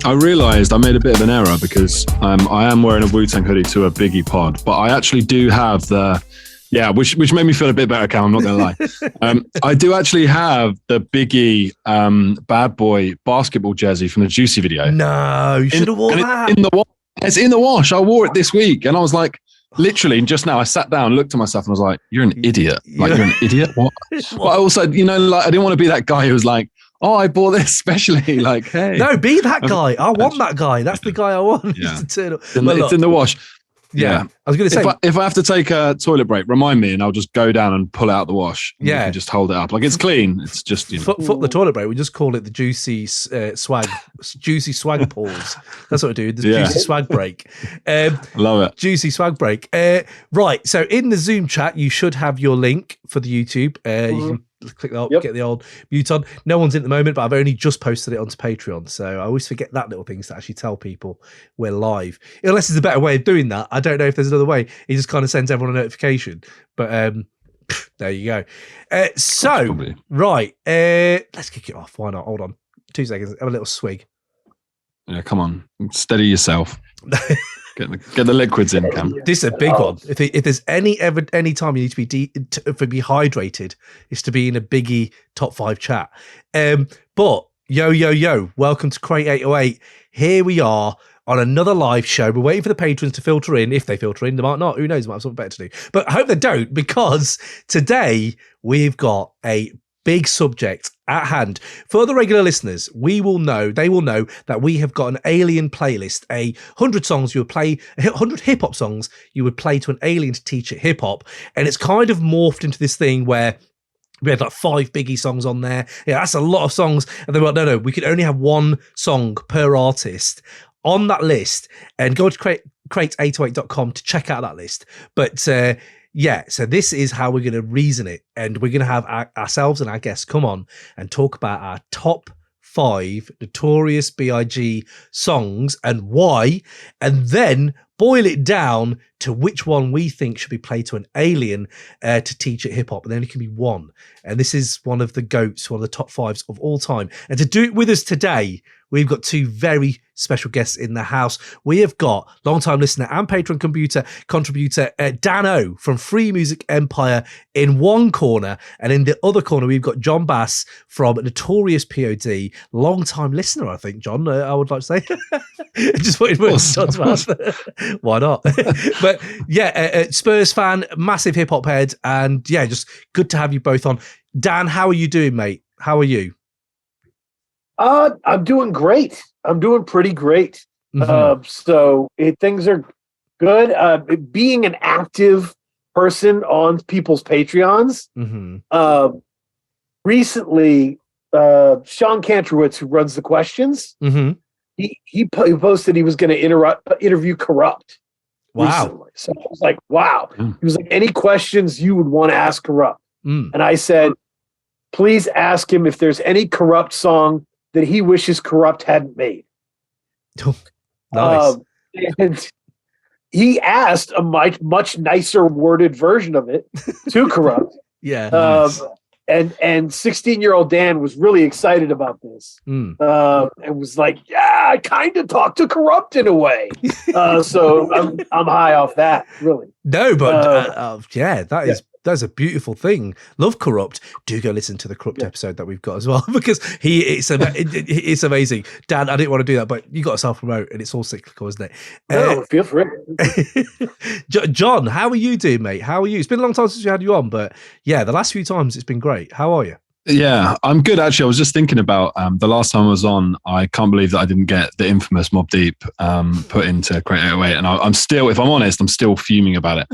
I realised I made a bit of an error because I am wearing a Wu-Tang hoodie to a Biggie pod, but I actually do have which made me feel a bit better, Cam, I'm not going to lie. I do actually have the Biggie Bad Boy basketball jersey from the Juicy video. No, you should have worn that. It's in the wash. I wore it this week and I was like, literally just now I sat down, looked at myself and was like, you're an idiot. Like, you're an idiot? What? But I also, like, I didn't want to be that guy who was like, oh, I bought this specially. Like, hey. No, be that guy. I want that guy. That's the guy I want. Yeah. To turn up. It's in the wash. Yeah. I was going to say, if I have to take a toilet break, remind me and I'll just go down and pull out the wash. And you can just hold it up. Like, it's clean. It's just, Fuck the toilet break. We just call it the juicy swag pause. That's what we do. The juicy swag break. Love it. Juicy swag break. Right. So in the Zoom chat, you should have your link for the YouTube. You can click that up, get the old mute on. No one's in at the moment, but I've only just posted it onto Patreon. So I always forget that little thing to actually tell people we're live. Unless there's a better way of doing that. I don't know if there's another way. He just kind of sends everyone a notification. But there you go. Right. Let's kick it off. Why not? Hold on. 2 seconds. Have a little swig. Yeah, come on. Steady yourself. Get the liquids in, Cam. This is a big one. If there's any time you need to be hydrated, it's to be in a Biggie top 5 chat. But yo, welcome to Crate 808. Here we are on another live show. We're waiting for the patrons to filter in. If they filter in, they might not. Who knows? They might have something better to do. But I hope they don't, because today we've got a big subject at hand. For the regular listeners, they will know that we have got an alien playlist, 100 songs you would play, 100 hip-hop songs you would play to an alien to teach it hip-hop. And it's kind of morphed into this thing where we had like 5 Biggie songs on there. Yeah, that's a lot of songs. And they were like, no, we can only have 1 song per artist on that list. And go to crate808.com to check out that list. But so this is how we're going to reason it. And we're going to have ourselves and our guests come on and talk about our top 5 Notorious B.I.G. songs and why, and then boil it down to which one we think should be played to an alien to teach it hip-hop. And then it can be one. And this is one of the GOATs, one of the top 5s of all time. And to do it with us today, we've got 2 very special guests in the house. We have got long-time listener and Patreon contributor Dan-O from Freemusic Empire in one corner, and in the other corner we've got John Bass from Notorious P.O.D, long-time listener, I think, John, I would like to say. Just wanted to John's mouth. Why not? But Spurs fan, massive hip-hop head, and just good to have you both on. Dan, how are you doing, mate? How are you? I'm doing great. I'm doing pretty great. So things are good. Being an active person on people's Patreons. Recently, Sean Kantrowitz, who runs the questions, he posted he was going to interview Corrupt. Wow. Recently. So I was like, wow. He was like, any questions you would want to ask Corrupt? And I said, please ask him if there's any Corrupt song that he wishes Corrupt hadn't made. Nice. And he asked a much nicer worded version of it to Corrupt. Nice. And 16-year-old Dan was really excited about this. And was like, yeah, I kind of talked to Corrupt in a way. So I'm high off that, really. No, but that's a beautiful thing. Love Corrupt. Do go listen to the Corrupt episode that we've got as well, because it's amazing. Dan, I didn't want to do that, but you got to self-promote, and it's all cyclical, isn't it? No, feel free. John, how are you doing, mate? How are you? It's been a long time since we had you on, but the last few times it's been great. How are you? Yeah, I'm good, actually. I was just thinking about the last time I was on, I can't believe that I didn't get the infamous Mobb Deep put into Crate 808. And I'm still, if I'm honest, I'm still fuming about it.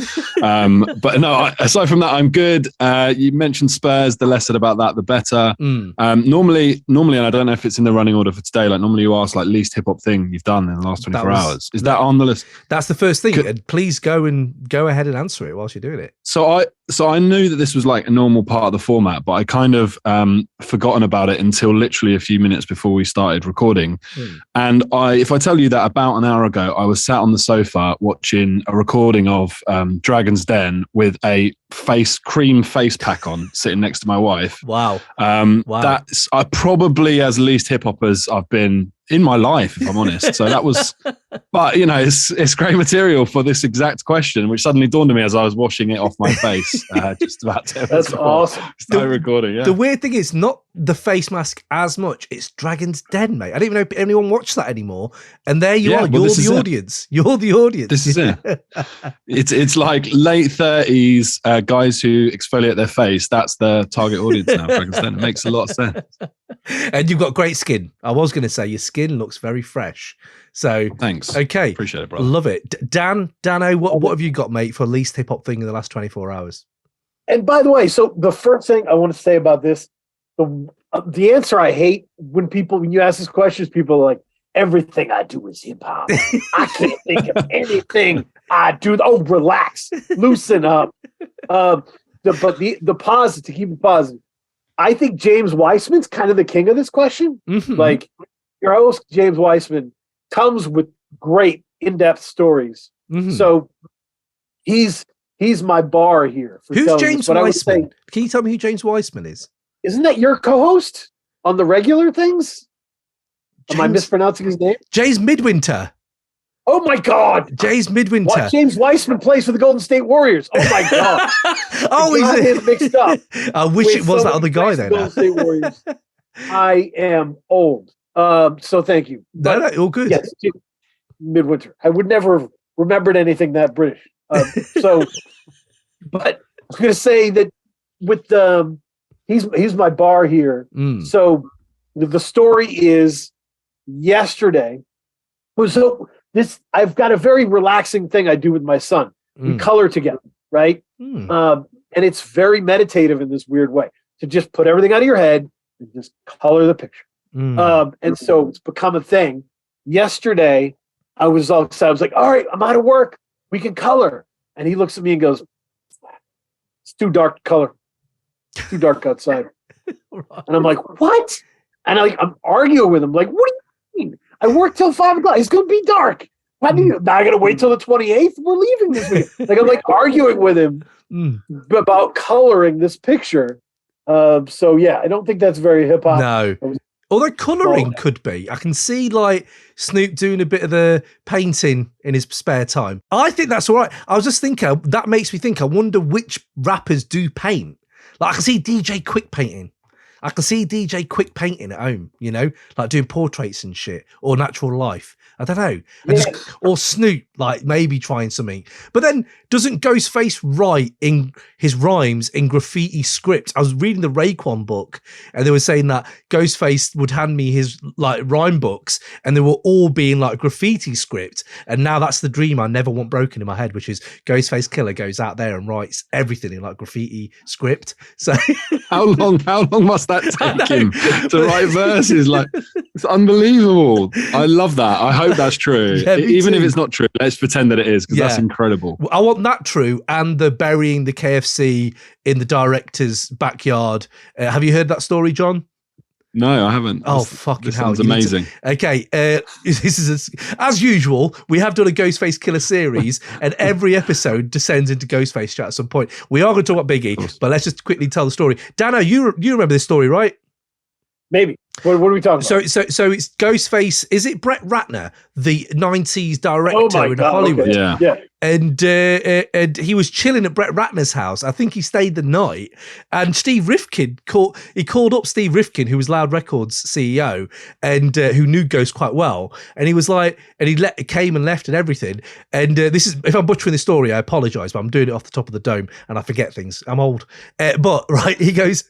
But no, aside from that, I'm good. You mentioned Spurs. The less said about that, the better. Normally, and I don't know if it's in the running order for today, like normally you ask like least hip hop thing you've done in the last 24 hours. Is that on the list? That's the first thing. And please go ahead and answer it whilst you're doing it. So So I knew that this was like a normal part of the format, but I kind of forgotten about it until literally a few minutes before we started recording. And if I tell you that about an hour ago, I was sat on the sofa watching a recording of Dragon's Den with a cream face pack on, sitting next to my wife. Wow. That's probably as least hip hop as I've been in my life, if I'm honest. So that was, but you know, it's great material for this exact question, which suddenly dawned on me as I was washing it off my face. Just about 10 minutes That's before awesome. started recording. Yeah. The weird thing is not the face mask as much. It's Dragon's Den, mate. I don't even know if anyone watched that anymore. And there you are. Well, You're the audience. You're the audience. This is it. It's like late 30s guys who exfoliate their face. That's the target audience now. Dragon's Den. It makes a lot of sense. And you've got great skin. I was going to say your skin looks very fresh. So thanks. Okay. Appreciate it, brother. Love it. Dano, what have you got, mate, for least hip hop thing in the last 24 hours? And by the way, so the first thing I want to say about this, the answer I hate when you ask these questions, people are like, everything I do is hip hop. I can't think of anything I do. Oh, relax, loosen up. But the positive, to keep it positive, I think James Weissman's kind of the king of this question. Mm-hmm. Like your host, James Weissman, comes with great in-depth stories. Mm-hmm. So he's my bar here. Who's James Weissman? Can you tell me who James Weissman is? Isn't that your co-host on the regular things? Am I mispronouncing his name? James Midwinter. Oh my God. James Midwinter. What? James Weissman plays for the Golden State Warriors. Oh my God. He's him mixed up. I wish it was that other guy then. Golden State Warriors. I am old. So thank you. No, all good. Yes, Midwinter. I would never have remembered anything that British. But I was going to say that with he's my bar here. So the story is yesterday. I've got a very relaxing thing I do with my son. We color together, right? And it's very meditative in this weird way to just put everything out of your head and just color the picture. And so it's become a thing. Yesterday, I was all excited. I was like, all right, I'm out of work. We can color. And he looks at me and goes, it's too dark to color. It's too dark outside. Right. And I'm like, what? And I'm arguing with him. Like, what do you mean? I work till 5 o'clock. It's going to be dark. Why do you? Now I got to wait till the 28th. We're leaving this week. Like I'm like arguing with him about coloring this picture. So yeah, I don't think that's very hip hop. No. Although colouring could be. I can see like Snoop doing a bit of the painting in his spare time. I think that's all right. I was just thinking, that makes me think, I wonder which rappers do paint. Like I can see DJ Quick painting. I can see DJ Quick painting at home, you know, like doing portraits and shit, or natural life. I don't know. Or Snoop, like maybe trying something. But then doesn't Ghostface write in his rhymes in graffiti script? I was reading the Raekwon book and they were saying that Ghostface would hand me his like rhyme books and they were all being like graffiti script. And now that's the dream I never want broken in my head, which is Ghostface Killer goes out there and writes everything in like graffiti script. So how long must that take him to write verses? Like, it's unbelievable. I love that. I hope that's true. Yeah, even if it's not true, let's pretend that it is, because that's incredible. I want that true, and the burying the KFC in the director's backyard. Have you heard that story, John? No, I haven't. Oh, fucking hell. Sounds amazing. Okay. This is as usual, we have done a Ghostface Killer series and every episode descends into Ghostface chat at some point. We are going to talk about Biggie, but let's just quickly tell the story. Dano, you remember this story, right? Maybe. What are we talking about? So it's Ghostface. Is it Brett Ratner, the 90s director in Hollywood? Okay. Yeah. And he was chilling at Brett Ratner's house. I think he stayed the night. And Steve Rifkin called up Steve Rifkin, who was Loud Records CEO and who knew Ghost quite well. And he was like, and he came and left and everything. And this is, if I'm butchering the story, I apologize, but I'm doing it off the top of the dome and I forget things. I'm old. But right, he goes.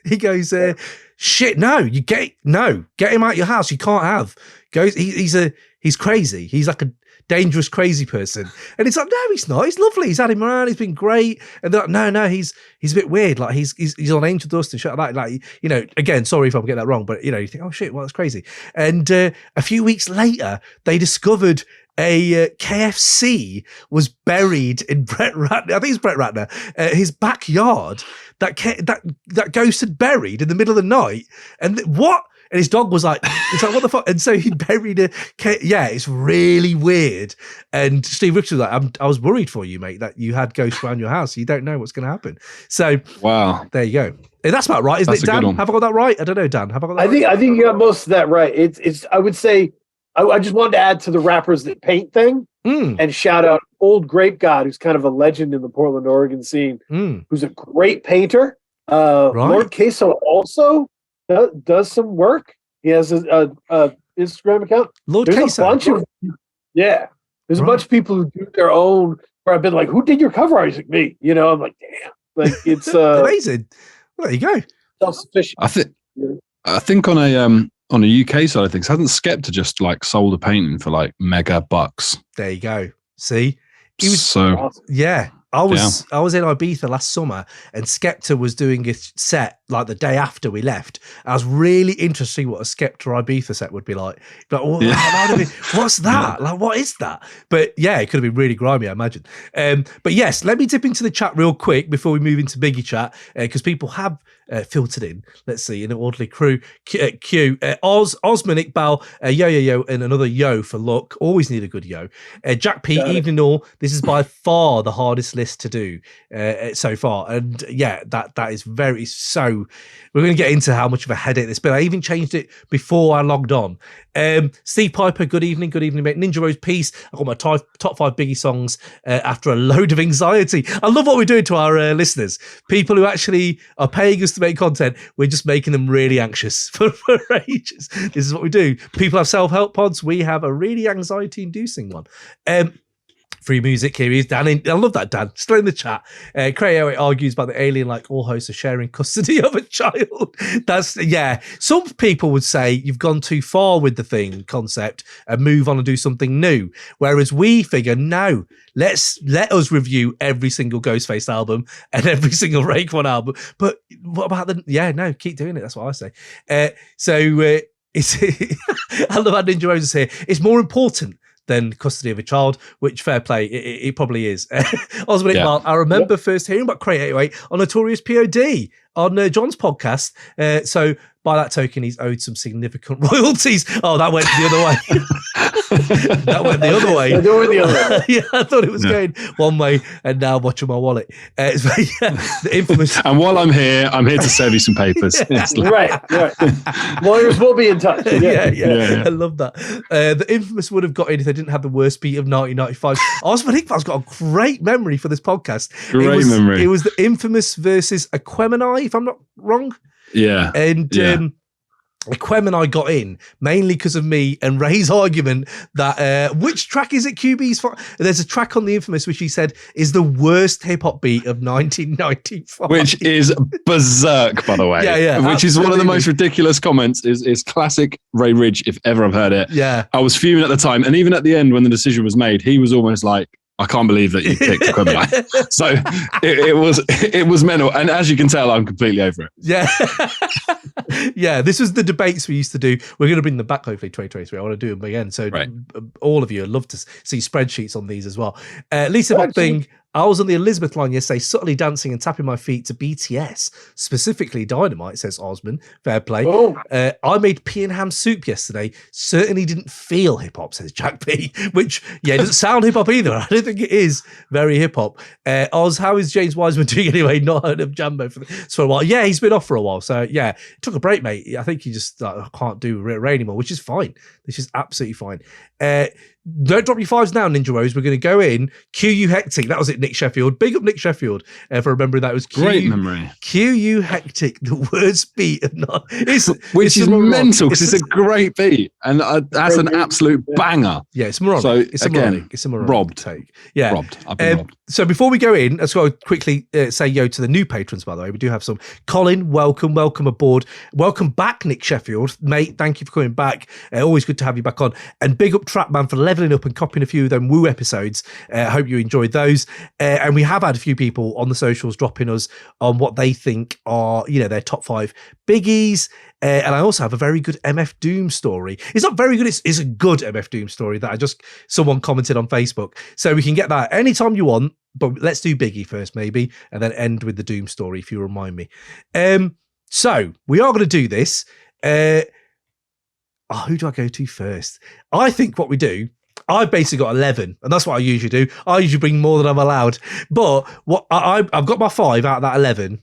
Shit, no, get him out of your house. You can't have. He's crazy. He's like a dangerous, crazy person. And it's like, no, he's not. He's lovely. He's had him around. He's been great. And they're like, no, he's a bit weird. Like he's on Angel Dust and shit like that. Like, you know, again, sorry if I'm getting that wrong, but you know, you think, oh shit, well, that's crazy. And a few weeks later, they discovered KFC was buried in Brett Ratner. I think it's Brett Ratner. His backyard. That ghost had buried in the middle of the night. And what? And his dog was like, it's like, what the fuck? And so he buried it's really weird. And Steve Richards was like, I was worried for you, mate, that you had ghosts around your house. You don't know what's going to happen. So, wow. There you go. That's about right, isn't it, Dan? Have I got that right? I don't know, Dan. Have I got that right? I think you got most of that right. It's I would say, I just wanted to add to the rappers that paint thing and shout out Old Grape God, who's kind of a legend in the Portland, Oregon scene, who's a great painter. Lord Queso also does some work. He has a Instagram account. Lord There's Queso. a bunch of There's a bunch of people who do their own. Where I've been like, who did your cover art? He's like, me. You know, I'm like, damn. Like it's amazing. Well, there you go. Self-sufficient. I think on a UK side of things, hasn't Skepta just like sold a painting for like mega bucks? There you go. See, he was so awesome. Yeah. I was in Ibiza last summer and Skepta was doing a set like the day after we left. I was really interested to see what a Skepta Ibiza set would be like. What's that? Like, what is that? But yeah, it could have been really grimy, I imagine. But yes, let me dip into the chat real quick before we move into Biggie chat because people have filtered in. Let's see, in an orderly crew. Q, Osman, Iqbal, yo, and another yo for luck. Always need a good yo. Jack P, evening all. This is by far the hardest list to do so far. And yeah, that is very so. We're going to get into how much of a headache this been. I even changed it before I logged on. Steve Piper, good evening, mate. Ninja Rose, peace. I got my top 5 Biggie songs after a load of anxiety. I love what we're doing to our listeners. People who actually are paying us to make content, we're just making them really anxious for ages. This is what we do. People have self-help pods. We have a really anxiety-inducing one. Freemusic, here he is. Dan, I love that, Dan. Still in the chat. Crayo argues about the alien like all hosts are sharing custody of a child. Some people would say you've gone too far with the thing concept and move on and do something new. Whereas we figure, no, let us review every single Ghostface album and every single Raekwon album. But what about keep doing it. That's what I say. I love how Ninja Rose is here. It's more important than custody of a child, which fair play, it probably is. Osman Iqbal, I remember first hearing about Crate 808 on Notorious P.O.D. on John's podcast. So by that token, he's owed some significant royalties. Oh, that went the other way. That went the other way. Yeah, I thought it was going one way, and now I'm watching my wallet. The infamous. And while I'm here to serve you some papers. Right. Lawyers will be in touch. Yeah. I love that. The infamous would have got in if they didn't have the worst beat of 1995. Osman Iqbal's got a great memory for this podcast. Great memory. It was the infamous versus Aquemini, if I'm not wrong. Yeah. And Aquemini got in mainly because of me and Ray's argument that which track is it QB's for? There's a track on the infamous which he said is the worst hip-hop beat of 1995. Which is berserk, by the way. Yeah. Which is one of the most ridiculous comments is classic Ray Ridge, if ever I've heard it. Yeah. I was fuming at the time. And even at the end when the decision was made, he was almost like, I can't believe that you picked Aquemini. So it was mental. And as you can tell, I'm completely over it. Yeah. Yeah, this was the debates we used to do. We're going to bring them back hopefully 2023. I want to do them again. So all of you, I'd love to see spreadsheets on these as well. Lisa Buckthing, I was on the Elizabeth line yesterday, subtly dancing and tapping my feet to BTS, specifically Dynamite, says Osman. Fair play. I made pea and ham soup yesterday. Certainly didn't feel hip hop, says Jack P. Which, it doesn't sound hip hop either. I don't think it is very hip hop. Oz, how is James Wiseman doing anyway? Not heard of Jambo for a while. Yeah, he's been off for a while. So yeah, took a break, mate. I think he just can't do Ray anymore, which is fine. This is absolutely fine. Don't drop your fives now, Ninja Rose. We're going to go in. QU Hectic. That was it, Nick Sheffield. Big up Nick Sheffield for remembering that. It was great memory. QU Hectic, the worst beat of which is mental because it's a great beat and that's an absolute banger. Yeah, it's moronic. So it's a moronic robbed take. Yeah, robbed. I've been robbed. So before we go in, let's go quickly say yo to the new patrons. By the way, we do have some. Colin, welcome aboard. Welcome back, Nick Sheffield, mate. Thank you for coming back. Always good to have you back on. And big up Trapman for leveling up and copying a few of them Woo episodes. I hope you enjoyed those. And we have had a few people on the socials dropping us on what they think are, their top 5 biggies. And I also have a very good MF Doom story. It's not very good. It's a good MF Doom story that someone commented on Facebook. So we can get that anytime you want, but let's do Biggie first maybe, and then end with the Doom story if you remind me. So we are going to do this. Who do I go to first? I think what we do, I've basically got 11, and that's what I usually do. I usually bring more than I'm allowed. But what I've got my 5 out of that 11.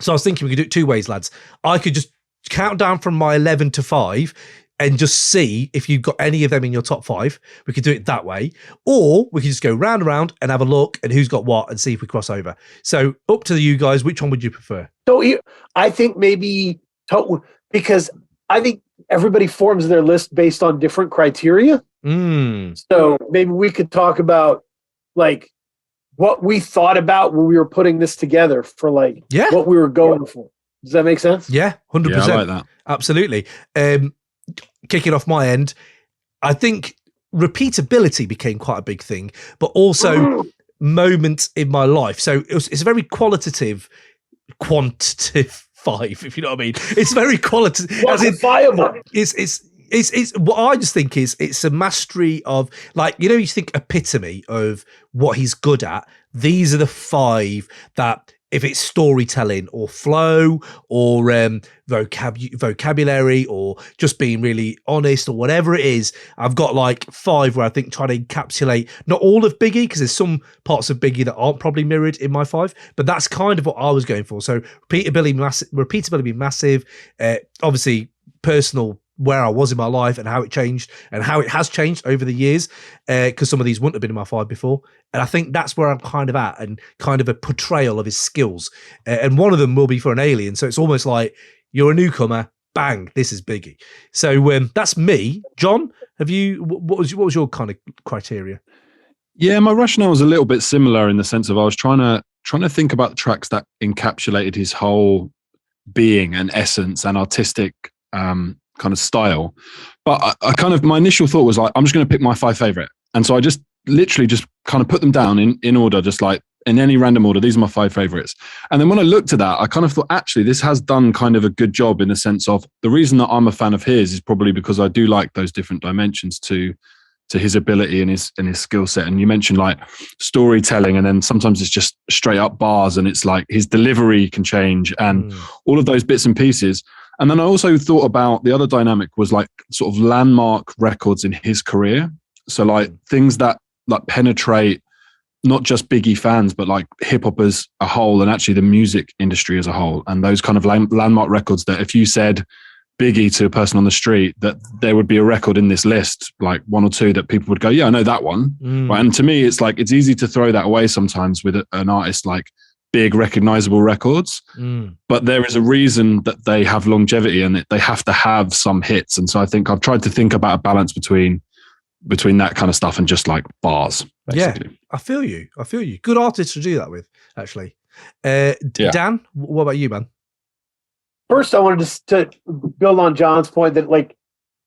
So I was thinking we could do it 2 ways, lads. I could just count down from my 11 to 5 and just see if you've got any of them in your top 5. We could do it that way. Or we could just go round and round and have a look at who's got what and see if we cross over. So up to you guys, which one would you prefer? So I think maybe, because I think everybody forms their list based on different criteria. So maybe we could talk about like what we thought about when we were putting this together for what we were going for. Does that make sense? Yeah, 100%. Yeah, I like that. Absolutely. Kicking off my end, I think repeatability became quite a big thing, but also moments in my life. So it's a very quantitative 5, if you know what I mean. It's very qualitative. Quantifiable. It's what I just think is it's a mastery of, you think epitome of what he's good at. These are the 5 that, if it's storytelling or flow or vocabulary or just being really honest or whatever it is, I've got 5 where I think try to encapsulate not all of Biggie, because there's some parts of Biggie that aren't probably mirrored in my 5, but that's kind of what I was going for. So repeatability massive, obviously personal, where I was in my life and how it changed and how it has changed over the years, because some of these wouldn't have been in my 5 before. And I think that's where I'm kind of at, and kind of a portrayal of his skills. And one of them will be for an alien. So it's almost like you're a newcomer, bang, this is Biggie. So that's me. John, what was your kind of criteria? Yeah, my rationale was a little bit similar in the sense of I was trying to think about the tracks that encapsulated his whole being and essence and artistic kind of style. But my initial thought was I'm just going to pick my 5 favorite. And so I just literally just kind of put them down in order, just in any random order. These are my 5 favorites. And then when I looked at that, I kind of thought, actually, this has done kind of a good job in the sense of the reason that I'm a fan of his is probably because I do like those different dimensions to his ability and his skill set. And you mentioned storytelling, and then sometimes it's just straight up bars, and it's his delivery can change and all of those bits and pieces. And then I also thought about the other dynamic was sort of landmark records in his career. So things that penetrate not just Biggie fans, but hip hop as a whole, and actually the music industry as a whole. And those kind of landmark records that if you said Biggie to a person on the street, that there would be a record in this list, 1 or 2 that people would go, yeah, I know that one. Right? And to me, it's it's easy to throw that away sometimes with an artist big recognizable records, but there is a reason that they have longevity and they have to have some hits. And so I think I've tried to think about a balance between that kind of stuff and just bars, basically. Yeah, I feel you. Good artist to do that with, actually. Dan, what about you, man? First, I wanted to build on John's point that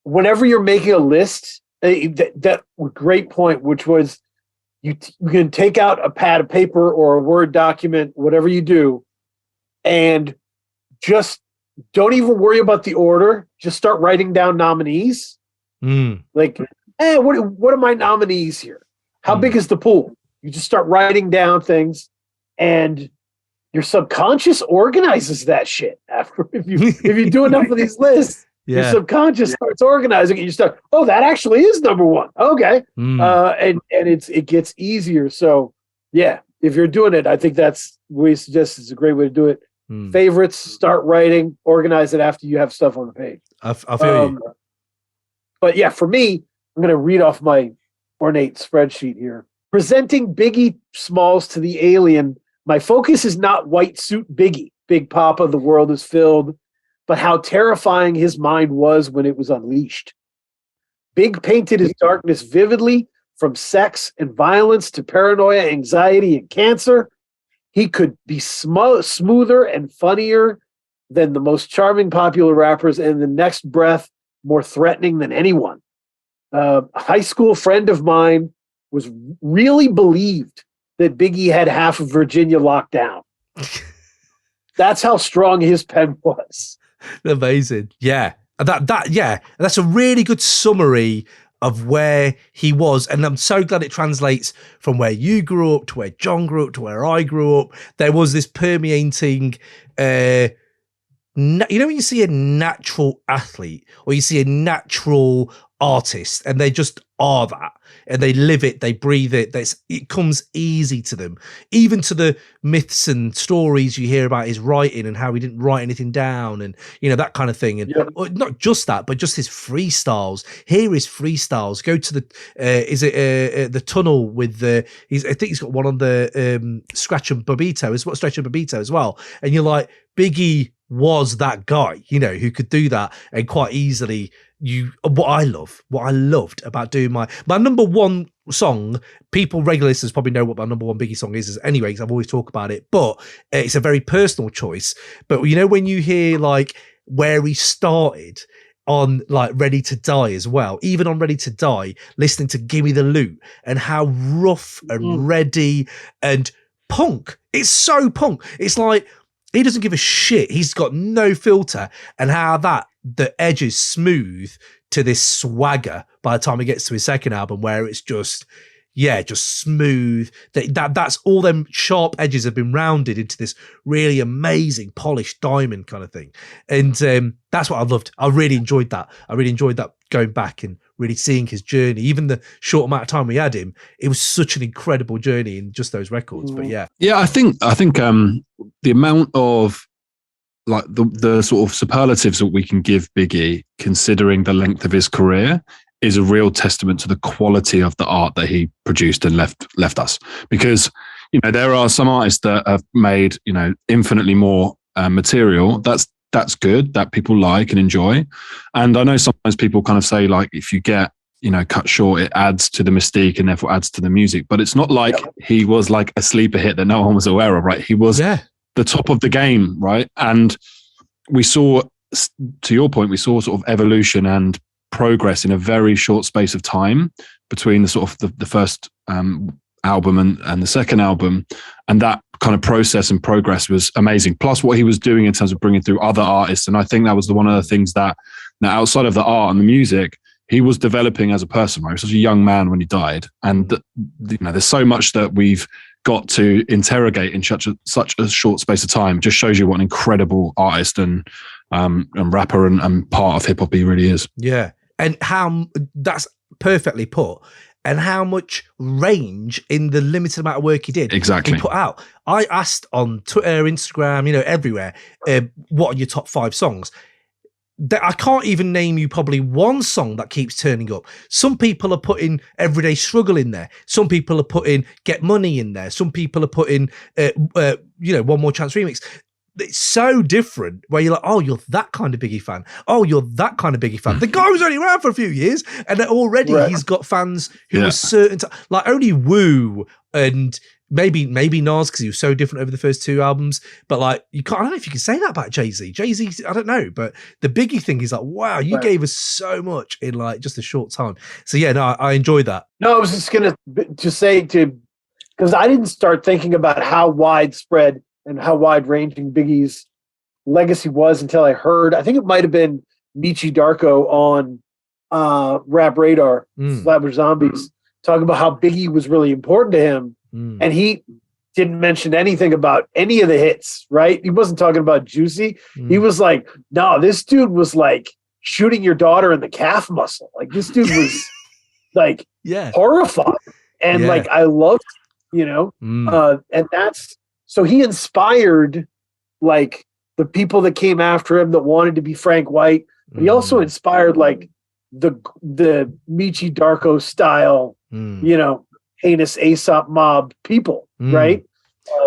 whenever you're making a list, that great point, which was you can take out a pad of paper or a Word document, whatever you do, and just don't even worry about the order. Just start writing down nominees. What are my nominees here? How big is the pool? You just start writing down things, and your subconscious organizes that shit after if you do enough of these lists. Your subconscious starts organizing it. You start, that actually is number 1. Okay. And it gets easier. So yeah, if you're doing it, I think that's we suggest is a great way to do it. Favorites, start writing, organize it after you have stuff on the page. I feel you. But yeah, for me, I'm going to read off my ornate spreadsheet here. Presenting Biggie Smalls to the alien. My focus is not white suit Biggie, Big Papa, the world is filled, but how terrifying his mind was when it was unleashed. Big painted his darkness vividly, from sex and violence to paranoia, anxiety, and cancer. He could be smoother and funnier than the most charming popular rappers, and the next breath more threatening than anyone. A high school friend of mine was really believed that Biggie had half of Virginia locked down. That's how strong his pen was. Amazing. Yeah. That's a really good summary of where he was. And I'm so glad it translates from where you grew up to where John grew up to where I grew up. There was this permeating, you know, when you see a natural athlete or you see a natural artist and they just are that and they live it, they breathe it, it comes easy to them, even to the myths and stories you hear about his writing and how he didn't write anything down and, you know, that kind of thing. And not just that, but just his freestyles. Hear his freestyles. Go to the the tunnel with I think he's got one on the Scratch and Bobbito as well. And you're like, Biggie was that guy, you know, who could do that and quite easily. What I loved about doing my number one song, regular listeners probably know what my number one Biggie song is anyway, because I've always talked about it, but it's a very personal choice. But you know, when you hear like where he started on like Ready to Die as well, even on Ready to Die, listening to Gimme the Loot and how rough and ready and punk, it's so punk. It's like, he doesn't give a shit. He's got no filter, and how the edge is smooth to this swagger by the time he gets to his second album, where it's just smooth. That's all them sharp edges have been rounded into this really amazing polished diamond kind of thing. And that's what I loved. I really enjoyed that. Going back and really seeing his journey, even the short amount of time we had him, it was such an incredible journey in just those records. But yeah, I think the amount of like the sort of superlatives that we can give Biggie, considering the length of his career, is a real testament to the quality of the art that he produced and left us. Because, you know, there are some artists that have made, you know, infinitely more material. That's good, that people like and enjoy. And I know sometimes people kind of say, like, if you get, you know, cut short, it adds to the mystique and therefore adds to the music. But it's not like he was like a sleeper hit that no one was aware of, right? He was the top of the game, right? And we saw, to your point, we saw sort of evolution and progress in a very short space of time between the sort of the first album and the second album, and that kind of process and progress was amazing. Plus what he was doing in terms of bringing through other artists, and I think that was one of the things that now, outside of the art and the music, he was developing as a person. Right, he was such a young man when he died, and you know, there's so much that we've got to interrogate in such a short space of time. Just shows you what an incredible artist and rapper and part of hip hop he really is. Yeah, and how that's perfectly put. And how much range in the limited amount of work he did. Exactly. He put out. I asked on Twitter, Instagram, you know, everywhere, what are your top 5 songs? I can't even name you probably one song that keeps turning up. Some people are putting Everyday Struggle in there. Some people are putting Get Money in there. Some people are putting, you know, One More Chance remix. It's so different where you're like, oh, you're that kind of Biggie fan. Oh, you're that kind of Biggie fan. The guy was only around for a few years and already he's got fans who are certain, like only Wu and maybe Nas, because he was so different over the first 2 albums. But like, I don't know if you can say that about Jay-Z. Jay-Z, I don't know. But the Biggie thing is like, wow, you gave us so much in like just a short time. So yeah, no, I enjoyed that. No, I was just going to say because I didn't start thinking about how widespread and how wide-ranging Biggie's legacy was until I heard, I think it might have been Michi Darko on Rap Radar, Slabber Zombies, talking about how Biggie was really important to him. And he didn't mention anything about any of the hits, right? He wasn't talking about Juicy. He was like, no, this dude was like shooting your daughter in the calf muscle. Like this dude was like horrified. And like, I loved, you know, and that's, so he inspired like the people that came after him that wanted to be Frank White. But he also inspired like the Michi Darko style, you know, heinous Aesop mob people, right?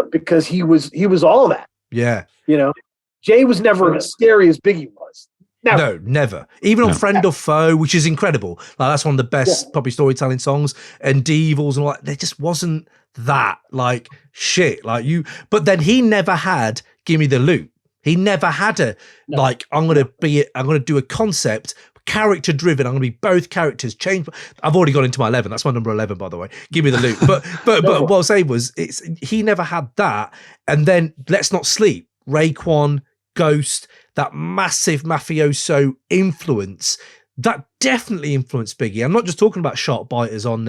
Because he was all that. Yeah. You know, Jay was never as scary as Biggie was. Never. No, never. Even on Friend or Foe, which is incredible. Like that's one of the best probably storytelling songs. And Devils and all that. There just wasn't that like shit. Like you, but then he never had Gimme the Loot. He never had like, I'm gonna do a concept character driven. I'm going to be both characters. Change. I've already gone into my 11. That's my number 11, by the way. Give me the loot. But what I was saying was, he never had that. And then Let's Not Sleep, Raekwon, Ghost, that massive mafioso influence. That definitely influenced Biggie. I'm not just talking about sharp biters on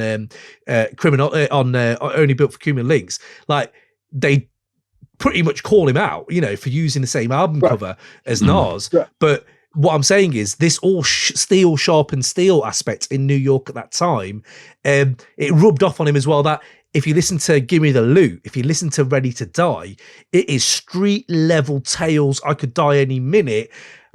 criminal Only Built for Human Links. Like, they pretty much call him out, you know, for using the same album cover as Nas. Right. But what I'm saying is, this all steel sharpened steel aspect in New York at that time, it rubbed off on him as well. That if you listen to Gimme the Loot, if you listen to Ready to Die, it is street level tales. I could die any minute.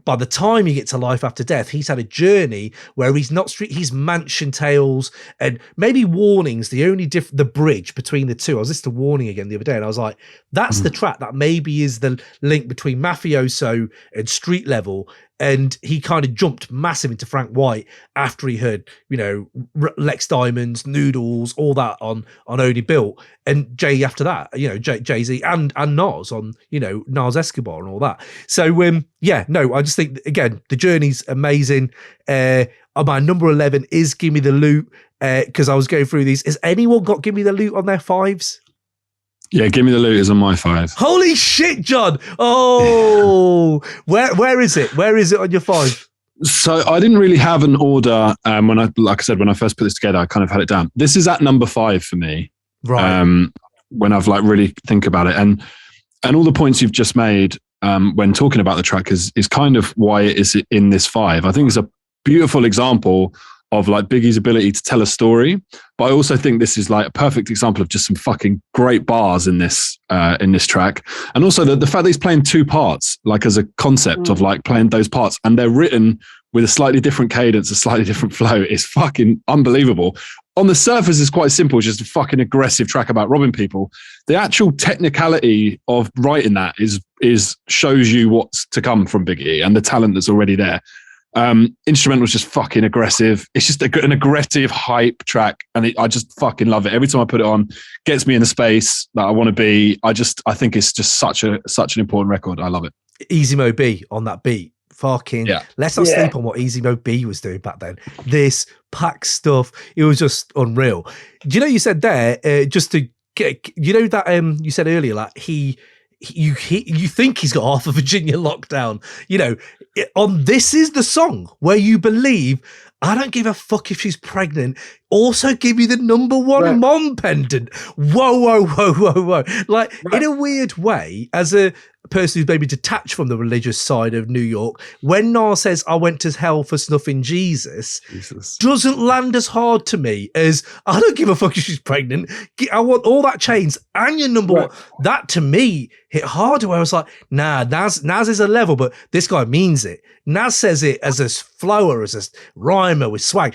By the time you get to Life After Death, he's had a journey where he's not street, he's mansion tales and maybe Warnings. The only the bridge between the two. I was listening to Warning again the other day, and I was like, that's the track that maybe is the link between mafioso and street level. And he kind of jumped massive into Frank White after he heard, you know, Lex Diamonds, Noodles, all that on Only Built, and Jay after that, you know, Jay-Z and Nas on, you know, Nas Escobar and all that. So I just think, again, the journey's amazing. My number 11 is Gimme the Loot, because I was going through these. Has anyone got Gimme the Loot on their fives? Yeah, Gimme the Loot is on my 5. Holy shit, John! Oh, where is it? Where is it on your 5? So I didn't really have an order. When I first put this together, I kind of had it down. This is at number 5 for me. Right. When I've like really think about it, and all the points you've just made when talking about the track is kind of why it is in this 5. I think it's a beautiful example of like Biggie's ability to tell a story, but I also think this is like a perfect example of just some fucking great bars in this track, and also the fact that he's playing 2 parts, like as a concept of like playing those parts, and they're written with a slightly different cadence, a slightly different flow, is fucking unbelievable. On the surface, it's quite simple, it's just a fucking aggressive track about robbing people. The actual technicality of writing that is shows you what's to come from Biggie and the talent that's already there. Instrumental was just fucking aggressive. It's just an aggressive hype track, and I just fucking love it. Every time I put it on, gets me in the space that I want to be. I think it's just such an important record. I love it. Easy Mo B on that beat. Fucking let's not sleep on what Easy Mo B was doing back then. This pack stuff, it was just unreal. Do you know, you said there, just to get, you know, that you said earlier, like you think he's got half of Virginia locked down, you know, on This Is the Song where you believe, I don't give a fuck if she's pregnant. Also give me the number 1 mom pendant. Whoa. Like, in a weird way, as a person who's maybe detached from the religious side of New York, when Nas says, I went to hell for snuffing Jesus, doesn't land as hard to me as, I don't give a fuck if she's pregnant. I want all that chains and your number 1. That to me hit harder, where I was like, nah, Nas is a level, but this guy means it. Nas says it as a flower, as a rhymer with swag.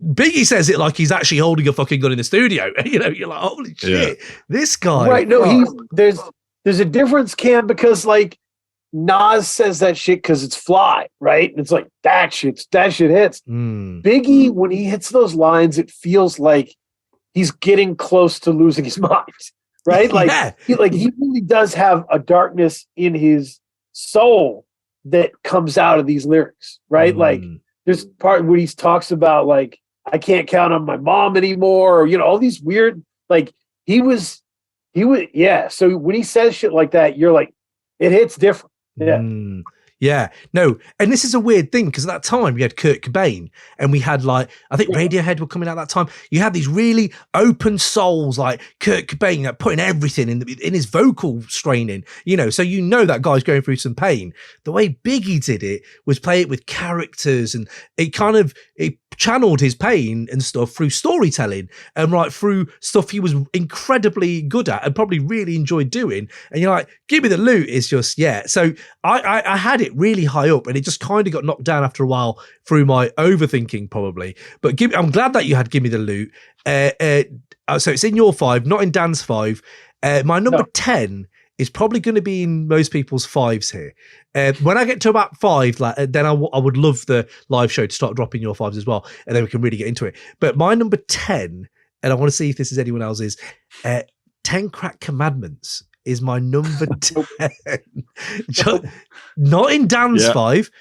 Biggie says it like he's actually holding a fucking gun in the studio. You know, you're like, holy shit, this guy. Right, no, there's a difference, Cam, because like Nas says that shit because it's fly, right? And it's like, that shit hits. Biggie, when he hits those lines, it feels like he's getting close to losing his mind, right? Like, he really does have a darkness in his soul that comes out of these lyrics, right? Like, there's part where he talks about like, I can't count on my mom anymore, or, you know, all these weird, like, he would, so when he says shit like that, you're like, it hits different. Yeah, no, and this is a weird thing, because at that time we had Kurt Cobain, and we had, like, I think Radiohead were coming out at that time. You had these really open souls like Kurt Cobain, like, putting everything in his vocal straining, you know, so you know that guy's going through some pain. The way Biggie did it was play it with characters, and it channeled his pain and stuff through storytelling and right through stuff he was incredibly good at and probably really enjoyed doing. And you're like, Give Me the Loot is just, so I had it really high up, and it just kind of got knocked down after a while through my overthinking probably. But I'm glad that you had Give Me the Loot. So it's in your 5, not in Dan's 5. My number 10 is probably going to be in most people's 5s here. When I get to about 5, then I would love the live show to start dropping your 5s as well, and then we can really get into it. But my number 10, and I want to see if this is anyone else's, 10 Crack Commandments is my number 10. Not in Dan's 5.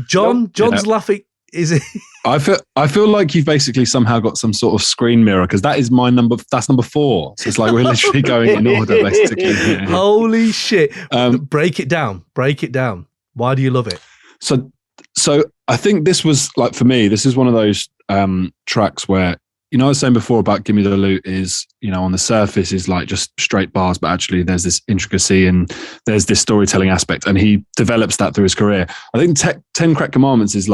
John's laughing. Is it? I feel like you've basically somehow got some sort of screen mirror, because that is that's number 4. So it's like we're literally going in order basically. Yeah. Holy shit. Break it down. Why do you love it? So I think this was like, for me, this is one of those tracks where, I was saying before about Gimme the Loot is, on the surface is like just straight bars, but actually there's this intricacy and there's this storytelling aspect, and he develops that through his career. I think 10 Crack Commandments is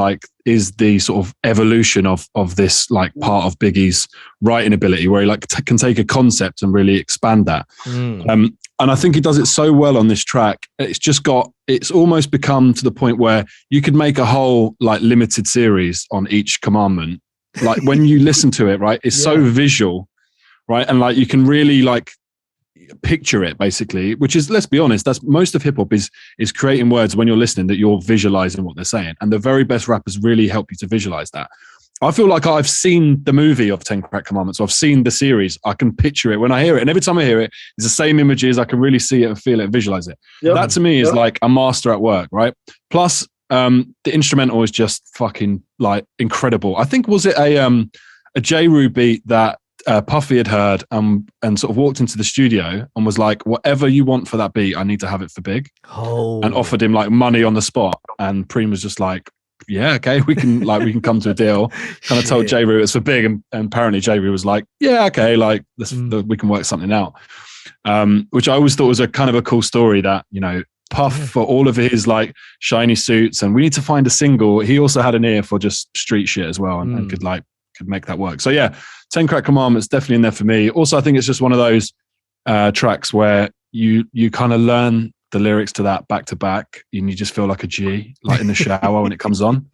the sort of evolution of this like part of Biggie's writing ability, where he can take a concept and really expand that. And I think he does it so well on this track. It's almost become to the point where you could make a whole like limited series on each commandment. Like when you listen to it, right, it's so visual, right? And like you can really like picture it basically, which is, let's be honest, that's most of hip hop is creating words when you're listening that you're visualizing what they're saying. And the very best rappers really help you to visualize that. I feel like I've seen the movie of 10 Crack Commandments. So I've seen the series. I can picture it when I hear it. And every time I hear it, it's the same images. I can really see it and feel it and visualize it. Yep. That to me is like a master at work, right? Plus, the instrumental is just fucking like incredible. I think, was it a J. Rue beat that Puffy had heard and sort of walked into the studio and was like, whatever you want for that beat, I need to have it for Big. And offered him like money on the spot. And Preem was just like, yeah, okay, we can come to a deal. Kind of told J. Rue it's for Big, and apparently J. Rue was like, yeah, okay, like we can work something out. Which I always thought was a kind of a cool story that, Puff, for all of his like shiny suits and we need to find a single, he also had an ear for just street shit as well, and could make that work. So yeah, 10 Crack Commandments definitely in there for me. Also, I think it's just one of those tracks where you kind of learn the lyrics to that back to back, and you just feel like a G, like in the shower when it comes on.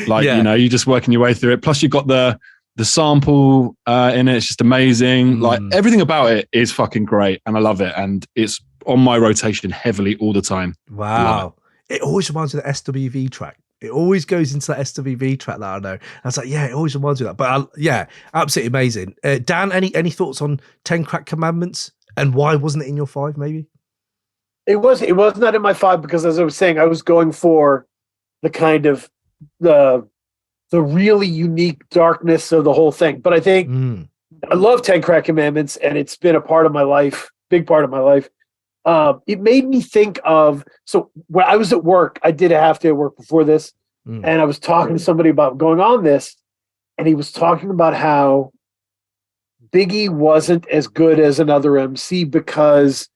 Like, you're just working your way through it. Plus, you've got the sample in it. It's just amazing. Like everything about it is fucking great, and I love it. And it's on my rotation heavily all the time. Wow. It always reminds me of the SWV track. It always goes into that SWV track that I know. I was like, yeah, it always reminds me of that. But absolutely amazing. Dan, any thoughts on 10 Crack Commandments, and why wasn't it in your 5 maybe? It was not in my 5 because, as I was saying, I was going for the kind of the really unique darkness of the whole thing. But I think I love 10 Crack Commandments, and it's been a part of my life, big part of my life. It made me think of, so when I was at work, I did a half day of work before this, and I was talking to somebody about going on this, and he was talking about how Biggie wasn't as good as another MC because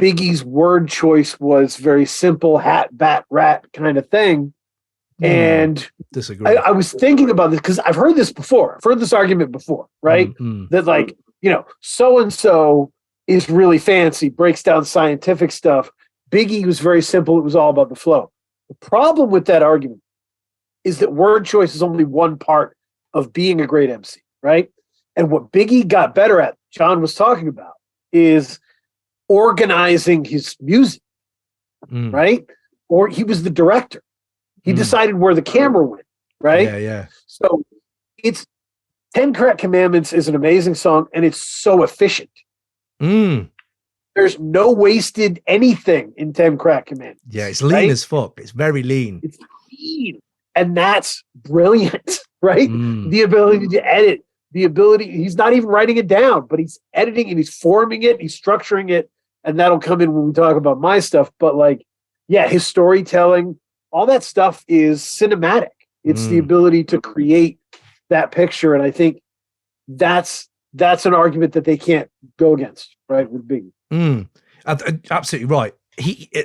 Biggie's word choice was very simple, hat, bat, rat kind of thing. And disagree. I was thinking about this because I've heard this before. I've heard this argument before, right? That like, so-and-so is really fancy, breaks down scientific stuff. Biggie was very simple. It was all about the flow. The problem with that argument is that word choice is only one part of being a great MC, right? And what Biggie got better at, John was talking about, is organizing his music, right? Or he was the director. He decided where the camera went, right? Yeah. So it's 10 Crack Commandments is an amazing song, and it's so efficient. There's no wasted anything in 10 Crack Commandments. Yeah, it's lean as fuck. It's very lean. It's lean. And that's brilliant, right? The ability to edit, he's not even writing it down, but he's editing and he's forming it, he's structuring it, and that'll come in when we talk about my stuff. But like, yeah, his storytelling, all that stuff is cinematic. It's the ability to create that picture. And I think that's an argument that they can't go against, right? With Biggie. Absolutely right.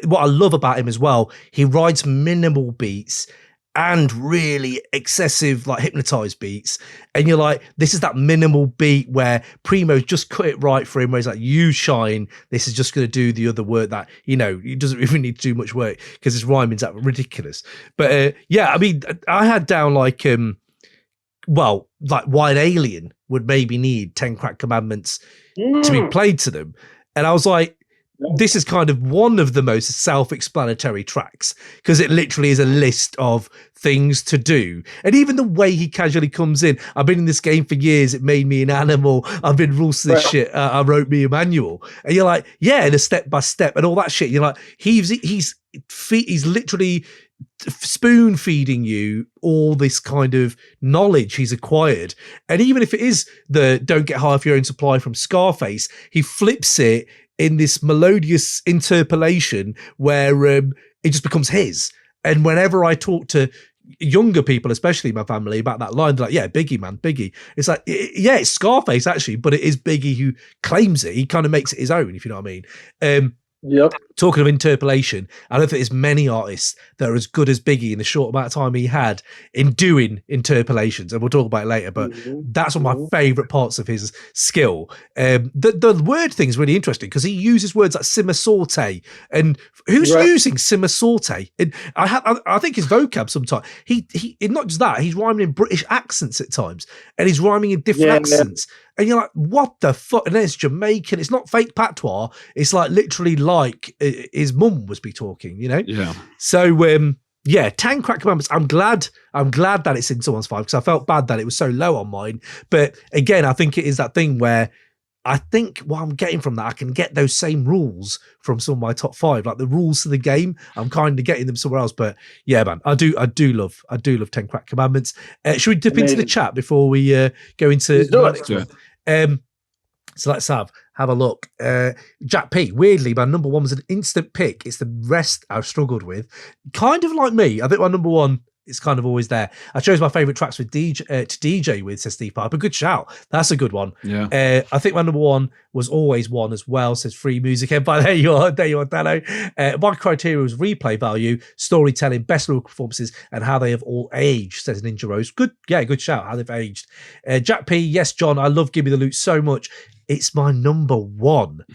What I love about him as well, he rides minimal beats and really excessive, like Hypnotize beats. And you're like, this is that minimal beat where Primo's just cut it right for him, where he's like, you shine. This is just going to do the other work that, he doesn't even need to do much work because his rhyming's that ridiculous. But I mean, I had down like White Alien would maybe need 10 Crack Commandments to be played to them. And I was like, this is kind of one of the most self-explanatory tracks because it literally is a list of things to do. And even the way he casually comes in, I've been in this game for years, it made me an animal, I've been rules to this shit, I wrote me a manual. And you're like, yeah, and a step by step and all that shit. You're like, he's literally spoon feeding you all this kind of knowledge he's acquired. And even if it is the don't get high off your own supply from Scarface, he flips it in this melodious interpolation where it just becomes his. And whenever I talk to younger people, especially my family, about that line, they're like, yeah, Biggie, man, Biggie. It's like, yeah, it's Scarface actually, but it is Biggie who claims it. He kind of makes it his own, if you know what I mean. Yep. Talking of interpolation, I don't think there's many artists that are as good as Biggie in the short amount of time he had in doing interpolations, and we'll talk about it later, but that's one of my favourite parts of his skill. The word thing is really interesting because he uses words like simmer saute, and who's using simmer saute? And I think his vocab sometimes, he not just that, he's rhyming in British accents at times, and he's rhyming in different accents. And you're like, what the fuck? And then it's Jamaican. It's not fake patois. It's like literally like his mum was be talking, you know? Yeah. So, 10 Crack Commandments. I'm glad that it's in someone's 5 because I felt bad that it was so low on mine. But again, I think it is that thing where I think what I'm getting from that, I can get those same rules from some of my top 5, like the rules to the game. I'm kind of getting them somewhere else, but yeah, man, I do love 10 Crack Commandments. Should we dip into the chat before we go into the next one? So let's have a look. Jack P, weirdly, my number 1 was an instant pick. It's the rest I've struggled with. Kind of like me. I think my number 1 is kind of always there. I chose my favourite tracks with to DJ with, says Steve Piper. Good shout. That's a good one. Yeah. I think my number 1 was always 1 as well, says Freemusic Empire. There you are, Dano. My criteria was replay value, storytelling, best lyrical performances, and how they have all aged, says Ninja Rose. Good shout, how they've aged. Jack P, yes, John, I love Gimme the Loot so much. It's my number 1.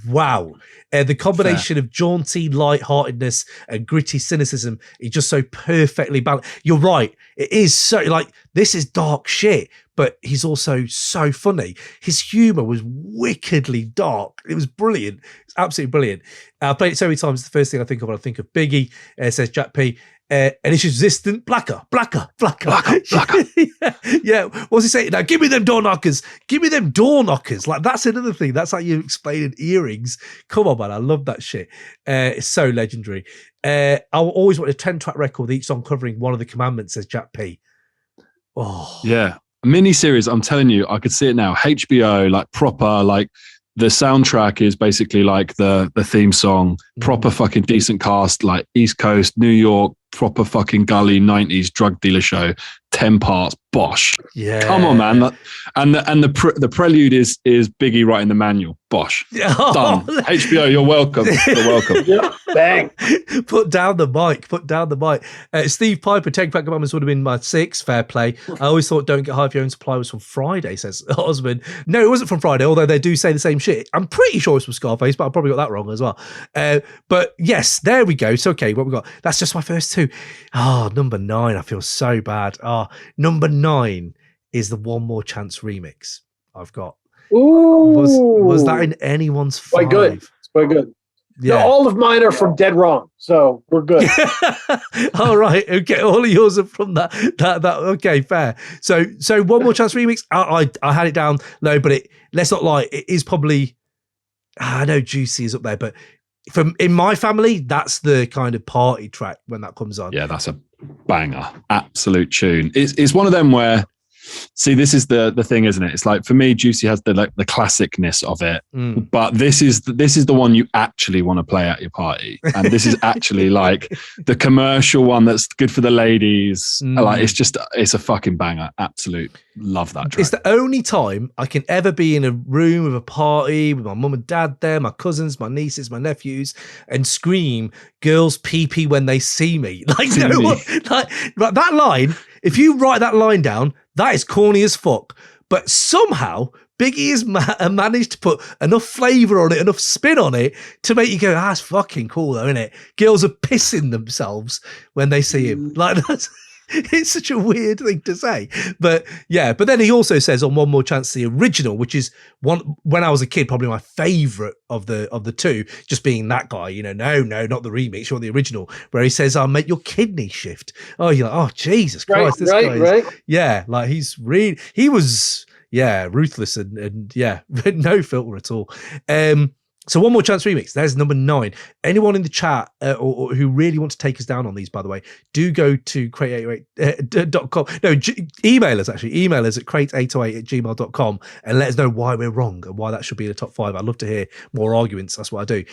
Wow. The combination of jaunty lightheartedness and gritty cynicism is just so perfectly balanced. You're right. It is so, like, this is dark shit, but he's also so funny. His humor was wickedly dark. It was brilliant. It's absolutely brilliant. I've played it so many times. The first thing I think of when I think of Biggie, says Jack P. And it's resistant, blacker. Yeah. What's he saying? Now, give me them door knockers. Like, that's another thing. That's how you explain earrings. Come on, man. I love that shit. It's so legendary. I always want a 10-track record with each song covering one of the commandments, says Jack P. Oh. Yeah. A mini-series, I'm telling you, I could see it now. HBO, like proper, like the soundtrack is basically like the theme song, proper fucking decent cast, like East Coast, New York, proper fucking gully 90s drug dealer show, 10 parts, bosh. Yeah. Come on, man. The prelude is Biggie writing the manual. Bosh. Done. HBO, you're welcome. You're welcome. Yeah, bang. Put down the mic. Steve Piper, 10 Crack Commandments would have been my 6. Fair play. I always thought Don't Get High Off Your Own Supply was from Friday, says Osman. No, it wasn't from Friday, although they do say the same shit. I'm pretty sure it's from Scarface, but I probably got that wrong as well. But yes, there we go. So, okay, what we got? That's just my first 2. Oh, number 9. I feel so bad. Number 9 is the One More Chance remix I've got. Ooh. Was that in anyone's 5? Quite good. It's quite good. Yeah. No, all of mine are from Dead Wrong, so we're good. All right. Okay. All of yours are from that. Okay, fair. So One More Chance remix. I had it down low, but let's not lie. It is probably, I know Juicy is up there, but in my family, that's the kind of party track when that comes on. Yeah, that's a banger. Absolute tune. It's one of them where, see, this is the thing, isn't it? It's like, for me, Juicy has the classicness of it, but this is the one you actually want to play at your party, and this is actually like the commercial one that's good for the ladies. Like, it's a fucking banger. Absolute love that track. It's the only time I can ever be in a room with a party with my mum and dad there, my cousins, my nieces, my nephews, and scream "Girls pee-pee when they see me." Like, like that line. If you write that line down, that is corny as fuck. But somehow Biggie has managed to put enough flavour on it, enough spin on it to make you go, that's fucking cool though, isn't it? Girls are pissing themselves when they see him. Like, it's such a weird thing to say. But yeah, but then he also says on One More Chance, the original, which is one, when I was a kid, probably my favourite of the 2, just being that guy, you know, no, not the remix, or the original, where he says, I'll make your kidney shift. Oh, you're like, oh, Jesus Christ. This guy is, yeah, like he was ruthless and yeah, no filter at all. So one more chance remix. There's number 9. Anyone in the chat or who really want to take us down on these, by the way, do go to crate808.com. No, email us actually. Email us at crate808@gmail.com and let us know why we're wrong and why that should be in the top 5. I'd love to hear more arguments. That's what I do.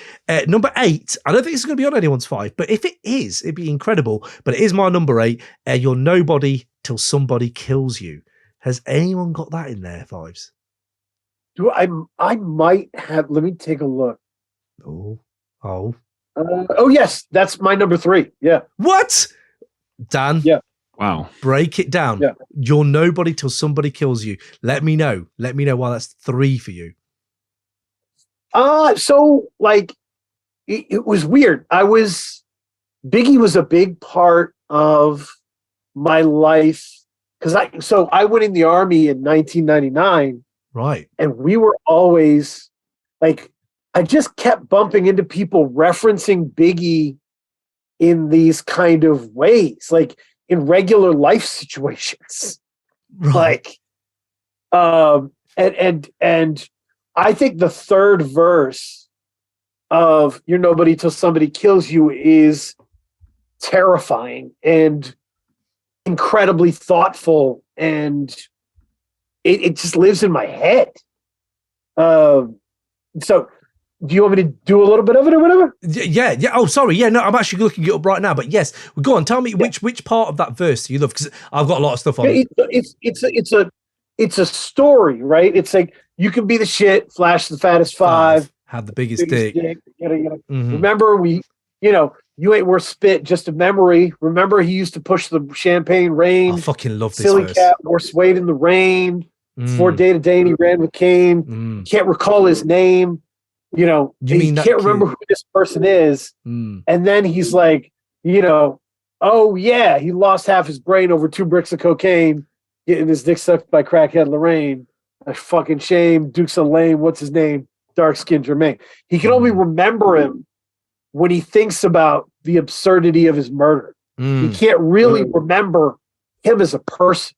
Number 8. I don't think this is going to be on anyone's 5, but if it is, it'd be incredible. But it is my number 8. You're nobody till somebody kills you. Has anyone got that in their 5s? I might have. Let me take a look. Oh, yes, that's my number 3. Yeah. What? Dan? Yeah. Wow. Break it down. Yeah. You're nobody till somebody kills you. Let me know. Let me know why that's 3 for you. So like, it was weird. Biggie was a big part of my life because I went in the Army in 1999. Right. And we were always like, I just kept bumping into people referencing Biggie in these kind of ways, like in regular life situations. Right. Like, and I think the third verse of "You're Nobody Till Somebody Kills You" is terrifying and incredibly thoughtful, and it just lives in my head. So do you want me to do a little bit of it or whatever? Yeah. Oh, sorry. Yeah, no, I'm actually looking it up right now. But yes, well, go on. Tell me which part of that verse do you love? Because I've got a lot of stuff on it. It's a story, right? It's like, you can be the shit, flash the fattest 5, have the biggest dick. Mm-hmm. Remember, you ain't worth spit, just a memory. Remember, he used to push the champagne rain. I fucking love this Silly verse. cat wore suede in the rain. For day to day, and he ran with Kane. Can't recall his name. He can't remember who this person is. And then he's like, oh yeah, he lost half his brain over 2 bricks of cocaine, getting his dick sucked by crackhead Lorraine. A fucking shame. Duke's a lame. What's his name? Dark-skinned Jermaine. He can only remember him when he thinks about the absurdity of his murder. He can't really remember him as a person.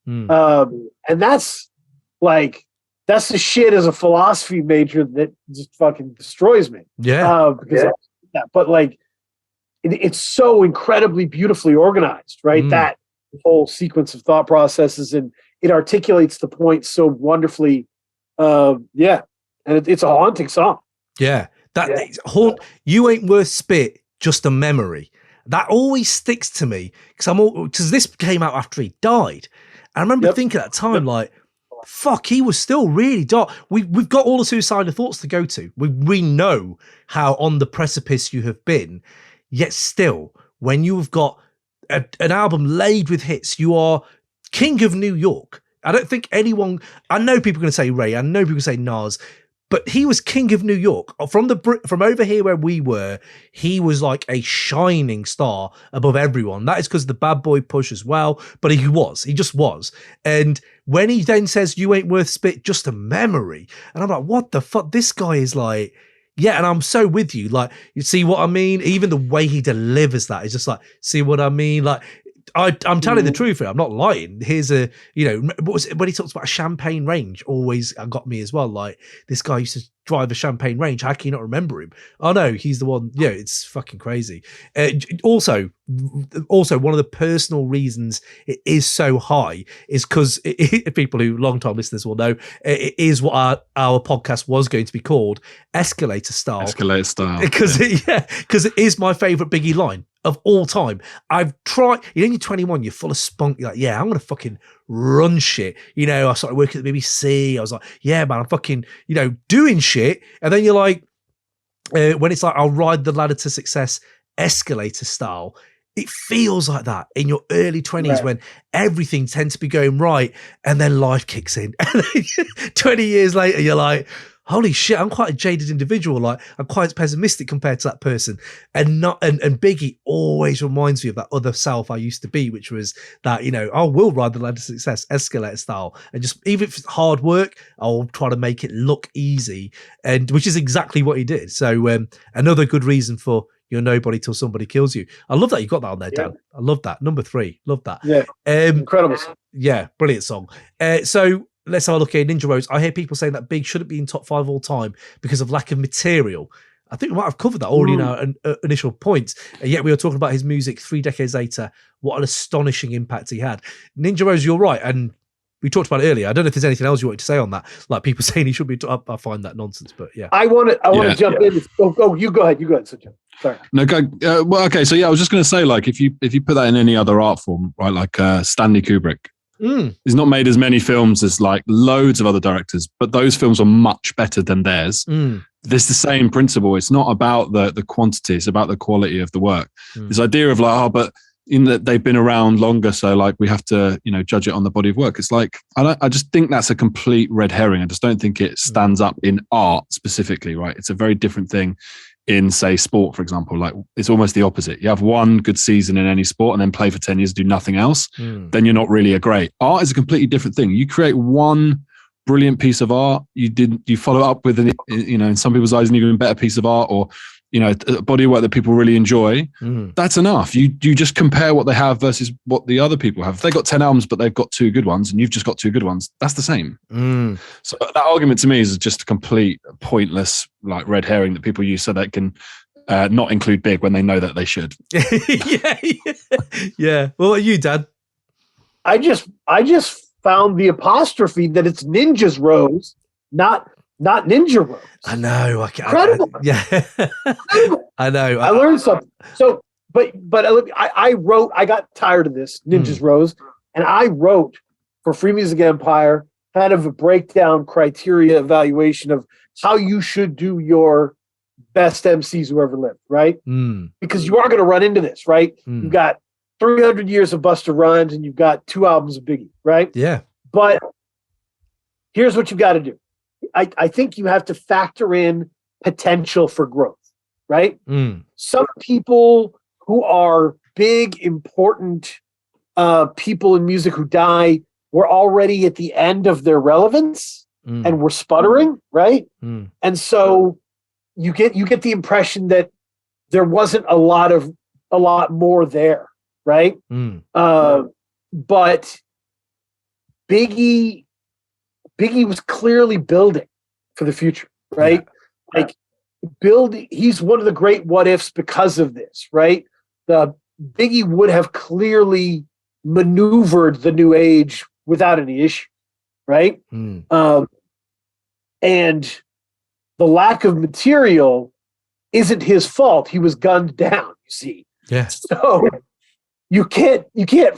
And that's the shit as a philosophy major that just fucking destroys me. Yeah. But like, it's so incredibly beautifully organized, right? That whole sequence of thought processes, and it articulates the point so wonderfully. And it's a haunting song. Yeah. You ain't worth spit, just a memory. That always sticks to me because this came out after he died. I remember thinking at that time, like, fuck, he was still really dark. We've got all the Suicidal Thoughts to go to. We know how on the precipice you have been, yet still, when you've got an album laid with hits, you are king of New York. I don't think anyone, I know people are going to say Ray, I know people say Nas, but he was king of New York. From over here where we were, he was like a shining star above everyone. That is because of the bad boy push as well, but he just was. And when he then says, you ain't worth spit, just a memory. And I'm like, what the fuck? This guy is like, yeah, and I'm so with you. Like, you see what I mean? Even the way he delivers that is just like, see what I mean? Like, I'm telling the truth here. I'm not lying. Here's what was it when he talks about a champagne range? Always got me as well. Like, this guy used to drive a champagne range. How can you not remember him? Oh no, he's the one. Yeah, it's fucking crazy. Also, one of the personal reasons it is so high is because people who long time listeners will know it is what our podcast was going to be called, Escalator Style. Escalator Style. Because it is my favorite Biggie line of all time. I've tried, you're 21, you're full of spunk, you're like, yeah, I'm gonna fucking run shit. I started working at the BBC, I was like, yeah, man, I'm fucking, doing shit. And then you're like, when it's like, I'll ride the ladder to success, escalator style, it feels like that in your early 20s when everything tends to be going right, and then life kicks in. And then 20 years later, you're like, holy shit, I'm quite a jaded individual. Like, I'm quite pessimistic compared to that person. And Biggie always reminds me of that other self I used to be, which was that, I will ride the ladder to success, escalator style. And just, even if it's hard work, I'll try to make it look easy. And which is exactly what he did. So another good reason for you're nobody till somebody kills you. I love that you got that on there, Dan. I love that. Number 3. Love that. Yeah. Incredible. Yeah, brilliant song. So let's have a look at Ninja Rose. I hear people saying that Big shouldn't be in top 5 all time because of lack of material. I think we might have covered that already in our initial points. And yet we were talking about his music 3 decades later. What an astonishing impact he had. Ninja Rose, you're right. And we talked about it earlier. I don't know if there's anything else you wanted to say on that. Like people saying he should be I find that nonsense, but yeah. I want to jump in. You go ahead. So sorry. No, go. Well, okay. So yeah, I was just going to say, like, if you put that in any other art form, right? Like Stanley Kubrick. He's not made as many films as like loads of other directors, but those films are much better than theirs. There's the same principle. It's not about the quantity; it's about the quality of the work. This idea of like, but in that they've been around longer, so like we have to, judge it on the body of work. It's like I just think that's a complete red herring. I just don't think it stands up in art specifically. Right? It's a very different thing. In, say, sport, for example, like it's almost the opposite. You have one good season in any sport and then play for 10 years, do nothing else, then you're not really a great. Art is a completely different thing. You create one brilliant piece of art, you follow up with an, in some people's eyes, an even better piece of art, or a body of work that people really enjoy. That's enough. You just compare what they have versus what the other people have. If they've got 10 albums, but they've got 2 good ones, and you've just got 2 good ones, that's the same. So that argument to me is just a complete pointless, like, red herring that people use so they can not include Big when they know that they should. Yeah. Well, what are you, Dad? I just found the apostrophe that it's Ninja's Rose, not Ninja Rose. I know. Incredible. I know. I learned something. So, but I wrote. I got tired of this Ninja's Rose, and I wrote for Freemusic Empire kind of a breakdown criteria evaluation of how you should do your best MCs who ever lived, right? Because you are going to run into this, right? You've got 300 years of Busta Rhymes, and you've got 2 albums of Biggie, right? Yeah. But here's what you've got to do. I think you have to factor in potential for growth, right? Some people who are big, important people in music who die were already at the end of their relevance and were sputtering, right? And so you get the impression that there wasn't a lot more there, right? But Biggie was clearly building for the future, right? Yeah. Like he's one of the great what ifs because of this, right? The Biggie would have clearly maneuvered the new age without any issue, right? And the lack of material isn't his fault. He was gunned down, you see. Yeah. So you can't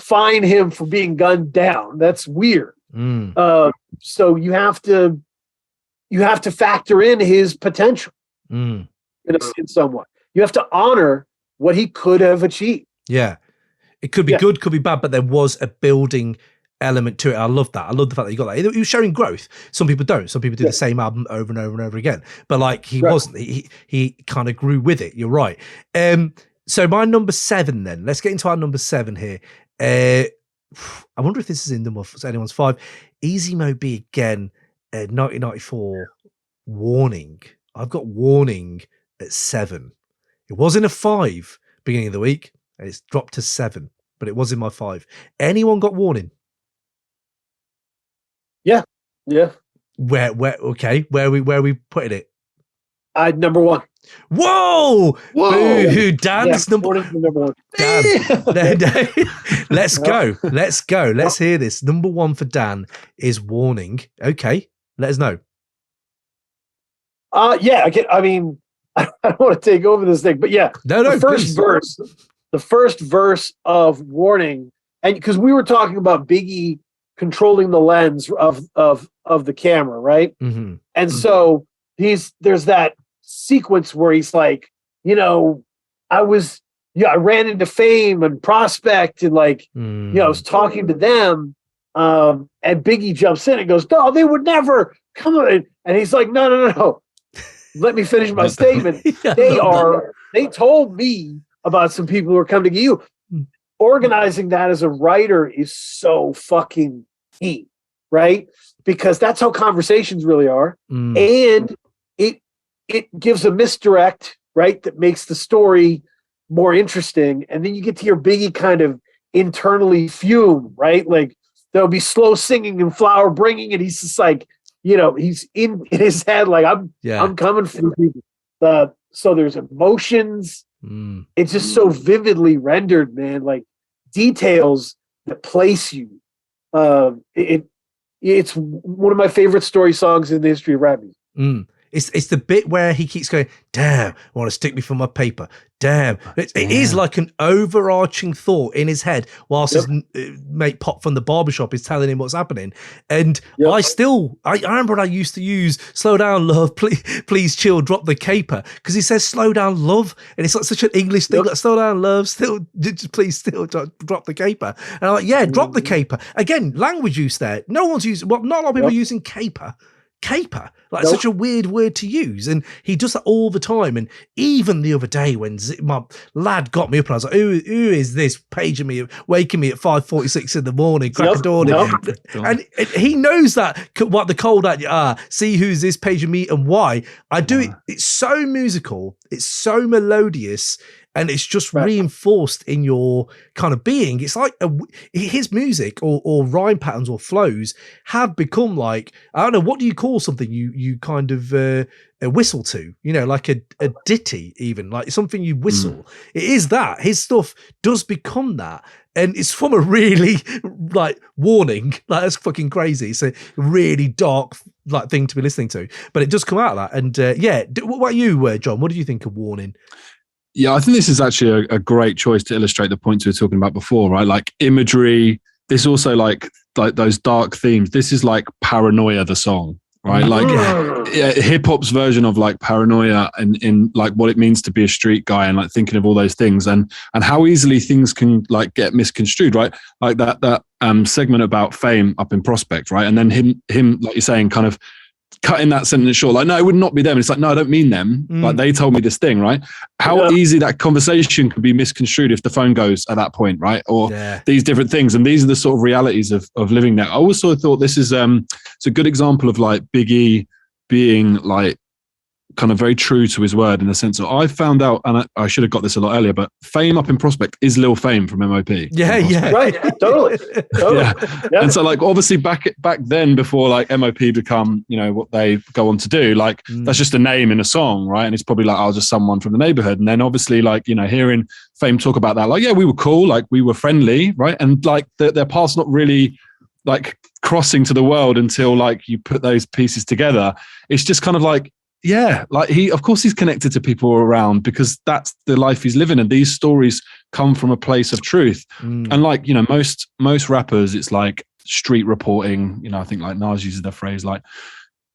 fine him for being gunned down. That's weird. So you have to factor in his potential in some way. You have to honor what he could have achieved. Yeah, it could be good, could be bad, but there was a building element to it. I love that. I love the fact that you got that. He was showing growth. Some people don't. Some people do the same album over and over and over again. But like he wasn't. He kind of grew with it. You're right. So my number 7 then. Let's get into our number 7 here. I wonder if this is in anyone's 5. Easy Mo B again, 1994. Warning. I've got Warning at 7. It was in a 5 beginning of the week, and it's dropped to 7, but it was in my 5. Anyone got Warning? Yeah. Where are we putting it? Number 1. Whoa! Boo-hoo, Dan's number 1. Dan. Let's go. Let's hear this. Number 1 for Dan is Warning. Okay, let us know. I don't want to take over this thing, but yeah. No, The first verse of Warning, and because we were talking about Biggie controlling the lens of the camera, right? And so there's that sequence where he's like, I ran into Fame and Prospect, and I was talking to them, and Biggie jumps in and goes, no, they would never come on. And he's like, no. Let me finish my statement. They told me about some people who are coming to get you. Organizing that as a writer is so fucking key, right? Because that's how conversations really are. And it gives a misdirect, right? That makes the story more interesting. And then you get to hear Biggie kind of internally fume, right? Like, there'll be slow singing and flower bringing, and he's just like, he's in his head like I'm coming for people. So there's emotions. It's just so vividly rendered, man. Like details that place you. It's one of my favorite story songs in the history of rap music. It's the bit where he keeps going, damn, I want to stick me for my paper. Damn. It is like an overarching thought in his head whilst his mate Pop from the barbershop is telling him what's happening. And I remember when I used to use slow down, love, please chill, drop the caper. Because he says slow down, love. And it's like such an English thing, like slow down, love, please still drop the caper. And I'm like, drop the caper. Again, language use there. No one's using, not a lot of people are using caper. Like such a weird word to use, and he does that all the time. And even the other day when my lad got me up and I was like, who is this paging me, waking me at 5:46 in the morning, crack of dawn, and he knows that what the call that see who's this paging me and why. I do it. It's so musical, it's so melodious, and it's just reinforced in your kind of being. It's like his music or rhyme patterns or flows have become like, I don't know, what do you call something you kind of whistle to? Like a ditty, even like something you whistle. It is that. His stuff does become that. And it's from a really like warning, like that's fucking crazy. It's a really dark like thing to be listening to, but it does come out of that. And what about you, John? What do you think of Warning? Yeah, I think this is actually a great choice to illustrate the points we were talking about before, right? Like imagery. This also like those dark themes. This is like Paranoia, the song, right? Like hip hop's version of like Paranoia and in like what it means to be a street guy and like thinking of all those things and how easily things can like get misconstrued, right? Like that segment about Fame up in Prospect, right? And then him like you're saying, kind of cutting that sentence short, like, no, it would not be them. It's like, no, I don't mean them. Like they told me this thing, right? How easy that conversation could be misconstrued if the phone goes at that point, right? Or these different things. And these are the sort of realities of living there. I also thought this is it's a good example of like Biggie being like kind of very true to his word in the sense of I found out, and I should have got this a lot earlier, but Fame up in Prospect is Lil Fame from MOP. Right, totally. Yeah. And so like obviously back then before like MOP become what they go on to do, like that's just a name in a song, right? And it's probably like just someone from the neighborhood. And then obviously like hearing Fame talk about that, like we were cool, like we were friendly, right? And like their path's not really like crossing to the world until like you put those pieces together. It's just kind of like like of course he's connected to people around because that's the life he's living, and these stories come from a place of truth. And like most rappers, it's like street reporting. I think like Nas uses the phrase like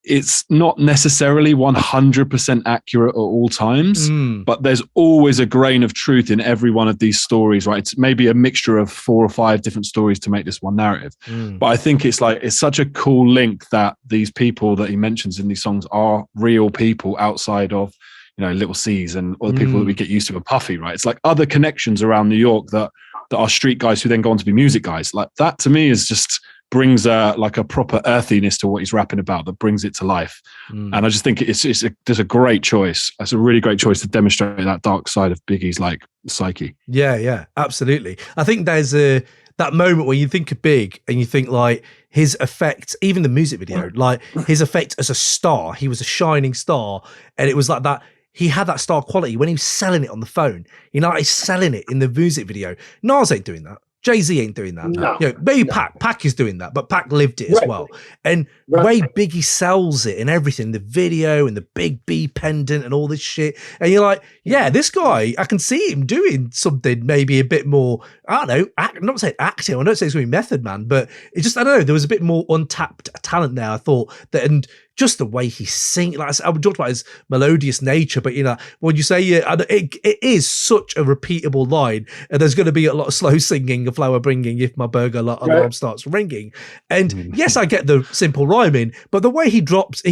it's not necessarily 100% accurate at all times, but there's always a grain of truth in every one of these stories, right? It's maybe a mixture of 4 or 5 different stories to make this one narrative. But I think it's such a cool link that these people that he mentions in these songs are real people outside of, Little C's and all the people that we get used to with Puffy, right? It's like other connections around New York that are street guys who then go on to be music guys. Like that to me is just brings like a proper earthiness to what he's rapping about that brings it to life. And I just think there's a great choice. It's a really great choice to demonstrate that dark side of Biggie's like psyche. Yeah, absolutely. I think there's that moment where you think of Big and you think like his effect, even the music video, like his effect as a star, he was a shining star. And it was like that. He had that star quality when he was selling it on the phone. He's selling it in the music video. Nas ain't doing that. Jay-Z ain't doing that. No. Maybe Pac is doing that, but Pac lived it as well. And the way Biggie sells it and everything, the video and the big B pendant and all this shit. And you're like, this guy, I can see him doing something maybe a bit more, I don't know, I'm not saying acting, I don't say it's going to be Method Man, but it just, I don't know, there was a bit more untapped talent there, I thought. And just the way he sings, like I talked about his melodious nature, but when you say it is such a repeatable line, and there's going to be a lot of slow singing, a flower bringing, if my burger alarm starts ringing. And yes, I get the simple rhyming, but the way he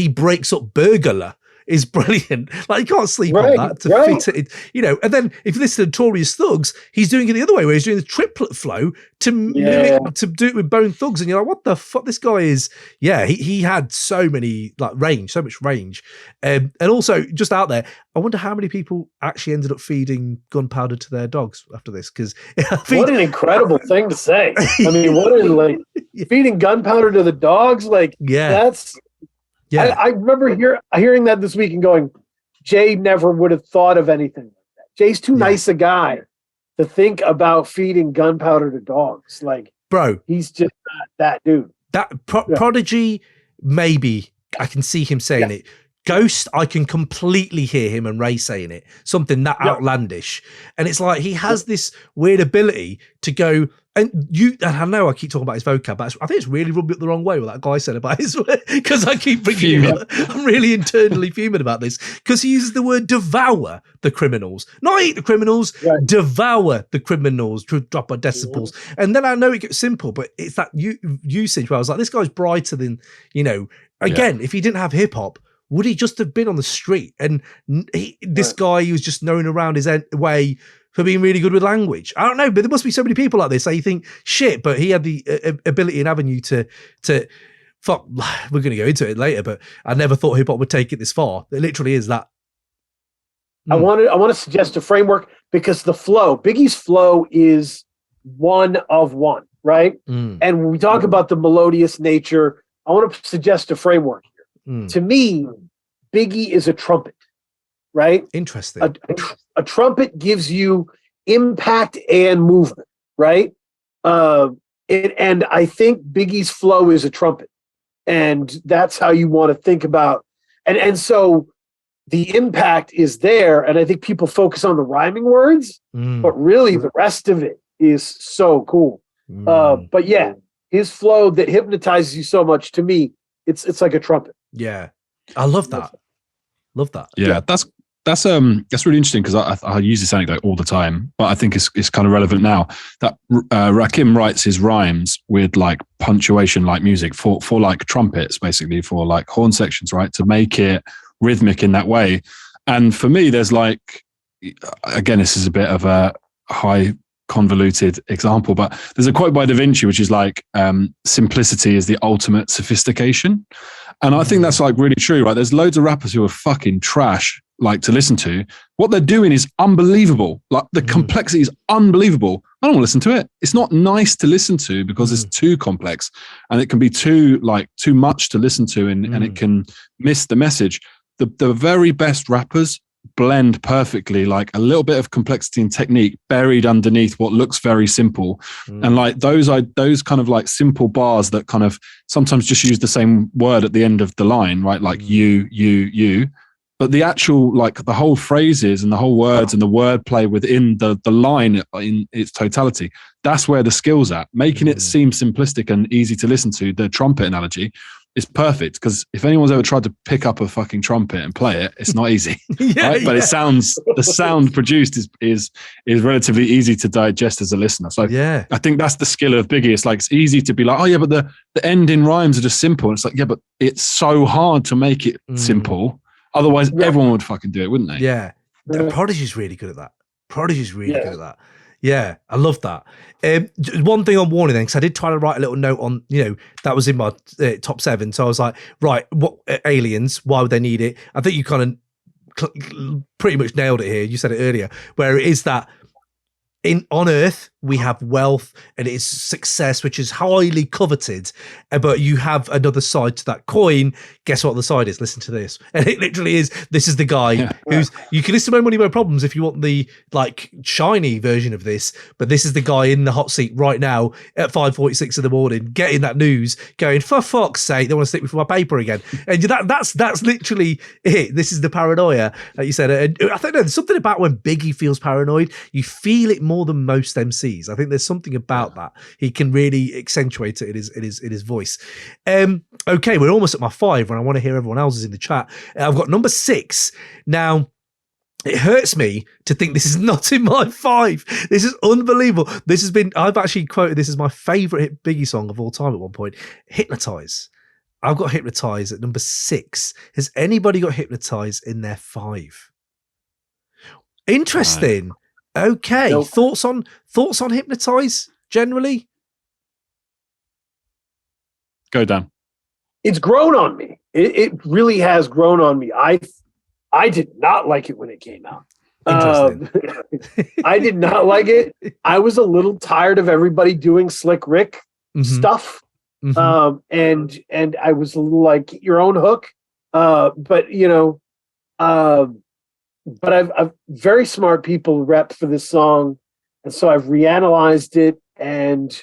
breaks up burglar is brilliant. Like you can't sleep on that to fit it, And then if you listen to Notorious Thugs, he's doing it the other way, where he's doing the triplet flow to mimic, to do it with Bone Thugs, and you're like, what the fuck? This guy is, he had so much range, and also just out there. I wonder how many people actually ended up feeding gunpowder to their dogs after this, because what an incredible thing to say. I mean, feeding gunpowder to the dogs. Like, that's. Yeah, I remember hearing that this week and going, Jay never would have thought of anything like that. Jay's too nice a guy to think about feeding gunpowder to dogs. Like, bro, he's just not that dude. That Prodigy, maybe I can see him saying it. Ghost, I can completely hear him and Ray saying it. Something that outlandish. And it's like he has this weird ability to go, and I know I keep talking about his vocab, but I think it's really rubbed me up the wrong way what that guy said about his, because I keep bringing it up. I'm really internally fuming about this, because he uses the word devour the criminals. Not eat the criminals, devour the criminals, to drop our decibels. And then I know it gets simple, but it's that usage where I was like, this guy's brighter than, again, if he didn't have hip hop, would he just have been on the street? And this guy who was just known around his way for being really good with language. I don't know, but there must be so many people like this. So you think, shit, but he had the ability and avenue to fuck. We're going to go into it later, but I never thought hip hop would take it this far. It literally is that. I want to suggest a framework, because the flow, Biggie's flow is one of one, right? And when we talk about the melodious nature, I want to suggest a framework. To me, Biggie is a trumpet, right? Interesting. A trumpet gives you impact and movement, right? And I think Biggie's flow is a trumpet, and that's how you want to think about. And so the impact is there, and I think people focus on the rhyming words, but really the rest of it is so cool. But yeah, his flow that hypnotizes you so much, to me, it's like a trumpet. Yeah, I love that. Love that. Yeah, that's really interesting, because I use this anecdote all the time, but I think it's kind of relevant now. That Rakim writes his rhymes with like punctuation, like music for like trumpets, basically for like horn sections, right, to make it rhythmic in that way. And for me, there's like, again, this is a bit of a high convoluted example, but there's a quote by Da Vinci which is like, simplicity is the ultimate sophistication. And I think that's like really true, right? There's loads of rappers who are fucking trash, like, to listen to. What they're doing is unbelievable. Like, the complexity is unbelievable. I don't want to listen to it. It's not nice to listen to because it's too complex, and it can be too much to listen to, and it can miss the message. The very best rappers blend perfectly, like a little bit of complexity and technique buried underneath what looks very simple. And like those kind of like simple bars that kind of sometimes just use the same word at the end of the line, right? Like you, but the actual, like the whole phrases and the whole words and the wordplay within the line in its totality, that's where the skill's at. Making it seem simplistic and easy to listen to, the trumpet analogy, is perfect, because if anyone's ever tried to pick up a fucking trumpet and play it, it's not easy. Right? But the sound produced is relatively easy to digest as a listener. So I think that's the skill of Biggie. It's like, it's easy to be like, oh yeah, but the ending rhymes are just simple. And it's like, yeah, but it's so hard to make it simple. Otherwise everyone would fucking do it, wouldn't they? Yeah. Prodigy's really good at that. Prodigy's really good at that. Yeah, I love that. One thing I'm warning then, because I did try to write a little note on, that was in my top 7. So I was like, right, what aliens? Why would they need it? I think you kind of pretty much nailed it here. You said it earlier, where it is that on Earth we have wealth and it's success, which is highly coveted, but you have another side to that coin. Guess what the side is? Listen to this. And it literally is, this is the guy who's, you can listen to No Money, No Problems if you want the like shiny version of this, but this is the guy in the hot seat right now at 5:46 in the morning, getting that news, going, for fuck's sake, they want to stick me for my paper again. And that's literally it. This is the paranoia that you said. And I think there's something about when Biggie feels paranoid, you feel it more than most MCs. I think there's something about that. He can really accentuate it in his voice. Okay, we're almost at my 5, and I want to hear everyone else's in the chat. I've got number 6. Now, it hurts me to think this is not in my 5. This is unbelievable. I've actually quoted this as my favorite Biggie song of all time at one point. Hypnotize. I've got Hypnotize at number 6. Has anybody got Hypnotize in their 5? Interesting. Okay. Nope. Thoughts on Hypnotize generally? Go down. It's grown on me. It really has grown on me. I did not like it when it came out. I did not like it. I was a little tired of everybody doing Slick Rick stuff. And I was like, your own hook. But I've very smart people rep for this song, and so I've reanalyzed it, and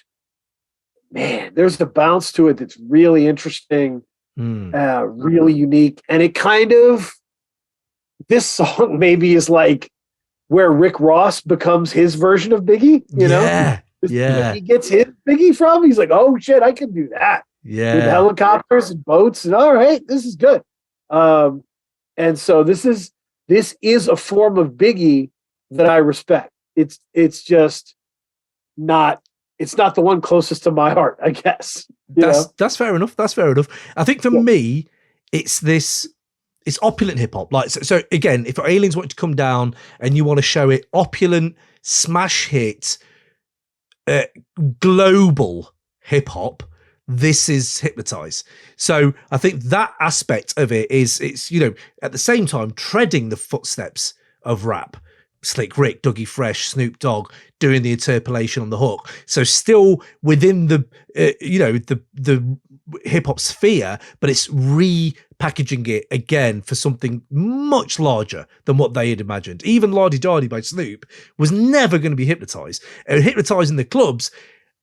man, there's a bounce to it that's really interesting, really unique, and it kind of, this song maybe is like where Rick Ross becomes his version of Biggie, you know? Yeah. He gets his Biggie from, he's like, oh shit, I can do that. Yeah. With helicopters and boats, and all right, this is good. And so this is a form of Biggie that I respect. It's just not, it's not the one closest to my heart, I guess. That's fair enough. That's fair enough. I think for me, it's opulent hip hop. Like, so again, if Aliens want to come down and you want to show it opulent, smash hit, global hip hop, this is Hypnotize. So I think that aspect of it it's at the same time treading the footsteps of rap. Slick Rick, Dougie Fresh, Snoop Dogg doing the interpolation on the hook. So still within the the hip hop sphere, but it's repackaging it again for something much larger than what they had imagined. Even Lardy Dardy by Snoop was never going to be Hypnotized. And Hypnotize in the clubs,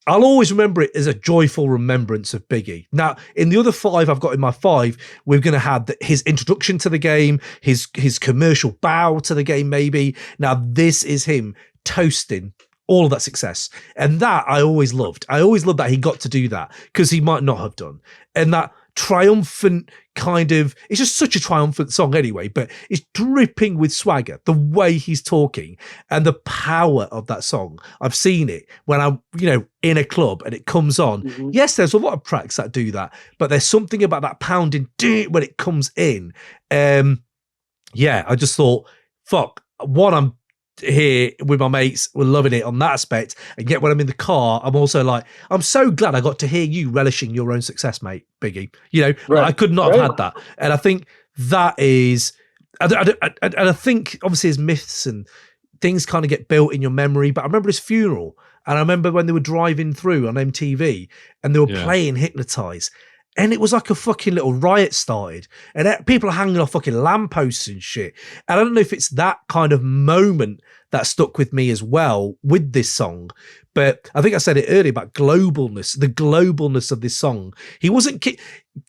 I'll always remember it as a joyful remembrance of Biggie. Now, in the other 5 I've got in my 5, we're going to have his introduction to the game, his commercial bow to the game, maybe. Now, this is him toasting all of that success. And that I always loved. I always loved that he got to do that, because he might not have done. And that triumphant kind of, it's just such a triumphant song anyway, but it's dripping with swagger, the way he's talking and the power of that song. I've seen it when I'm, in a club and it comes on. Mm-hmm. Yes, there's a lot of tracks that do that, but there's something about that pounding when it comes in. I just thought, fuck, I'm here with my mates, we're loving it on that aspect, and yet when I'm in the car, I'm also like, I'm so glad I got to hear you relishing your own success, mate, Biggie. Right. I could not have had that, and I think that is, and I think obviously his myths and things kind of get built in your memory. But I remember his funeral, and I remember when they were driving through on MTV and they were playing Hypnotize. And it was like a fucking little riot started, and people are hanging off fucking lampposts and shit. And I don't know if it's that kind of moment that stuck with me as well with this song. But I think I said it earlier about globalness, the globalness of this song. He wasn't,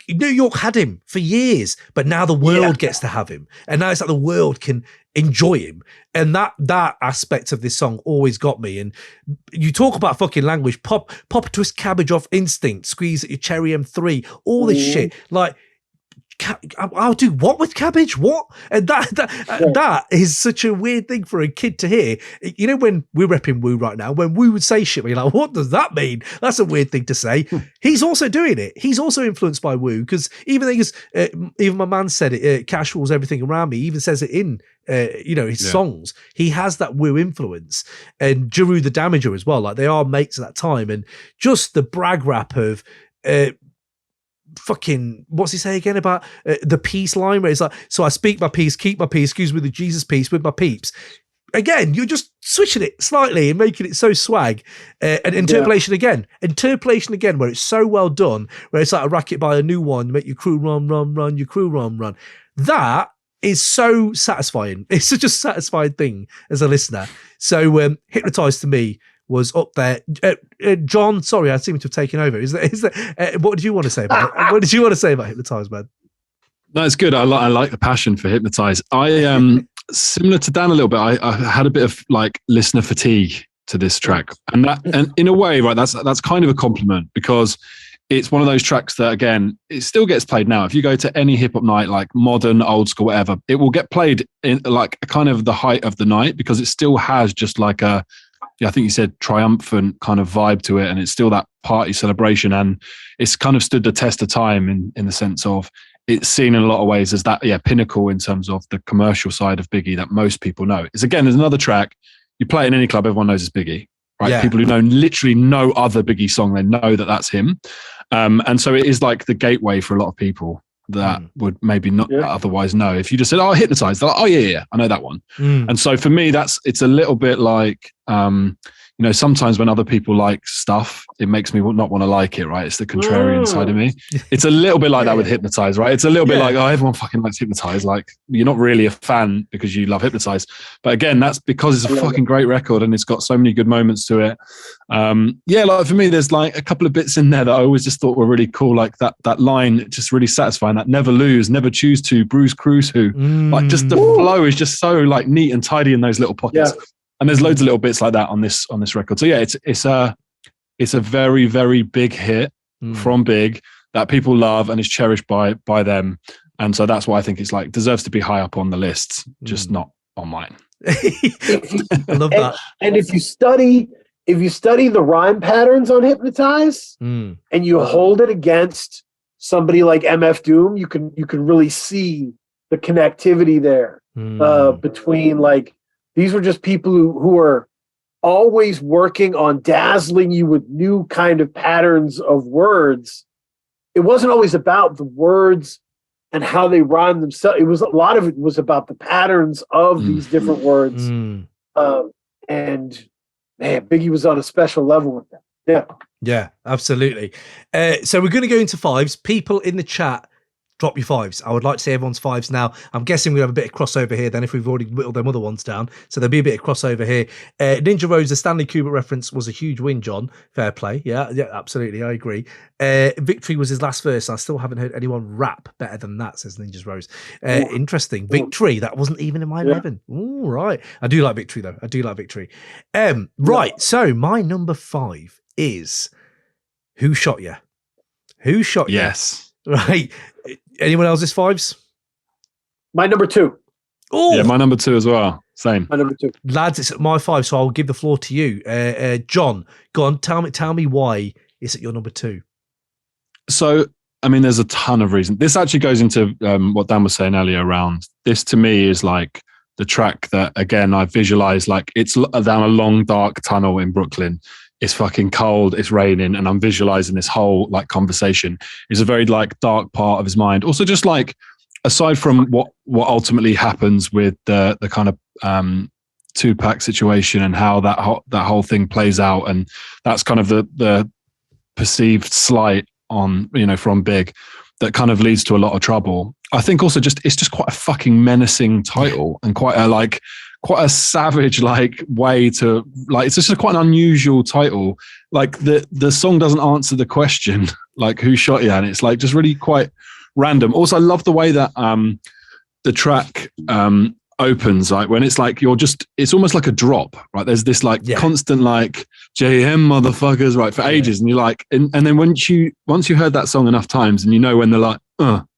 New York had him for years, but now the world gets to have him. And now it's like the world can enjoy him. And that aspect of this song always got me. And you talk about fucking language, pop a twist cabbage off instinct, squeeze at your cherry M3, all this shit. Like, I'll do what with cabbage? What? And that is such a weird thing for a kid to hear. When we're repping Wu right now, when Wu would say shit, we're like, what does that mean? That's a weird thing to say. He's also doing it. He's also influenced by Wu, because even my man said it, Casual's Everything Around Me, he even says it in his songs. He has that Wu influence, and Jeru the Damager as well. Like, they are mates at that time, and just the brag rap of fucking, what's he say again about the peace line, where it's like, so I speak my peace, keep my peace, excuse me, the Jesus peace with my peeps. Again, you're just switching it slightly and making it so swag. And interpolation again, where it's so well done, where it's like a racket by a new one, you make your crew run, your crew run. That is so satisfying. It's such a satisfying thing as a listener. So Hypnotize to me was up there. John, sorry, I seem to have taken over. Is that what did you want to say about it? What did you want to say about Hypnotize, man? No, it's good. I like the passion for Hypnotize. I similar to Dan a little bit. I had a bit of like listener fatigue to this track, and in a way, right, that's kind of a compliment, because it's one of those tracks that, again, it still gets played now. If you go to any hip hop night, like modern, old school, whatever, it will get played in like kind of the height of the night, because it still has just like a, I think you said triumphant kind of vibe to it, and it's still that party celebration, and it's kind of stood the test of time in the sense of it's seen in a lot of ways as that pinnacle in terms of the commercial side of Biggie that most people know. It's, again, there's another track, you play it in any club, everyone knows it's Biggie, right? Yeah. People who know literally no other Biggie song, they know that that's him. And so it is like the gateway for a lot of people that would maybe not otherwise know. If you just said, oh, Hypnotize, they're like, oh yeah, I know that one. And so for me, it's a little bit like, you know, sometimes when other people like stuff, it makes me not want to like it, right? It's the contrarian side of me. It's a little bit like that with Hypnotize, right? It's a little bit like, oh, everyone fucking likes Hypnotize. Like, you're not really a fan because you love Hypnotize. But again, that's because it's a fucking great record and it's got so many good moments to it. Like for me, there's like a couple of bits in there that I always just thought were really cool. Like that line, just really satisfying. That never lose, never choose to, Bruce Cruz who. Like just the flow is just so like neat and tidy in those little pockets. Yeah. And there's loads of little bits like that on this record. So yeah, it's a very, very big hit from Big that people love and is cherished by them. And so that's why I think it's like deserves to be high up on the list, just not on mine. I love that. And if you study the rhyme patterns on Hypnotize and you hold it against somebody like MF Doom, you can really see the connectivity there between like. These were just people who are always working on dazzling you with new kind of patterns of words. It wasn't always about the words and how they rhyme themselves. A lot of it was about the patterns of these different words. And man, Biggie was on a special level with that. Yeah. Yeah, absolutely. So we're going to go into fives. People in the chat, drop your fives. I would like to see everyone's fives now. I'm guessing we have a bit of crossover here then if we've already whittled them other ones down. So there'll be a bit of crossover here. Ninja Rose, the Stanley Kubrick reference was a huge win, John. Fair play. Yeah, absolutely. I agree. Victory was his last verse. I still haven't heard anyone rap better than that, says Ninja Rose. Interesting. Victory. That wasn't even in my 11. All right. I do like Victory though. I do like Victory. Right. So my number 5 is Who Shot Ya? Who Shot Ya? Yes. Right. Anyone else's fives? My number 2. Oh, yeah, my number 2 as well. Same. My number 2. Lads, it's my 5, so I'll give the floor to you. John, go on. Tell me why is it your number 2? So, I mean, there's a ton of reasons. This actually goes into what Dan was saying earlier around this. To me, is like the track that again I visualize like it's down a long dark tunnel in Brooklyn. It's fucking cold, it's raining, and I'm visualizing this whole like conversation. It's a very like dark part of his mind. Also, just like aside from what ultimately happens with the kind of Tupac situation and how that whole thing plays out, and that's kind of the perceived slight on, you know, from Big that kind of leads to a lot of trouble. I think also it's just quite a fucking menacing title and quite a savage like way to like, it's just quite an unusual title. Like the song doesn't answer the question like who shot you, and it's like just really quite random. Also, I love the way that the track opens, like when it's like it's almost like a drop, right? There's this like constant like JM motherfuckers, right, for ages, and you're like, and then once you heard that song enough times, and you know when the like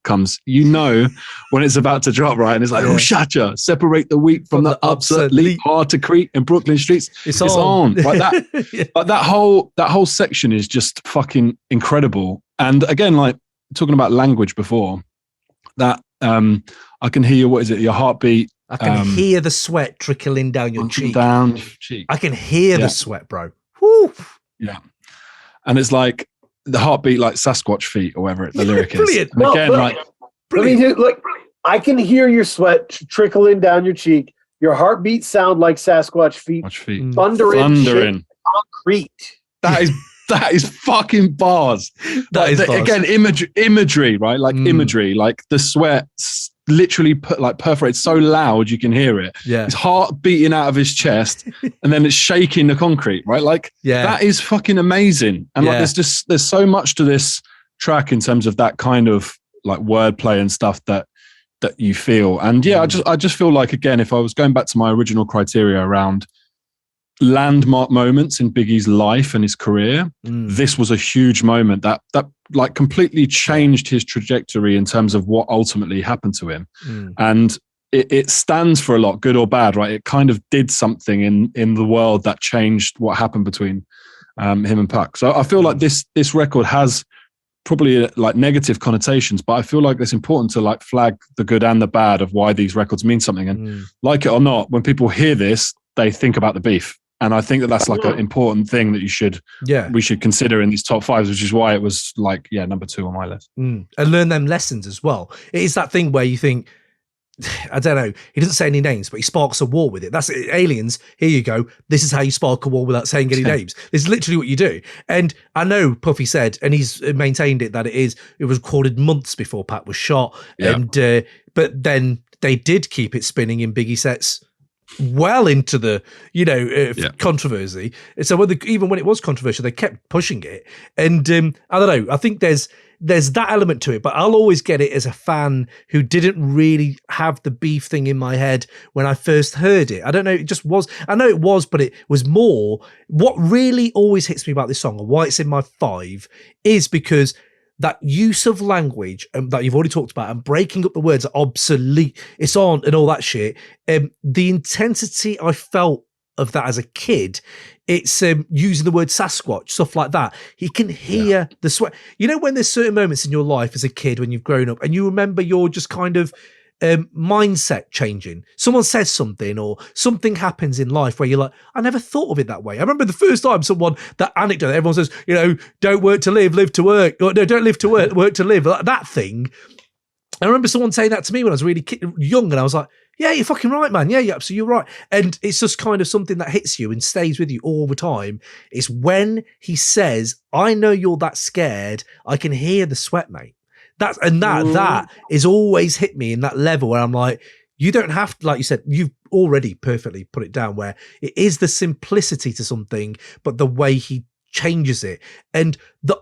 comes, you know when it's about to drop, right? And it's like, oh, shut ya, separate the wheat from the upset, leap hard to creep in Brooklyn streets. It's on. Like that, like that whole section is just fucking incredible. And again, like talking about language before, that I can hear your heartbeat. I can hear the sweat trickling down your cheek. I can hear the sweat, bro. Woo. Yeah. And it's like the heartbeat like Sasquatch feet or whatever the lyric is. Brilliant. And again, like I can hear your sweat trickling down your cheek. Your heartbeat sound like Sasquatch feet. Thundering concrete. That is fucking bars. Bars. Again, imagery, right? Like imagery, like the sweat literally perforates so loud you can hear it. Yeah. His heart beating out of his chest and then it's shaking the concrete, right? Like that is fucking amazing. And like there's so much to this track in terms of that kind of like wordplay and stuff that you feel. And I just feel like, again, if I was going back to my original criteria around landmark moments in Biggie's life and his career, this was a huge moment that like completely changed his trajectory in terms of what ultimately happened to him. And it stands for a lot, good or bad, right? It kind of did something in the world that changed what happened between him and Pac. So I feel like this record has probably like negative connotations, but I feel like it's important to like flag the good and the bad of why these records mean something. And like it or not, when people hear this, they think about the beef. And I think that's like an important thing that we should consider in these top 5s, which is why it was like, number 2 on my list. And learn them lessons as well. It is that thing where you think, I don't know. He doesn't say any names, but he sparks a war with it. That's it. Aliens. Here you go. This is how you spark a war without saying any names. This is literally what you do. And I know Puffy said, and he's maintained it, that it was recorded months before Pat was shot. Yeah. And but then they did keep it spinning in Biggie sets well into the controversy. And so even when it was controversial, they kept pushing it. And I don't know. I think there's that element to it, but I'll always get it as a fan who didn't really have the beef thing in my head when I first heard it. I don't know, it just was. I know it was, but it was more. What really always hits me about this song and why it's in my 5 is because that use of language that you've already talked about and breaking up the words are obsolete. It's on and all that shit. The intensity I felt of that as a kid, it's using the word Sasquatch, stuff like that. He can hear the sweat. You know, when there's certain moments in your life as a kid when you've grown up and you remember your just kind of mindset changing. Someone says something or something happens in life where you're like, I never thought of it that way. I remember the first time that anecdote, everyone says, don't work to live, live to work. Or, no, don't live to work, work to live. That thing. I remember someone saying that to me when I was really young and I was like, yeah, you're fucking right, man. Yeah, you're absolutely right. And it's just kind of something that hits you and stays with you all the time. It's when he says, I know you're that scared. I can hear the sweat, mate. That is always hit me in that level where I'm like, you don't have to, like you said, you've already perfectly put it down where it is the simplicity to something, but the way he changes it and the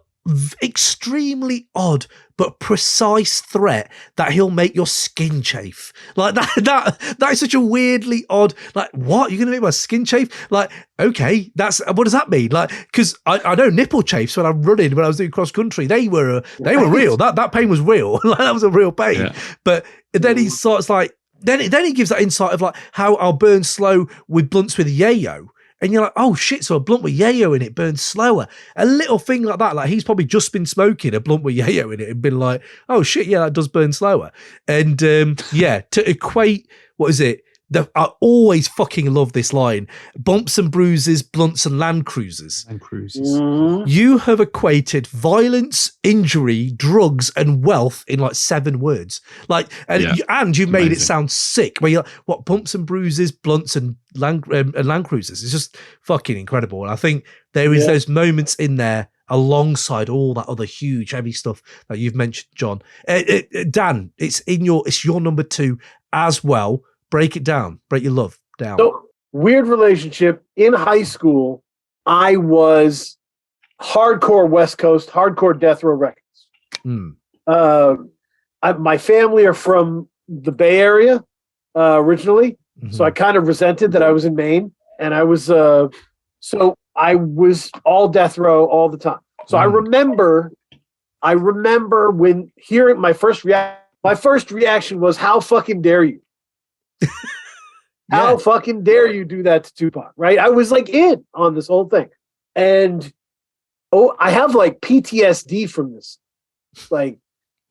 extremely odd but precise threat that he'll make your skin chafe. Like that is such a weirdly odd, like, what? You're gonna make my skin chafe? Like, okay, what does that mean? Like, because I know nipple chafes when I'm running, when I was doing cross country, they were real. That pain was real. Like, that was a real pain. Yeah. But then he starts like, then he gives that insight of like how I'll burn slow with blunts with yayo. And you're like, oh shit, so a blunt with yayo in it burns slower. A little thing like that, like he's probably just been smoking a blunt with yayo in it and been like, oh shit, yeah, that does burn slower. And to equate, what is it? I always fucking love this line. Bumps and bruises, blunts and Land Cruisers. Mm-hmm. You have equated violence, injury, drugs, and wealth in like 7 words. Like, and you've made it sound sick. Where you're like, what, bumps and bruises, blunts and Land Cruisers? It's just fucking incredible. And I think there is those moments in there alongside all that other huge, heavy stuff that you've mentioned, John. Dan, it's your number 2 as well. Break it down. Break your love down. So, weird relationship. In high school, I was hardcore West Coast, hardcore Death Row Records. My family are from the Bay Area originally, so I kind of resented that I was in Maine, and I was so I was all Death Row all the time. So I remember when hearing my first reaction was, how fucking dare you? How fucking dare you do that to Tupac, right? I was like in on this whole thing. And I have like PTSD from this. Like,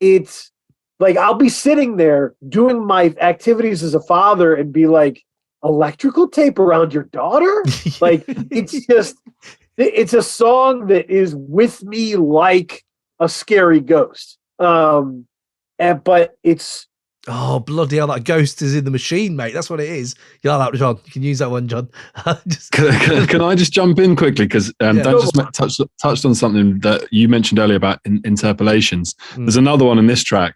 it's like I'll be sitting there doing my activities as a father and be like, electrical tape around your daughter? Like, it's a song that is with me like a scary ghost. But it's, oh, bloody hell, that ghost is in the machine, mate. That's what it is. You like that, John? You can use that one, John. Can I just jump in quickly? Because Dan just touched on something that you mentioned earlier about interpolations. There's another one in this track,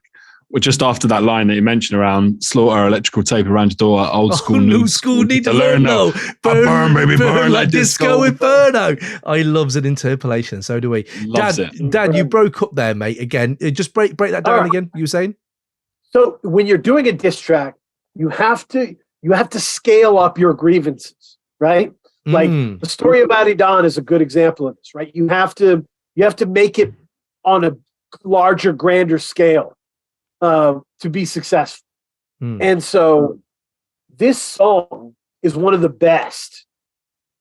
just after that line that you mentioned around slaughter, electrical tape around your door, old school, new school, need to learn now. Burn, baby, burn like disco inferno. I loves an interpolation, so do we. Dad, you broke up there, mate, again. Just break that down again, you were saying? So when you're doing a diss track, you have to scale up your grievances, right? Like the story of Adidon is a good example of this, right? You have to make it on a larger, grander scale to be successful. And so this song is one of the best.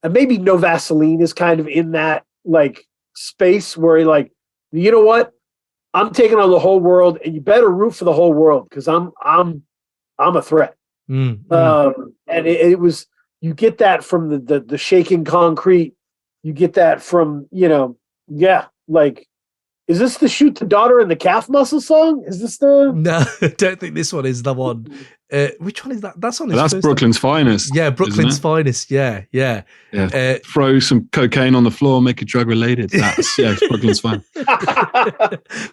And maybe No Vaseline is kind of in that like space where you're like, you know what? I'm taking on the whole world, and you better root for the whole world because I'm a threat. And it was, you get that from the shaking concrete. You get that from like Is this the shoot the daughter and the calf muscle song? Is this the? No, I don't think this one is the one. Which one is that? That's on his That's Brooklyn's Finest. Yeah, Brooklyn's Finest. Yeah. Throw some cocaine on the floor, make it drug related. That's it's Brooklyn's Finest.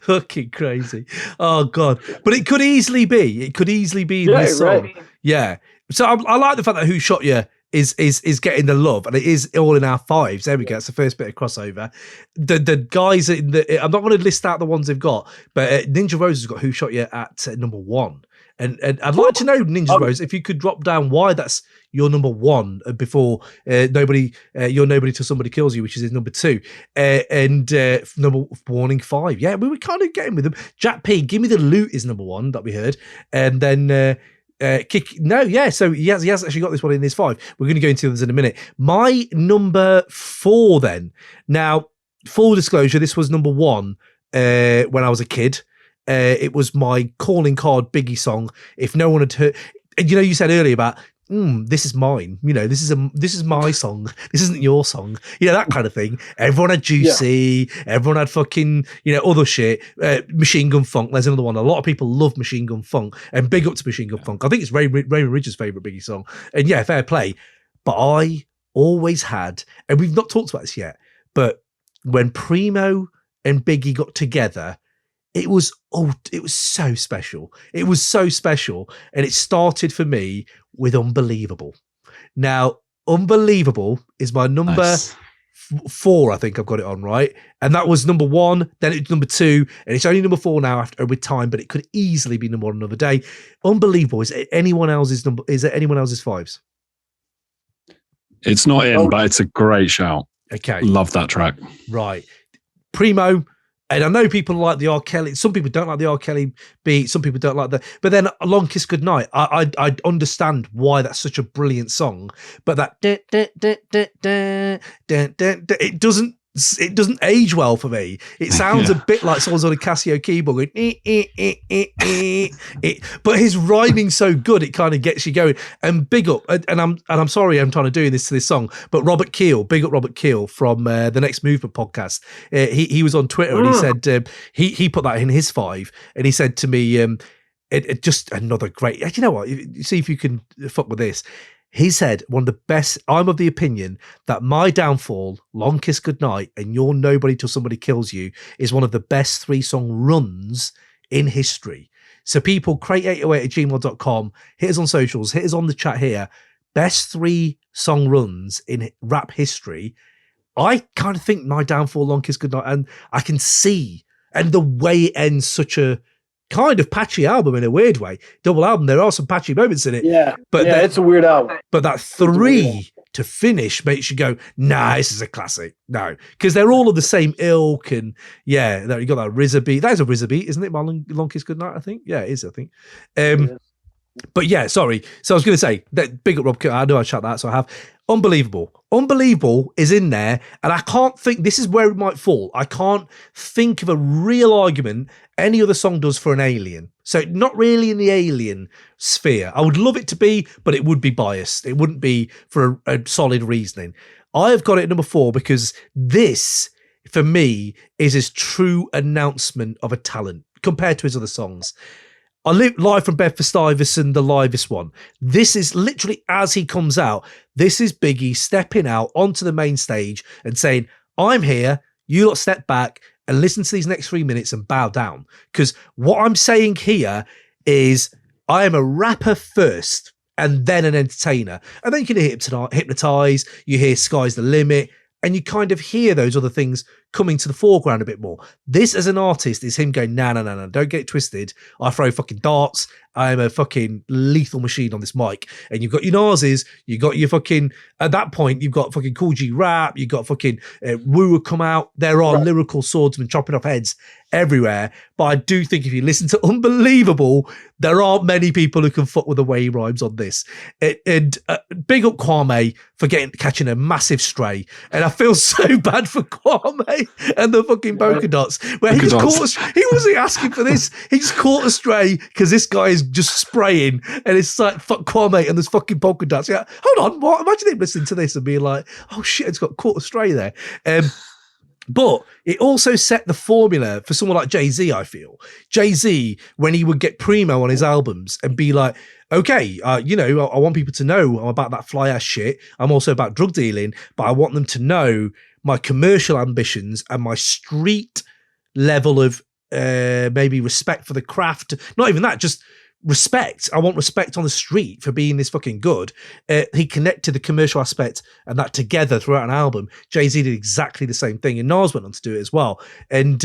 Fucking crazy. Oh God! But it could easily be. It could easily be this song. Right. Yeah. So I like the fact that Who Shot You is getting the love, and it is all in our fives. There we go. It's the first bit of crossover. The guys in the I'm not going to list out the ones they've got, but Ninja Rose has got Who Shot You at number 1, and I'd like to know, Ninja Rose, if you could drop down why that's your number 1 before Nobody Till Somebody Kills You, which is his number 2, and number Warning 5. Yeah, we were kind of getting with them. Jack P, Gimme the Loot is number 1 that we heard, and then. So he has actually got this one in his 5. We're going to go into others in a minute. My number 4 then. Now, full disclosure, this was number 1 when I was a kid. It was my calling card Biggie song. If no one had heard, you said earlier about this is mine. This is my song. This isn't your song. That kind of thing. Everyone had Juicy. Yeah. Everyone had fucking, other shit. Machine Gun Funk. There's another one. A lot of people love Machine Gun Funk, and big up to Machine Gun Funk. I think it's Raymond Ridge's favorite Biggie song. And yeah, fair play. But I always had, and we've not talked about this yet, but when Primo and Biggie got together, it was so special. It was so special. And it started for me with Unbelievable. Now, Unbelievable is my number 4, I think I've got it on, right? And that was number 1, then it's number 2, and it's only number 4 now with time, but it could easily be number 1 another day. Unbelievable. Is it anyone else's 5s? It's not in, but it's a great shout. Okay. Love that track. Right. Primo. And I know people like the R. Kelly. Some people don't like the R. Kelly beat. Some people don't like the. But then Long Kiss Goodnight, I understand why that's such a brilliant song. But that it doesn't age well for me. It sounds a bit like someone's on a Casio keyboard going, but his rhyming's so good, it kind of gets you going. And big up, and I'm sorry I'm trying to do this to this song, but Robert Keel, big up Robert Keel from the Next Movement podcast. He was on Twitter and he said he put that in his 5, and he said to me, it just another great. You know what? See if you can fuck with this. He said, one of the best, I'm of the opinion that My Downfall, Long Kiss Goodnight, and You're Nobody Till Somebody Kills You is one of the best 3-song runs in history. So people, crate808@gmail.com, hit us on socials, hit us on the chat here. Best 3-song runs in rap history. I kind of think My Downfall, Long Kiss Goodnight, and I can see, and the way it ends such a kind of patchy album in a weird way. Double album, there are some patchy moments in it. Yeah, but it's a weird album. But that 3 to finish makes you go, nah, this is a classic. No, because they're all of the same ilk, and you got that RZA beat. That is a RZA beat, isn't it? My Long Kiss Goodnight, I think. Yeah, it is, I think. But yeah, sorry. So I was going to say, that big up Rob, I know I shout that, so I have. Unbelievable. Unbelievable is in there, and I can't think, this is where it might fall. I can't think of a real argument any other song does for an Alien. So not really in the Alien sphere. I would love it to be, but it would be biased. It wouldn't be for a solid reasoning. I have got it at number 4 because this, for me, is his true announcement of a talent compared to his other songs. I live live from Bedford Stuyvesant, the livest one. This is literally as he comes out. This is Biggie stepping out onto the main stage and saying, I'm here. You lot step back and listen to these next 3 minutes and bow down. Because what I'm saying here is I am a rapper first and then an entertainer. And then you can hear Hypnotize, you hear Sky's the Limit, and you kind of hear those other things coming to the foreground a bit more. This as an artist is him going, no, don't get it twisted. I throw fucking darts. I am a fucking lethal machine on this mic. And you've got your Nazis, you got your fucking, at that point, you've got fucking Cool G Rap, you've got fucking Woo would come out. There are lyrical swordsmen chopping off heads everywhere. But I do think if you listen to Unbelievable, there aren't many people who can fuck with the way he rhymes on this. And big up Kwame for catching a massive stray. And I feel so bad for Kwame and the fucking polka dots, where he just caught he wasn't asking for this. He just caught a stray because this guy is just spraying, and it's like, fuck Kwame and there's fucking polka dots. Yeah, hold on, what? Imagine him listening to this and being like, oh shit, it's got caught a stray there. But it also set the formula for someone like Jay-Z, I feel. Jay-Z, when he would get Primo on his albums and be like, okay, I want people to know I'm about that fly-ass shit. I'm also about drug dealing, but I want them to know my commercial ambitions and my street level of maybe respect for the craft. Not even that, just respect. I want respect on the street for being this fucking good. He connected the commercial aspect and that together throughout an album. Jay-Z did exactly the same thing, and Nas went on to do it as well. And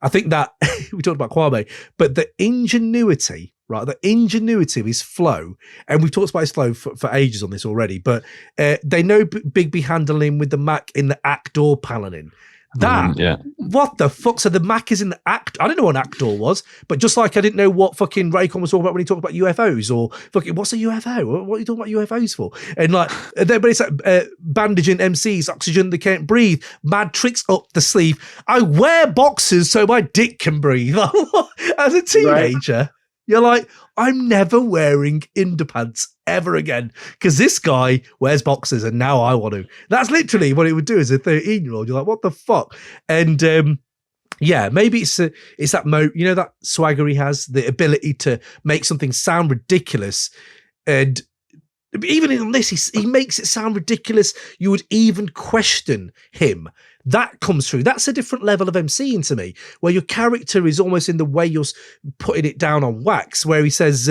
I think that we talked about Kwame, but the ingenuity, right? The ingenuity of his flow, and we've talked about his flow for ages on this already, but they know Big B handling him with the Mac in the Actor paneling. What the fuck? So the Mac is in the act. I didn't know what an Actor was, but just like I didn't know what fucking Raycon was talking about when he talked about UFOs, or fucking what's a UFO? What are you talking about UFOs for? And like, but it's like bandaging MCs, oxygen they can't breathe, mad tricks up the sleeve. I wear boxers so my dick can breathe. As a teenager. Right. You're like, I'm never wearing underpants ever again because this guy wears boxers and now I want to. That's literally what it would do as a 13-year-old. You're like, what the fuck? And maybe it's that that swagger he has, the ability to make something sound ridiculous. And even in this, he makes it sound ridiculous. You would even question him. That comes through. That's a different level of MCing to me, where your character is almost in the way you're putting it down on wax, where he says,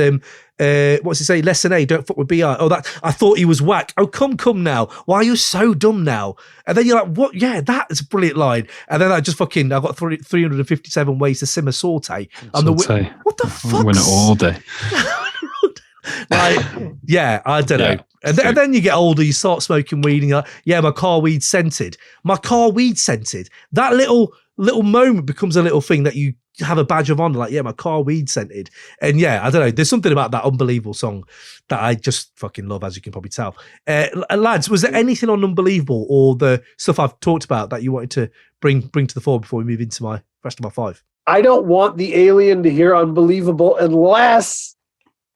what's he say? Lesson A, don't fuck with B.I. Oh, that I thought he was whack. Oh, come now. Why are you so dumb now? And then you're like, what? Yeah, that is a brilliant line. And then I got 357 ways to simmer saute. What the fuck? I win it all day. Like, yeah, I don't know. And then you get older, you start smoking weed, and you're like, yeah, my car weed scented. That little moment becomes a little thing that you have a badge of honor, like, yeah, my car weed scented. And yeah, I don't know. There's something about that Unbelievable song that I just fucking love, as you can probably tell. Lads, was there anything on Unbelievable or the stuff I've talked about that you wanted to bring to the fore before we move into my rest of my five? I don't want the alien to hear Unbelievable unless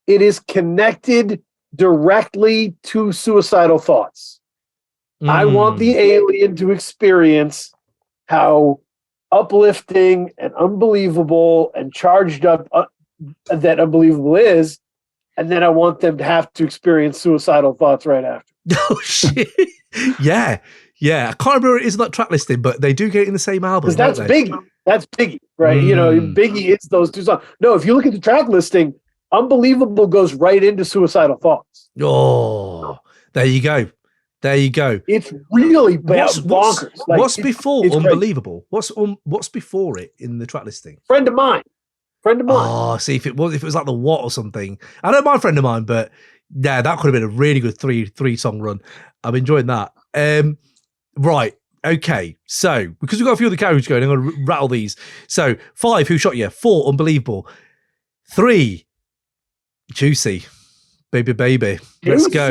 it is connected directly to Suicidal Thoughts. I want the alien to experience how uplifting and unbelievable and charged up that Unbelievable is, and then I want them to have to experience Suicidal Thoughts right after. Oh, shit. Yeah. I can't remember it is that track listing, but they do get it in the same album. Because that's Biggie. That's Biggie, right? Biggie is those two songs. No, if you look at the track listing, Unbelievable goes right into Suicidal Thoughts. Oh, there you go. It's really bonkers. What's before Unbelievable? Crazy. What's before it in the track listing? Friend of mine. Oh, see, if it was like The What or something. I don't mind Friend of Mine, but yeah, that could have been a really good three song run. I'm enjoying that. Right. Okay. So because we've got a few other categories going, I'm going to rattle these. So 5, Who Shot You? 4, Unbelievable. 3, Juicy. Baby. Let's go.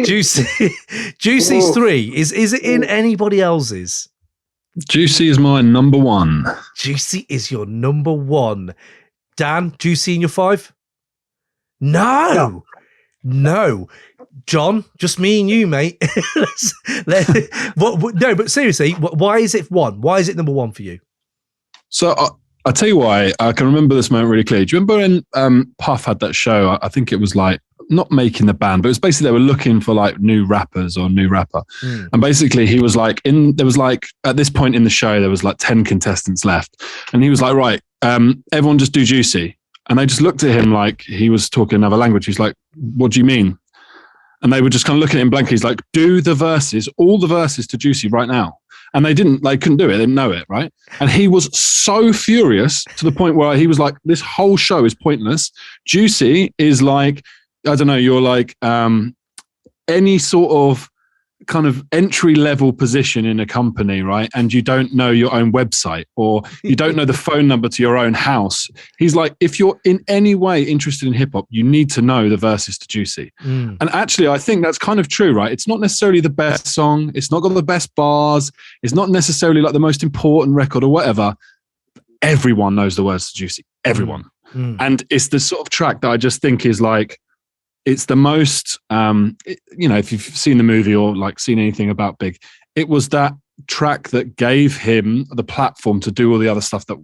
Juicy. Juicy's 3. Is it in anybody else's? Juicy is my number 1. Juicy is your number 1. Dan, Juicy in your 5? No. John, just me and you, mate. No, but seriously, why is it 1? Why is it number 1 for you? So I'll tell you why. I can remember this moment really clearly. Do you remember when Puff had that show? I think it was like, not making the band, but it was basically they were looking for like new rappers or new rapper. And basically he was like, there was like, at this point in the show, there was like 10 contestants left. And he was like, right, everyone just do Juicy. And they just looked at him like he was talking another language. He's like, what do you mean? And they were just kind of looking at him blankly. He's like, do the verses, all the verses to Juicy right now. And they couldn't do it. They didn't know it, right? And he was so furious to the point where he was like, this whole show is pointless. Juicy is like, I don't know, you're like any sort of kind of entry level position in a company, right? And you don't know your own website or you don't know the phone number to your own house. He's like, if you're in any way interested in hip hop, you need to know the verses to Juicy. And actually, I think that's kind of true, right? It's not necessarily the best song. It's not got the best bars. It's not necessarily like the most important record or whatever. Everyone knows the words to Juicy. Everyone. And it's the sort of track that I just think is like, it's the most, if you've seen the movie or like seen anything about Big, it was that track that gave him the platform to do all the other stuff that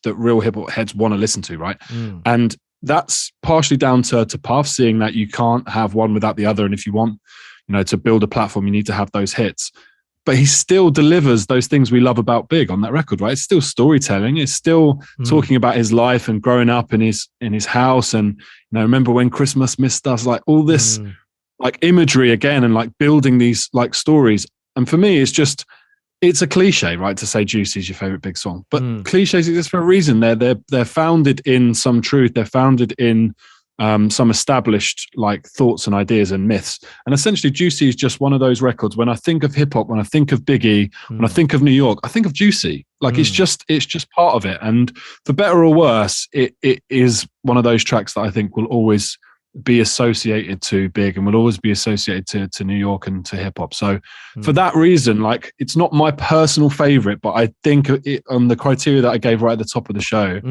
real hip hop heads want to listen to, right? And that's partially down to Puff seeing that you can't have one without the other, and if you want, to build a platform, you need to have those hits. But he still delivers those things we love about Big on that record, right? It's still storytelling. It's still talking about his life and growing up in his house, and remember when Christmas missed us, like all this like imagery again, and like building these like stories. And for me, it's a cliche, right, to say Juicy is your favorite Big song, but cliches exist for a reason. They're founded in some truth. They're founded in some established like thoughts and ideas and myths. And essentially Juicy is just one of those records. When I think of hip hop, when I think of Biggie, when I think of New York, I think of Juicy. Like it's just part of it. And for better or worse, it is one of those tracks that I think will always be associated to Big and will always be associated to New York and to hip hop. So for that reason, like it's not my personal favorite, but I think on the criteria that I gave right at the top of the show,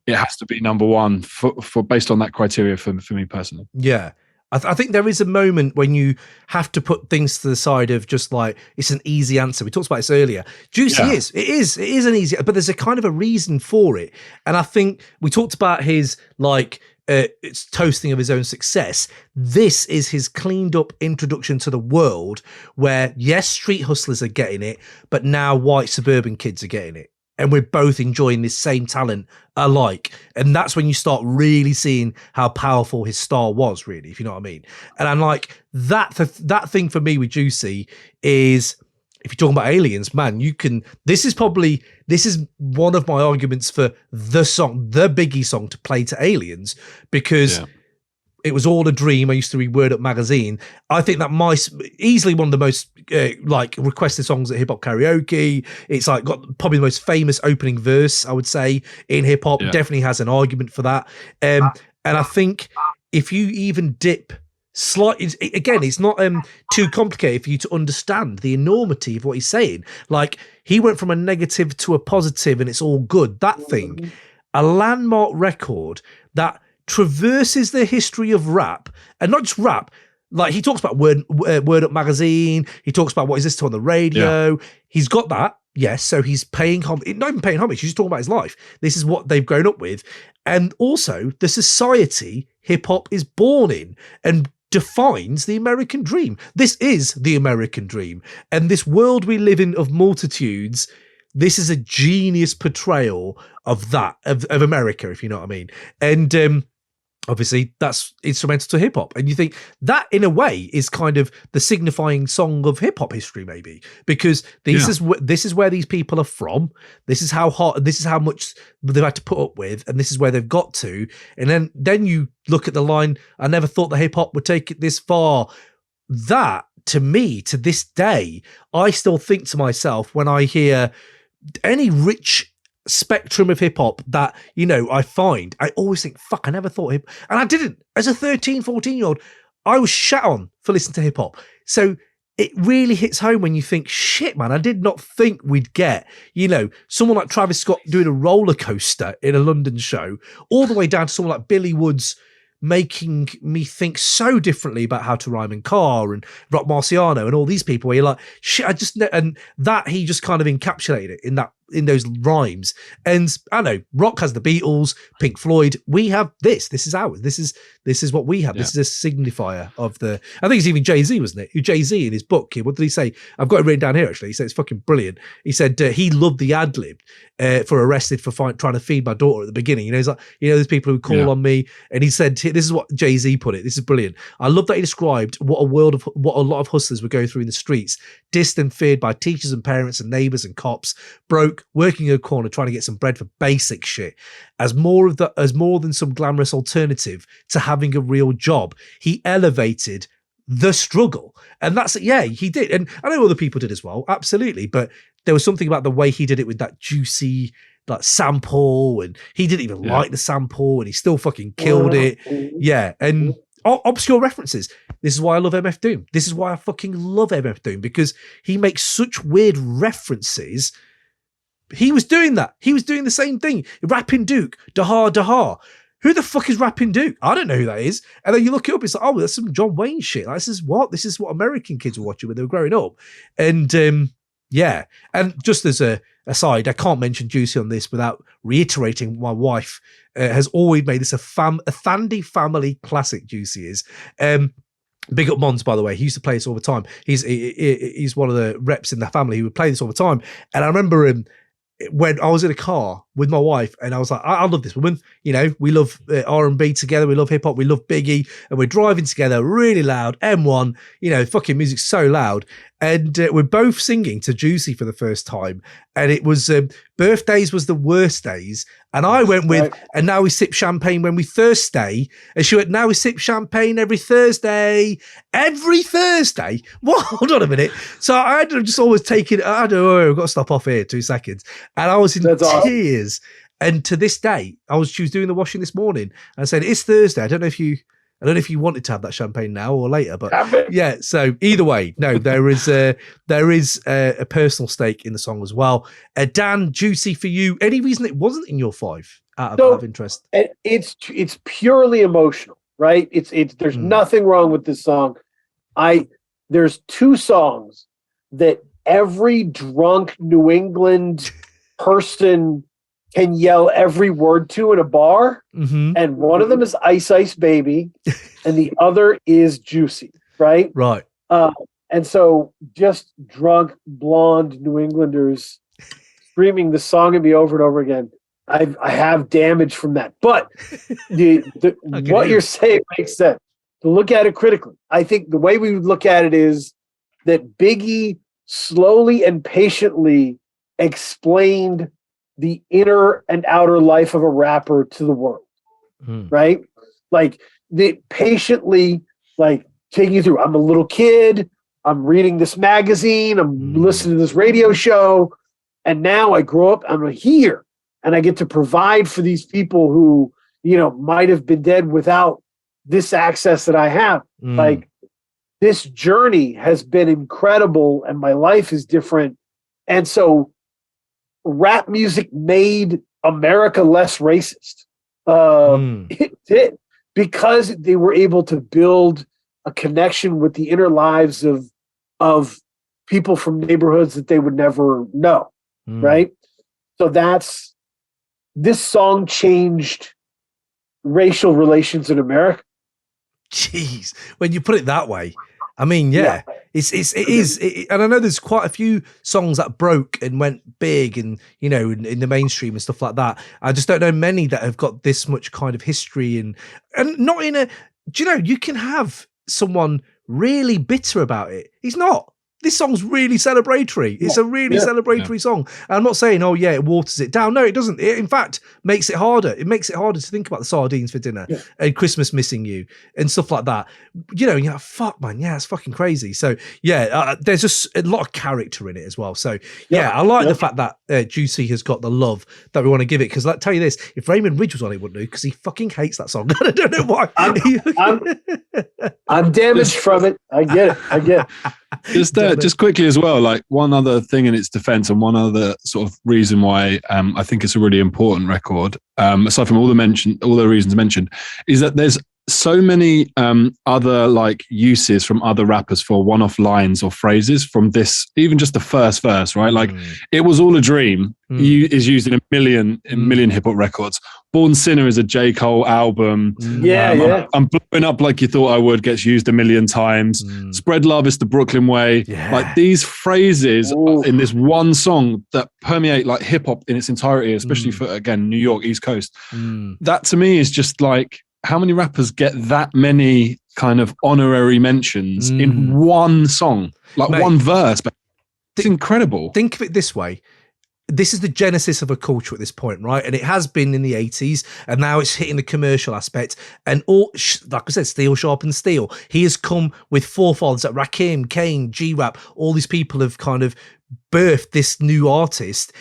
it has to be number one for based on that criteria for me personally. Yeah. I think there is a moment when you have to put things to the side of just like, it's an easy answer. We talked about this earlier. Juicy is an easy, but there's a kind of a reason for it. And I think we talked about his like, it's toasting of his own success. This is his cleaned up introduction to the world where, yes, street hustlers are getting it, but now white suburban kids are getting it. And we're both enjoying this same talent alike. And that's when you start really seeing how powerful his star was, really, if you know what I mean. And I'm like, that thing for me with Juicy is, if you're talking about aliens, man, this is one of my arguments for the Biggie song to play to aliens, because it was all a dream. I used to read Word Up magazine. I think that might easily one of the most like requested songs at hip hop karaoke. It's like got probably the most famous opening verse, I would say, in hip hop. Definitely has an argument for that. And I think if you even dip slightly, again, it's not too complicated for you to understand the enormity of what he's saying. Like, he went from a negative to a positive and it's all good. That thing, a landmark record that traverses the history of rap, and not just rap. Like, he talks about Word Up magazine. He talks about what is this to on the radio. He's got that. Yes. So he's paying homage, not even paying homage. He's just talking about his life. This is what they've grown up with. And also the society hip hop is born in and defines the American dream. This is the American dream. And this world we live in of multitudes, this is a genius portrayal of that, of America, if you know what I mean. And obviously that's instrumental to hip hop. And you think that in a way is kind of the signifying song of hip hop history, maybe, because this is where these people are from. This is how hot, this is how much they've had to put up with, and this is where they've got to. And then you look at the line, I never thought the hip hop would take it this far. That, to me, to this day, I still think to myself when I hear any rich spectrum of hip hop that, I find, I always think, fuck, I never thought hip, and I didn't. As a 13, 14-year-old, I was shat on for listening to hip hop. So it really hits home when you think, shit, man, I did not think we'd get, someone like Travis Scott doing a roller coaster in a London show, all the way down to someone like Billy Woods making me think so differently about how to rhyme in car, and Rock Marciano and all these people where you're like, shit, and that he just kind of encapsulated it in those rhymes. And I know rock has the Beatles, Pink Floyd. We have this. This is ours. This is what we have. Yeah. This is a signifier of the. I think it's even Jay-Z, wasn't it? Who Jay-Z in his book here? What did he say? I've got it written down here. Actually, he said it's fucking brilliant. He said he loved the ad lib for Arrested for trying to feed my daughter at the beginning. He's like, there's people who call on me, and he said this is what Jay-Z put it. This is brilliant. I love that he described what a lot of hustlers were going through in the streets, dissed and feared by teachers and parents and neighbors and cops, broke, working in a corner trying to get some bread for basic shit, as more than some glamorous alternative to having a real job. He elevated the struggle, and that's it. Yeah, he did, and I know other people did as well, absolutely. But there was something about the way he did it with that juicy like sample, and he didn't even like the sample, and he still fucking killed it. Yeah, and obscure references. This is why I love MF Doom. This is why I fucking love MF Doom, because he makes such weird references. He was doing that. He was doing the same thing. Rapping Duke, Daha Daha. Who the fuck is Rapping Duke? I don't know who that is. And then you look it up, it's like, oh, that's some John Wayne shit. Like, this is what American kids were watching when they were growing up. And Yeah. And just as a aside, I can't mention Juicy on this without reiterating my wife has always made this a Thandi family classic. Juicy is. Big up Mons, by the way. He used to play this all the time. He's one of the reps in the family who would play this all the time. And I remember him when I was in a car with my wife, and I was like, I love this woman. You know, we love R&B together. We love hip hop. We love Biggie, and we're driving together really loud. M1, you know, fucking music's so loud. And we're both singing to Juicy for the first time. And it was birthdays was the worst days. And I went with, and now we sip champagne when we thirsty. And she went, now we sip champagne every Thursday. Every Thursday? What? Hold on a minute. So I had to just always take it. I don't know, I've got to stop off here 2 seconds. And I was in tears. And to this day, she was doing the washing this morning and I said, it's Thursday. I don't know if you wanted to have that champagne now or later, but yeah. So either way, no, there is a personal stake in the song as well. Dan, Juicy for you. Any reason it wasn't in your 5 out of interest? It's purely emotional, right? There's nothing wrong with this song. There's 2 songs that every drunk New England person can yell every word to in a bar. Mm-hmm. And one of them is Ice Ice Baby and the other is Juicy, right? Right. And so just drunk, blonde New Englanders screaming the song at me over and over again. I have damage from that. But what you're saying makes sense. To look at it critically, I think the way we would look at it is that Biggie slowly and patiently explained the inner and outer life of a rapper to the world, right? Like they patiently taking you through. I'm a little kid. I'm reading this magazine. I'm listening to this radio show. And now I grow up, I'm here and I get to provide for these people who, you know, might have been dead without this access that I have. Like this journey has been incredible and my life is different. And so rap music made America less racist. It did, because they were able to build a connection with the inner lives of people from neighborhoods that they would never know, right? So this song changed racial relations in America. Jeez, when you put it that way, I mean, yeah. It is, and I know there's quite a few songs that broke and went big, and you know, in the mainstream and stuff like that. I just don't know many that have got this much kind of history and not in a. Do you know you can have someone really bitter about it? He's not. This song's really celebratory. It's a really celebratory song. And I'm not saying, oh yeah, it waters it down. No, it doesn't. It, in fact, makes it harder. It makes it harder to think about the sardines for dinner and Christmas missing you and stuff like that. You know, you're like, fuck, man. Yeah, it's fucking crazy. So yeah, there's just a lot of character in it as well. So yeah, I like the fact that Juicy has got the love that we want to give it. Because I'll tell you this, if Raymond Ridge was on, he wouldn't do, because he fucking hates that song. I don't know why. I'm damaged from it. I get it. Just quickly as well, like one other thing in its defense and one other sort of reason why I think it's a really important record, aside from all the reasons mentioned, is that there's so many other like uses from other rappers for one-off lines or phrases from this, even just the first verse, right? Like it was all a dream is used in a million hip hop records. Born Sinner is a J. Cole album. I'm blowing up like you thought I would gets used a million times. Spread love is the Brooklyn way. Like these phrases in this one song that permeate like hip hop in its entirety, especially for, again, New York, East Coast. That to me is just like, how many rappers get that many kind of honorary mentions in one song, like one verse? But it's incredible. Think of it this way. This is the genesis of a culture at this point, right? And it has been in the 80s, and now it's hitting the commercial aspect. And all, like I said, steel sharpens steel. He has come with forefathers like Rakim, Kane, G-Rap. All these people have kind of birthed this new artist.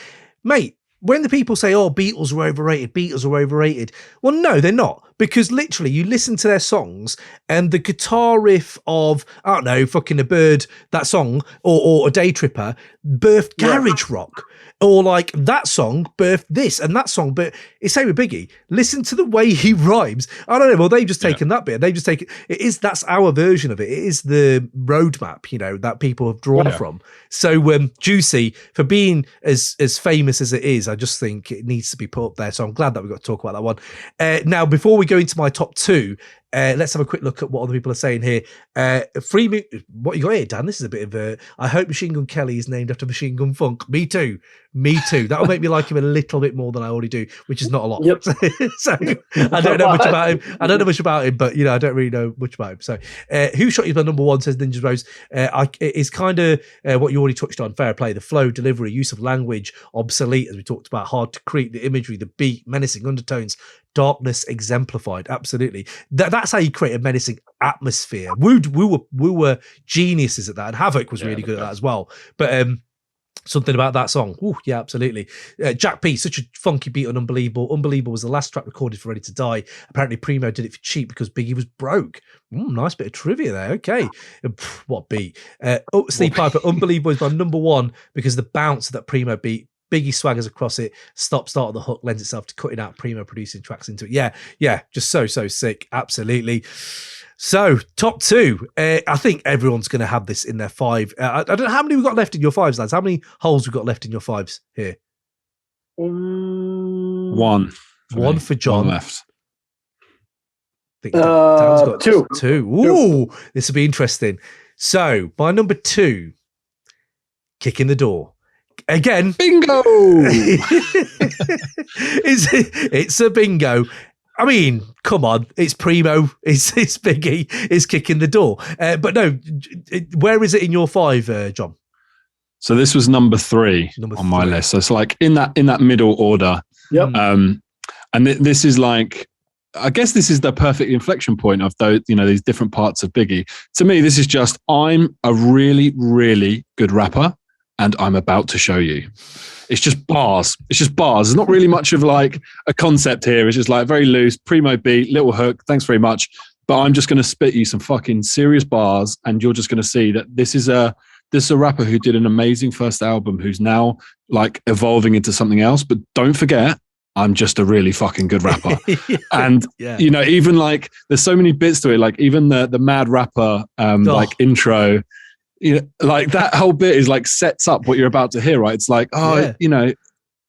Mate, when the people say, oh, Beatles are overrated. Well, no, they're not. Because literally you listen to their songs and the guitar riff of, I don't know, fucking A Bird, that song, or A Day Tripper, birthed garage rock. Or like that song birthed this and that song, but it's same with Biggie. Listen to the way he rhymes. I don't know. Well, they've just taken that bit. They've just taken that's our version of it. It is the roadmap, that people have drawn from. So Juicy, for being as famous as it is, I just think it needs to be put up there. So I'm glad that we got to talk about that one. Now, before we go into my top two, let's have a quick look at what other people are saying here. What you got here, Dan? This is a bit of a. I hope Machine Gun Kelly is named after Machine Gun Funk. Me too. That'll make me like him a little bit more than I already do, which is not a lot. Yep. So I don't know much about him. But I don't really know much about him. So Who Shot You by Number One, says Ninja Rose. It's kind of what you already touched on. Fair play. The flow, delivery, use of language, obsolete, as we talked about. Hard to create. The imagery, the beat, menacing undertones. Darkness exemplified. Absolutely. That's how you create a menacing atmosphere. We were geniuses at that, and Havoc was really good at that as well. But something about that song. Ooh, yeah, absolutely. Jack P, such a funky beat on Unbelievable. Unbelievable was the last track recorded for Ready to Die. Apparently Primo did it for cheap because Biggie was broke. Nice bit of trivia there. Okay. What beat? Sleep Piper, Unbelievable is my number one because the bounce of that Primo beat, Biggie swaggers across it, start of the hook lends itself to cutting out Primo producing tracks into it. Yeah, just so sick. Absolutely. So, top two. I think everyone's going to have this in their five. I don't know how many we've got left in your fives, lads. How many holes we've got left in your fives here? One. One for John. One left. I think Dan's got two. Ooh, this will be interesting. So, my number two, Kick in the Door. Again, bingo. It's a bingo. I mean, come on, it's Primo, it's Biggie, it's Kicking the Door. But no, where is it in your five, John? So this was number three on my list. So it's like in that middle order. Yep. And this is like, I guess this is the perfect inflection point of those, these different parts of Biggie. To me, this is just, I'm a really, really good rapper. And I'm about to show you. It's just bars. There's not really much of like a concept here. It's just like very loose, Primo beat, little hook. Thanks very much. But I'm just going to spit you some fucking serious bars, and you're just going to see that this is a rapper who did an amazing first album, who's now like evolving into something else. But don't forget, I'm just a really fucking good rapper. And even like there's so many bits to it. Like even the Mad Rapper like intro. Like that whole bit is like sets up what you're about to hear, right? It's like, they're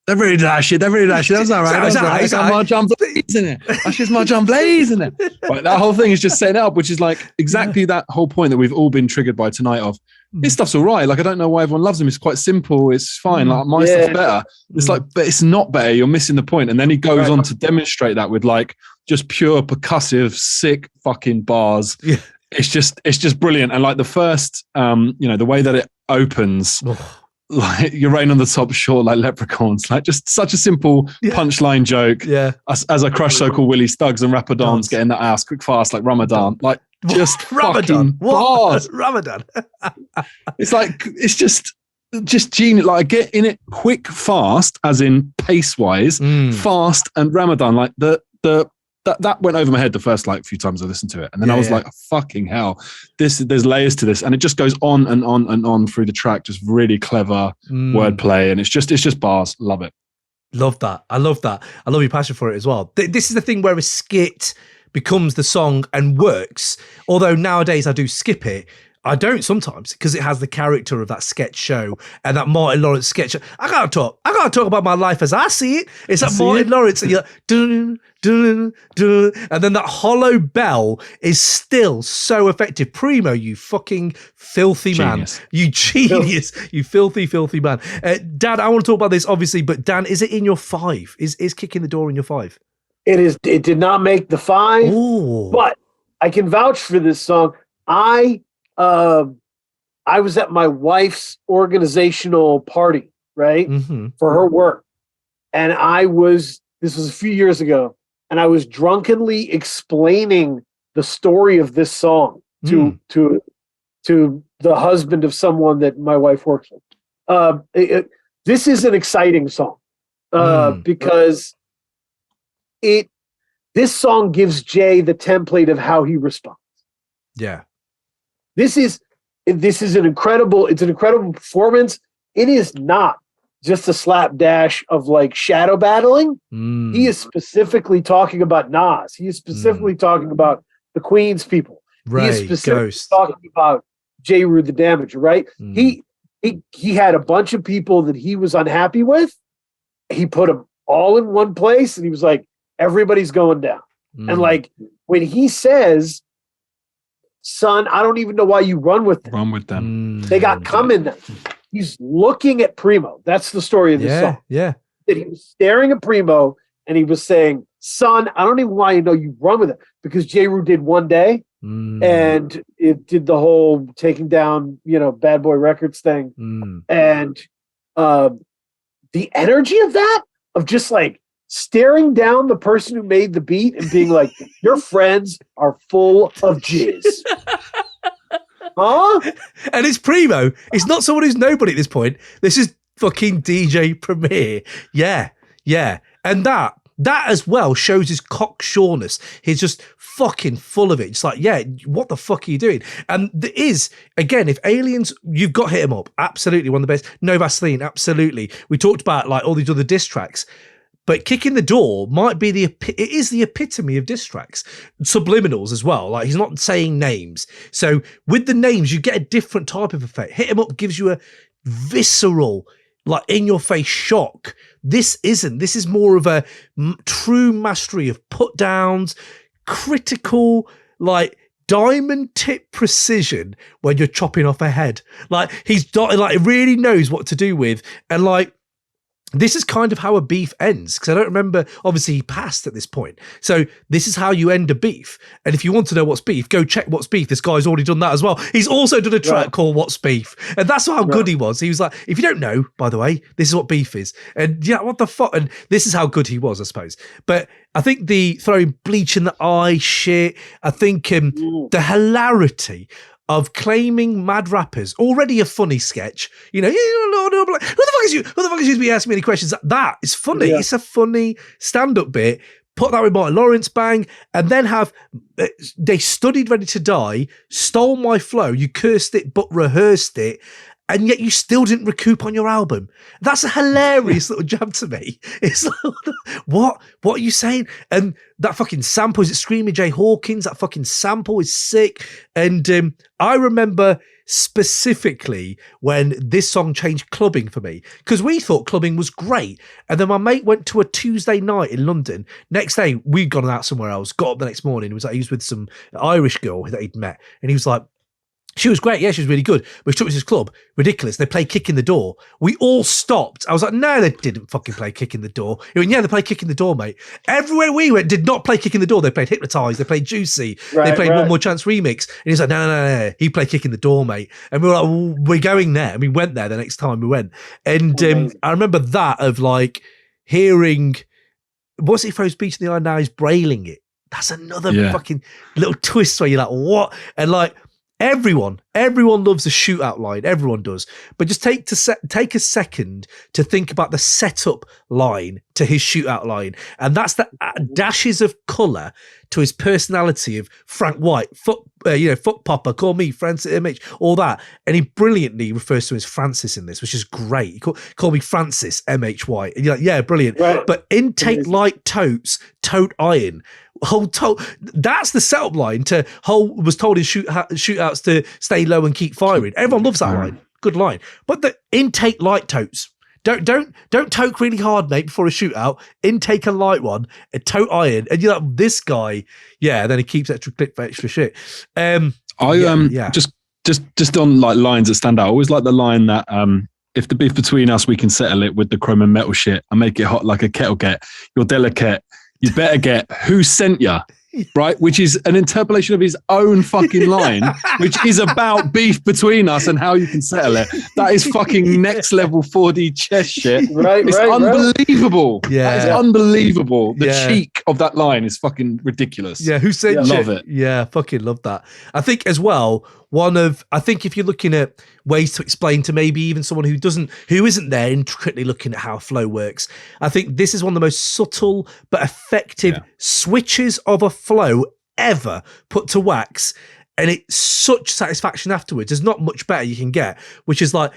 really that shit. That's all right. That's my John Blaze in it. That's just my John Blaze in it. Right, that whole thing is just setting up, which is like exactly that whole point that we've all been triggered by tonight of, this stuff's all right. Like, I don't know why everyone loves him. It's quite simple. It's fine. Like my stuff's better. It's like, but it's not better. You're missing the point. And then he goes on to demonstrate that with like just pure percussive, sick fucking bars. Yeah. It's just brilliant. And like the first, the way that it opens, like you're rain on the top short like leprechauns, like just such a simple punchline joke. Yeah. As I crush so-called Willie Stuggs and Rapadons getting that ass quick fast like Ramadan. Like just Ramadan. Bars. Ramadan. It's just genius. Like I get in it quick, fast, as in pace wise, fast and Ramadan. Like that went over my head the first like few times I listened to it, and then I was like, fucking hell, there's layers to this, and it just goes on and on and on through the track. Just really clever wordplay, and it's just bars. Love it. Love that. I love that. I love your passion for it as well. This is the thing where a skit becomes the song and works. Although nowadays I do skip it. I don't sometimes because it has the character of that sketch show and that Martin Lawrence sketch. I gotta talk about my life as I see it. It's that Martin Lawrence, and you're like, dun, dun, dun, and then that hollow bell is still so effective. Primo, you fucking filthy genius. Man, you genius, you filthy man. Dan, I want to talk about this obviously, but Dan, is it in your five? Is Kicking the Door in your five? It is. It did not make the five, but I can vouch for this song. I was at my wife's organizational party, right? For her work. And this was a few years ago, and I was drunkenly explaining the story of this song to the husband of someone that my wife works with. This is an exciting song. because this song gives Jay the template of how he responds. Yeah. This is an incredible performance. It is not just a slapdash of like shadow battling. He is specifically talking about Nas. He is specifically talking about the Queens people. Right. He is specifically talking about J. Rue the Damager, right? He had a bunch of people that he was unhappy with. He put them all in one place and he was like, everybody's going down. And like when he says, son, I don't even know why you run with them. Run with them. They got cum in them. He's looking at Primo. That's the story of this song. Yeah. That he was staring at Primo and he was saying, son, I don't even know why you run with it. Because J. Rue did one day and it did the whole taking down, Bad Boy Records thing. And the energy of that, of just like staring down the person who made the beat and being like, your friends are full of jizz. Huh? And it's Primo. It's not someone who's nobody at this point. This is fucking DJ Premier. Yeah. And that as well shows his cocksureness. He's just fucking full of it. It's like, yeah, what the fuck are you doing? And there is, again, if Aliens, you've got Hit 'Em Up, absolutely one of the best. No Vaseline, absolutely. We talked about like all these other diss tracks. But Kicking the Door might be it is the epitome of diss tracks. Subliminals as well. Like he's not saying names. So with the names, you get a different type of effect. Hit 'Em Up gives you a visceral, like in your face shock. This isn't. This is more of a true mastery of put downs, critical, like diamond tip precision when you're chopping off a head. Like he's like really knows what to do with, and like. This is kind of how a beef ends, because I don't remember, obviously he passed at this point. So this is how you end a beef. And if you want to know what's beef, go check What's Beef. This guy's already done that as well. He's also done a track called What's Beef. And that's how good he was. He was like, if you don't know, by the way, this is what beef is. And yeah, what the fuck? And this is how good he was, I suppose. But I think the throwing bleach in the eye shit, I think the hilarity of claiming mad rappers, already a funny sketch, who the fuck is you? Who the fuck is you to be asking me any questions? That is funny. Yeah. It's a funny stand-up bit. Put that with Martin Lawrence, bang, and then have they studied Ready to Die, stole my flow, you cursed it but rehearsed it, and yet you still didn't recoup on your album. That's a hilarious little jab to me. It's like, what are you saying? And that fucking sample, is it Screaming Jay Hawkins? That fucking sample is sick. And I remember specifically when this song changed clubbing for me, because we thought clubbing was great. And then my mate went to a Tuesday night in London. Next day, we'd gone out somewhere else, got up the next morning. He was with some Irish girl that he'd met. And he was like, she was great. Yeah, she was really good. But she took me to this club. Ridiculous. They played Kick in the Door. We all stopped. I was like, no, they didn't fucking play Kick in the Door. He went, yeah, they played Kick in the Door, mate. Everywhere we went did not play Kick in the Door. They played Hypnotize. They played Juicy. They played One More Chance Remix. And he's like, no. He played Kick in the Door, mate. And we were like, well, we're going there. And we went there the next time we went. And I remember that of like hearing, what's it for his speech in the eye now? He's brailing it. That's another fucking little twist where you're like, what? And like, everyone loves a shootout line. Everyone does. But just take a second to think about the setup line to his shootout line. And that's the dashes of colour to his personality of Frank White, fuck Papa, call me Francis MH, all that. And he brilliantly refers to him as Francis in this, which is great. He call me Francis MH White. And you're like, yeah, brilliant. Right. But intake light totes, tote iron. That's the setup line to was told in shootouts to stay low and keep firing. Everyone loves that line. Good line. But the intake light totes. Don't toke really hard, mate, before a shootout. Intake a light one, a tote iron, and you're like, this guy, yeah. Then he keeps extra clip for extra shit. Just on like lines that stand out. I always like the line that if the beef between us, we can settle it with the chrome and metal shit. I make it hot like a kettle get. You're delicate. You better get who sent ya, right? Which is an interpolation of his own fucking line, which is about beef between us and how you can settle it. That is fucking next level 4D chess shit. It's unbelievable. Yeah. That is unbelievable. The cheek of that line is fucking ridiculous. Yeah, who sent Love it. Yeah, fucking love that. I think as well, I think if you're looking at ways to explain to maybe even someone who isn't there intricately looking at how flow works, I think this is one of the most subtle but effective switches of a flow ever put to wax. And it's such satisfaction afterwards. There's not much better you can get, which is like,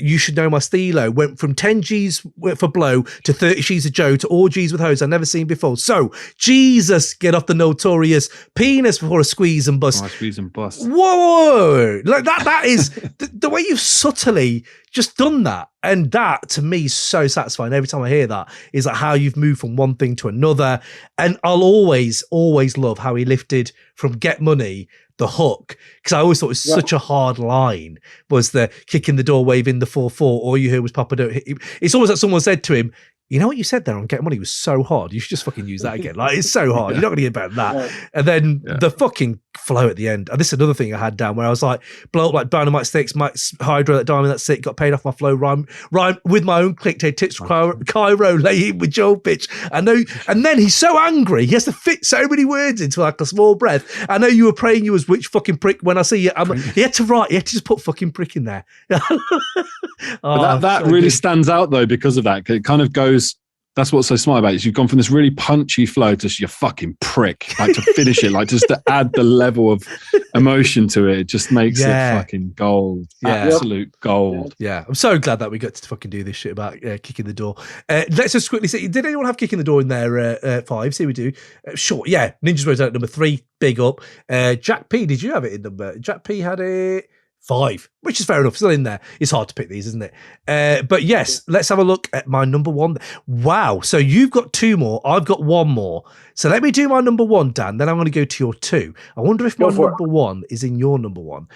you should know my stilo went from 10 G's for blow to 30 G's of Joe to all G's with hose I've never seen before. So, Jesus, get off the notorious penis before a squeeze and bust. Oh, squeeze and bust. Whoa! Like that is the way you've subtly just done that. And that, to me, is so satisfying. Every time I hear that, is like how you've moved from one thing to another. And I'll always love how he lifted from Get Money, the hook, because I always thought it was such a hard line, was the kick in the door, waving the 4-4, all you heard was Papa Don't Hit You. It's almost like someone said to him, you know what you said there on Get Money was so hard. You should just fucking use that again. Like, it's so hard. You're not going to get better than that. Yeah. And then the fucking flow at the end. And this is another thing I had down where I was like, blow up like dynamite sticks, hydro that diamond, that's it. Got paid off my flow. Rhyme with my own click. Take tips from Cairo, lay in with Joel pitch. I know. And then he's so angry. He has to fit so many words into like a small breath. I know you were praying you was which fucking prick when I see you. He had to just put fucking prick in there. But that so really good. Stands out though because of that. It kind of goes. That's what's so smart about it. Is you've gone from this really punchy flow to you fucking prick, like to finish it, like just to add the level of emotion to it. It just makes it fucking gold, absolute gold. Yeah, I'm so glad that we got to fucking do this shit about kicking the door. Let's just quickly see. Did anyone have kicking the door in their fives? Here we do. Sure, yeah. Ninjas Rose out at number 3. Big up. Jack P. Did you have it in number? Jack P. had it. 5, which is fair enough. Still in there. It's hard to pick these, isn't it? But yes, let's have a look at my number 1. Wow. So you've got 2 more. I've got 1 more. So let me do my number 1, Dan. Then I'm going to go to your 2. I wonder if my number 1 is in your number 1.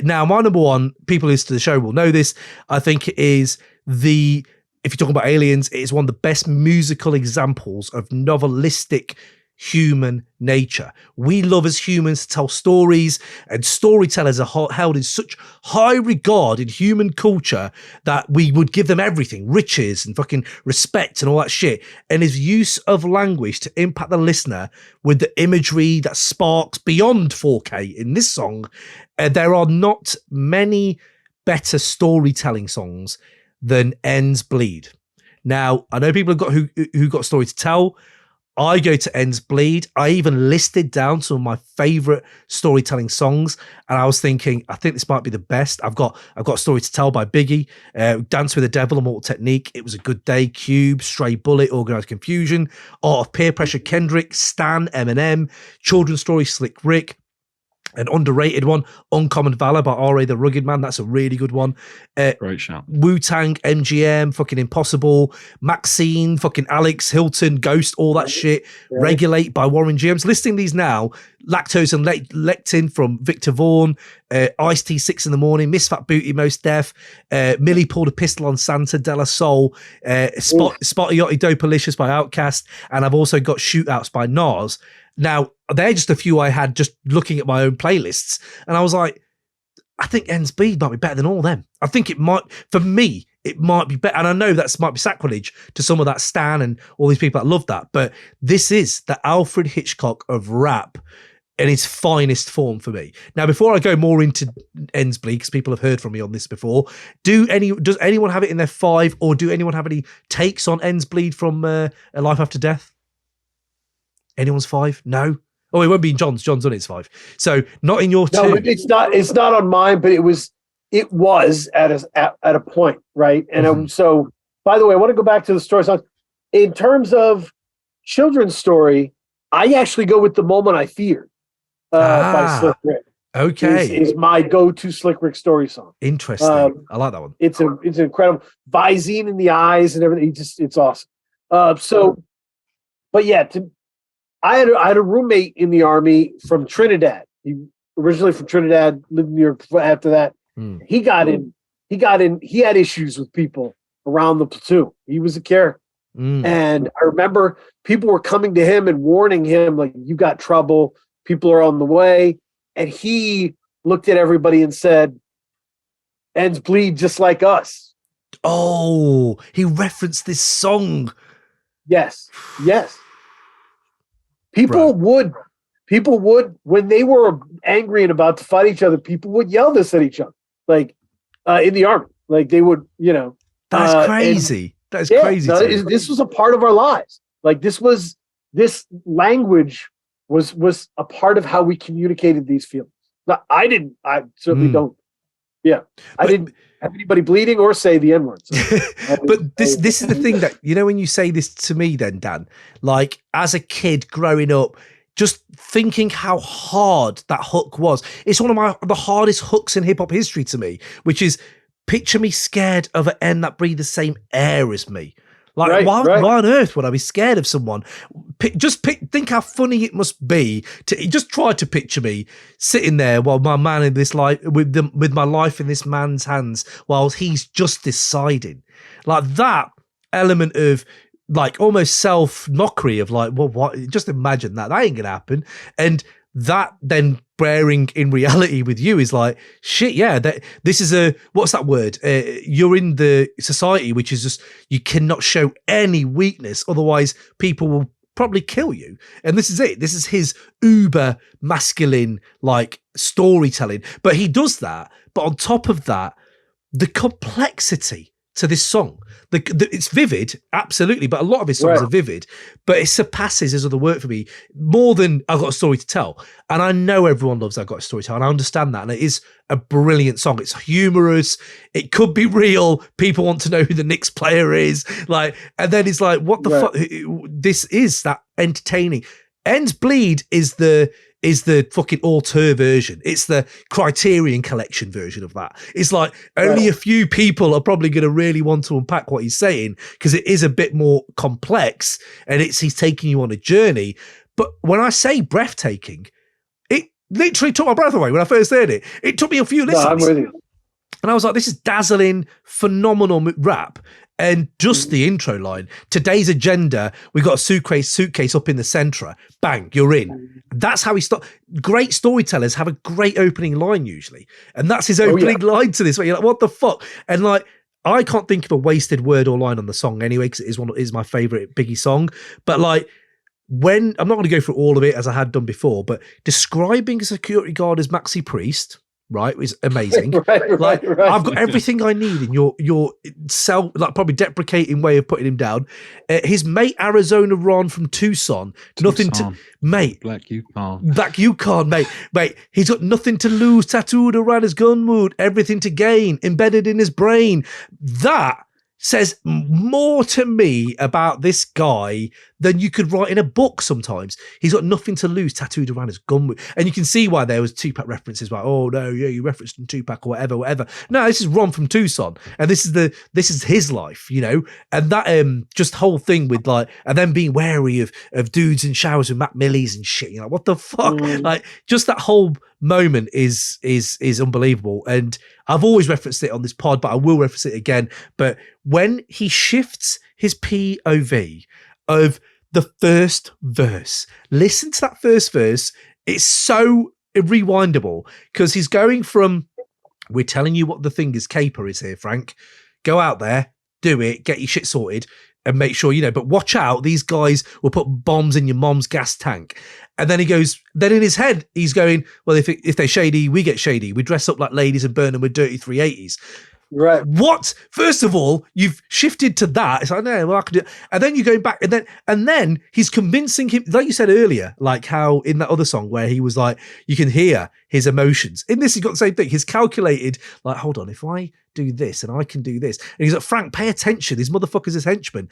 Now, my number 1, people who listen to the show will know this. I think it is if you're talking about aliens, it is one of the best musical examples of novelistic human nature. We love as humans to tell stories, and storytellers are held in such high regard in human culture that we would give them everything, riches and fucking respect and all that shit. And his use of language to impact the listener with the imagery that sparks beyond 4K in this song, there are not many better storytelling songs than Ends Bleed. Now, I know people have got who got a story to tell. I go to Ends Bleed. I even listed down some of my favorite storytelling songs, and I was thinking, I think this might be the best. I've got a story to tell by Biggie, Dance with the Devil, Immortal Technique, It Was a Good Day, Cube, Stray Bullet, Organized Confusion, Art of Peer Pressure, Kendrick, Stan, Eminem, Children's Story, Slick Rick. An underrated one, Uncommon Valor by R.A. the Rugged Man. That's a really good one. Great shout. Wu-Tang, MGM, fucking Impossible, Maxine, fucking Alex, Hilton, Ghost, all that shit. Right. Regulate by Warren G. I'm listing these now. Lactose and Lectin from Victor Vaughan, Ice-T 6 in the Morning, Misfat Booty, Most Def, Millie pulled a pistol on Santa, De La Soul, Spotty Dopalicious by Outkast, and I've also got Shootouts by Nas. Now, they're just a few I had just looking at my own playlists. And I was like, I think Ends Bleed might be better than all of them. I think it might, for me, it might be better. And I know that might be sacrilege to some of that Stan and all these people that love that. But this is the Alfred Hitchcock of rap in its finest form for me. Now, before I go more into Ends Bleed, because people have heard from me on this before, does anyone have it in their 5, or do anyone have any takes on Ends Bleed from A Life After Death? Anyone's 5? No. Oh, it won't be in John's. John's on its 5. So not in your 2. No, it's not. It's not on mine, but it was at a point, right? And so, by the way, I want to go back to the story songs. In terms of children's story, I actually go with The Moment I Feared by Slick Rick. Okay, is my go-to Slick Rick story song. Interesting. I like that one. It's incredible. Visine in the eyes and everything. It's awesome. But yeah, I had a roommate in the Army from Trinidad. He originally from Trinidad, lived in New York after that. He got in. He had issues with people around the platoon. He was a character. And I remember people were coming to him and warning him, like, you got trouble. People are on the way. And he looked at everybody and said, Ends bleed just like us. Oh, he referenced this song. Yes. People people would, when they were angry and about to fight each other, people would yell this at each other, like in the army. Like they would, That's crazy. That's crazy. This was a part of our lives. Like this language was a part of how we communicated these feelings. Now, I certainly don't. Yeah. I didn't have anybody bleeding or say the N-word. So but this is the thing that, when you say this to me then, Dan, like as a kid growing up, just thinking how hard that hook was. It's one of the hardest hooks in hip hop history to me, which is picture me scared of an N that breathe the same air as me. Like, why on earth would I be scared of someone? Think how funny it must be to just try to picture me sitting there while my man in this life, with my life in this man's hands, while he's just deciding. Like that element of like almost self-knockery of like, well, what? Just imagine that ain't gonna happen. And that then bearing in reality with you is like, shit, yeah, this is what's that word? You're in the society, which is just, you cannot show any weakness. Otherwise people will probably kill you. And this is it. This is his uber masculine, like storytelling, but he does that. But on top of that, the complexity to this song, it's vivid, absolutely, but a lot of his songs are vivid, but it surpasses his other work for me more than I've Got a Story to Tell. And I know everyone loves I've Got a Story to Tell, and I understand that, and it is a brilliant song. It's humorous, it could be real, people want to know who the Knicks player is, like, and then it's like, what the fuck, this is that entertaining. Ends Bleed is the fucking auteur version. It's the Criterion Collection version of that. It's like only a few people are probably going to really want to unpack what he's saying because it is a bit more complex and he's taking you on a journey. But when I say breathtaking, it literally took my breath away when I first heard it. It took me a few listens. No, I'm with you. And I was like, this is dazzling, phenomenal rap. And just the intro line, today's agenda, we got a suitcase up in the centre. Bang, you're in. That's how he starts. Great storytellers have a great opening line usually. And that's his opening line to this. Where you're like, what the fuck? And like, I can't think of a wasted word or line on the song anyway, because it is my favourite Biggie song. But like, I'm not going to go through all of it as I had done before, but describing a security guard as Maxi Priest, right, is amazing. Right. I've got everything I need in your self, like probably deprecating way of putting him down. His mate Arizona Ron from Tucson, nothing to mate. Black Yukon, mate. He's got nothing to lose, tattooed around his gun wound, everything to gain, embedded in his brain. That says more to me about this guy than you could write in a book sometimes. He's got nothing to lose, tattooed around his gun. And you can see why there was Tupac references, like, oh no, yeah, you referenced in Tupac or whatever. No, this is Ron from Tucson. And this is his life, and that just whole thing with like, and then being wary of dudes in showers with Mac Millies and shit. You're like, what the fuck? Like just that whole moment is unbelievable. And I've always referenced it on this pod, but I will reference it again. But when he shifts his POV of the first verse, listen to that first verse. It's so rewindable because he's going from, we're telling you what the Thinger's caper is here, Frank. Go out there, do it, get your shit sorted, and make sure but watch out, these guys will put bombs in your mom's gas tank. And then he goes, then in his head, he's going, well, if they're shady, we get shady. We dress up like ladies and burn them with dirty 380s. Right. What? First of all, you've shifted to that. It's like, no, well, I can do it. And then you're going back, and then he's convincing him, like you said earlier, like how in that other song where he was like, you can hear his emotions. In this, he's got the same thing. He's calculated, like, hold on, if I do this and I can do this. And he's like, Frank, pay attention. These motherfuckers is henchmen.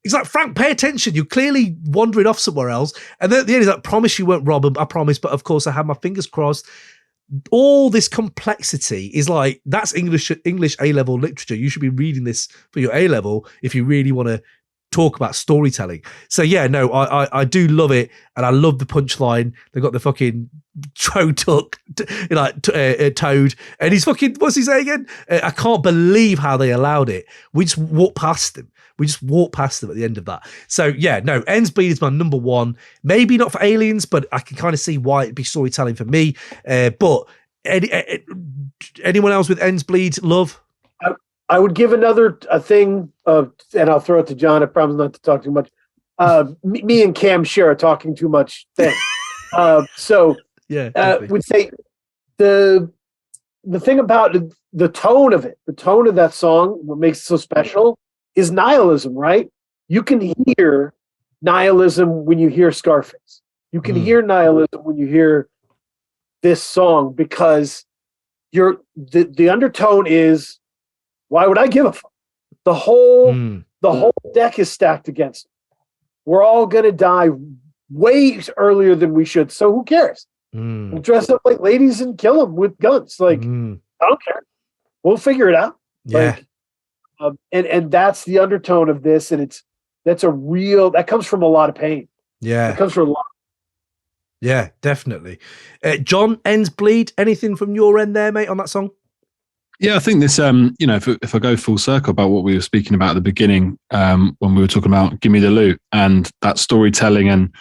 He's like, Frank, pay attention. You're clearly wandering off somewhere else. And then at the end, he's like, promise you won't rob him. I promise. But of course, I have my fingers crossed. All this complexity is like, that's English A-level literature. You should be reading this for your A-level if you really want to talk about storytelling. So yeah, no, I do love it, and I love the punchline. They got the fucking Toad, and he's fucking, what's he say again? I can't believe how they allowed it. We just walked past them. at the end of that. So yeah, no, Ends Bleed is my number one. Maybe not for Aliens, but I can kind of see why it'd be storytelling for me. But anyone else with Ends Bleed love? I would give a thing of, and I'll throw it to John. I promise not to talk too much. Me and Cam share a talking too much thing. So yeah, would say the thing about the tone of it, the tone of that song, what makes it so special is nihilism, right? You can hear nihilism when you hear Scarface. You can hear nihilism when you hear this song, because the undertone is, why would I give a fuck? The whole deck is stacked against it. We're all gonna die way earlier than we should, so who cares? We'll dress up like ladies and kill them with guns. Like, I don't care. We'll figure it out. Yeah. Like, and that's the undertone of this, and that comes from a lot of pain. Yeah. It comes from a lot. Yeah, definitely. John, ends bleed. Anything from your end there, mate, on that song? Yeah, I think this, if I go full circle about what we were speaking about at the beginning, when we were talking about Gimme the Loot and that storytelling and,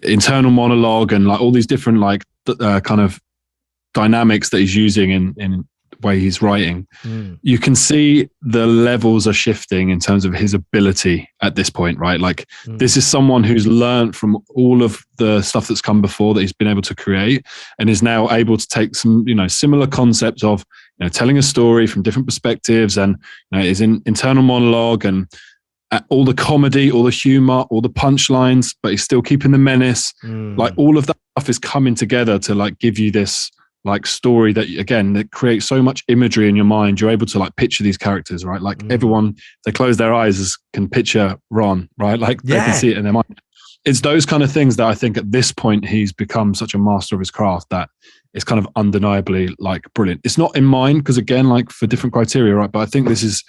internal monologue and like all these different like kind of dynamics that he's using in the way he's writing, you can see the levels are shifting in terms of his ability at this point, right? Like this is someone who's learned from all of the stuff that's come before that he's been able to create and is now able to take some, similar concepts of, telling a story from different perspectives and is in internal monologue and all the comedy, all the humor, all the punchlines, but he's still keeping the menace. Like all of that stuff is coming together to like give you this like story that creates so much imagery in your mind. You're able to like picture these characters, right? Like everyone, they close their eyes can picture Ron, right? Like they can see it in their mind. It's those kind of things that I think at this point he's become such a master of his craft that it's kind of undeniably like brilliant. It's not in mine because again, like for different criteria, right? But I think this is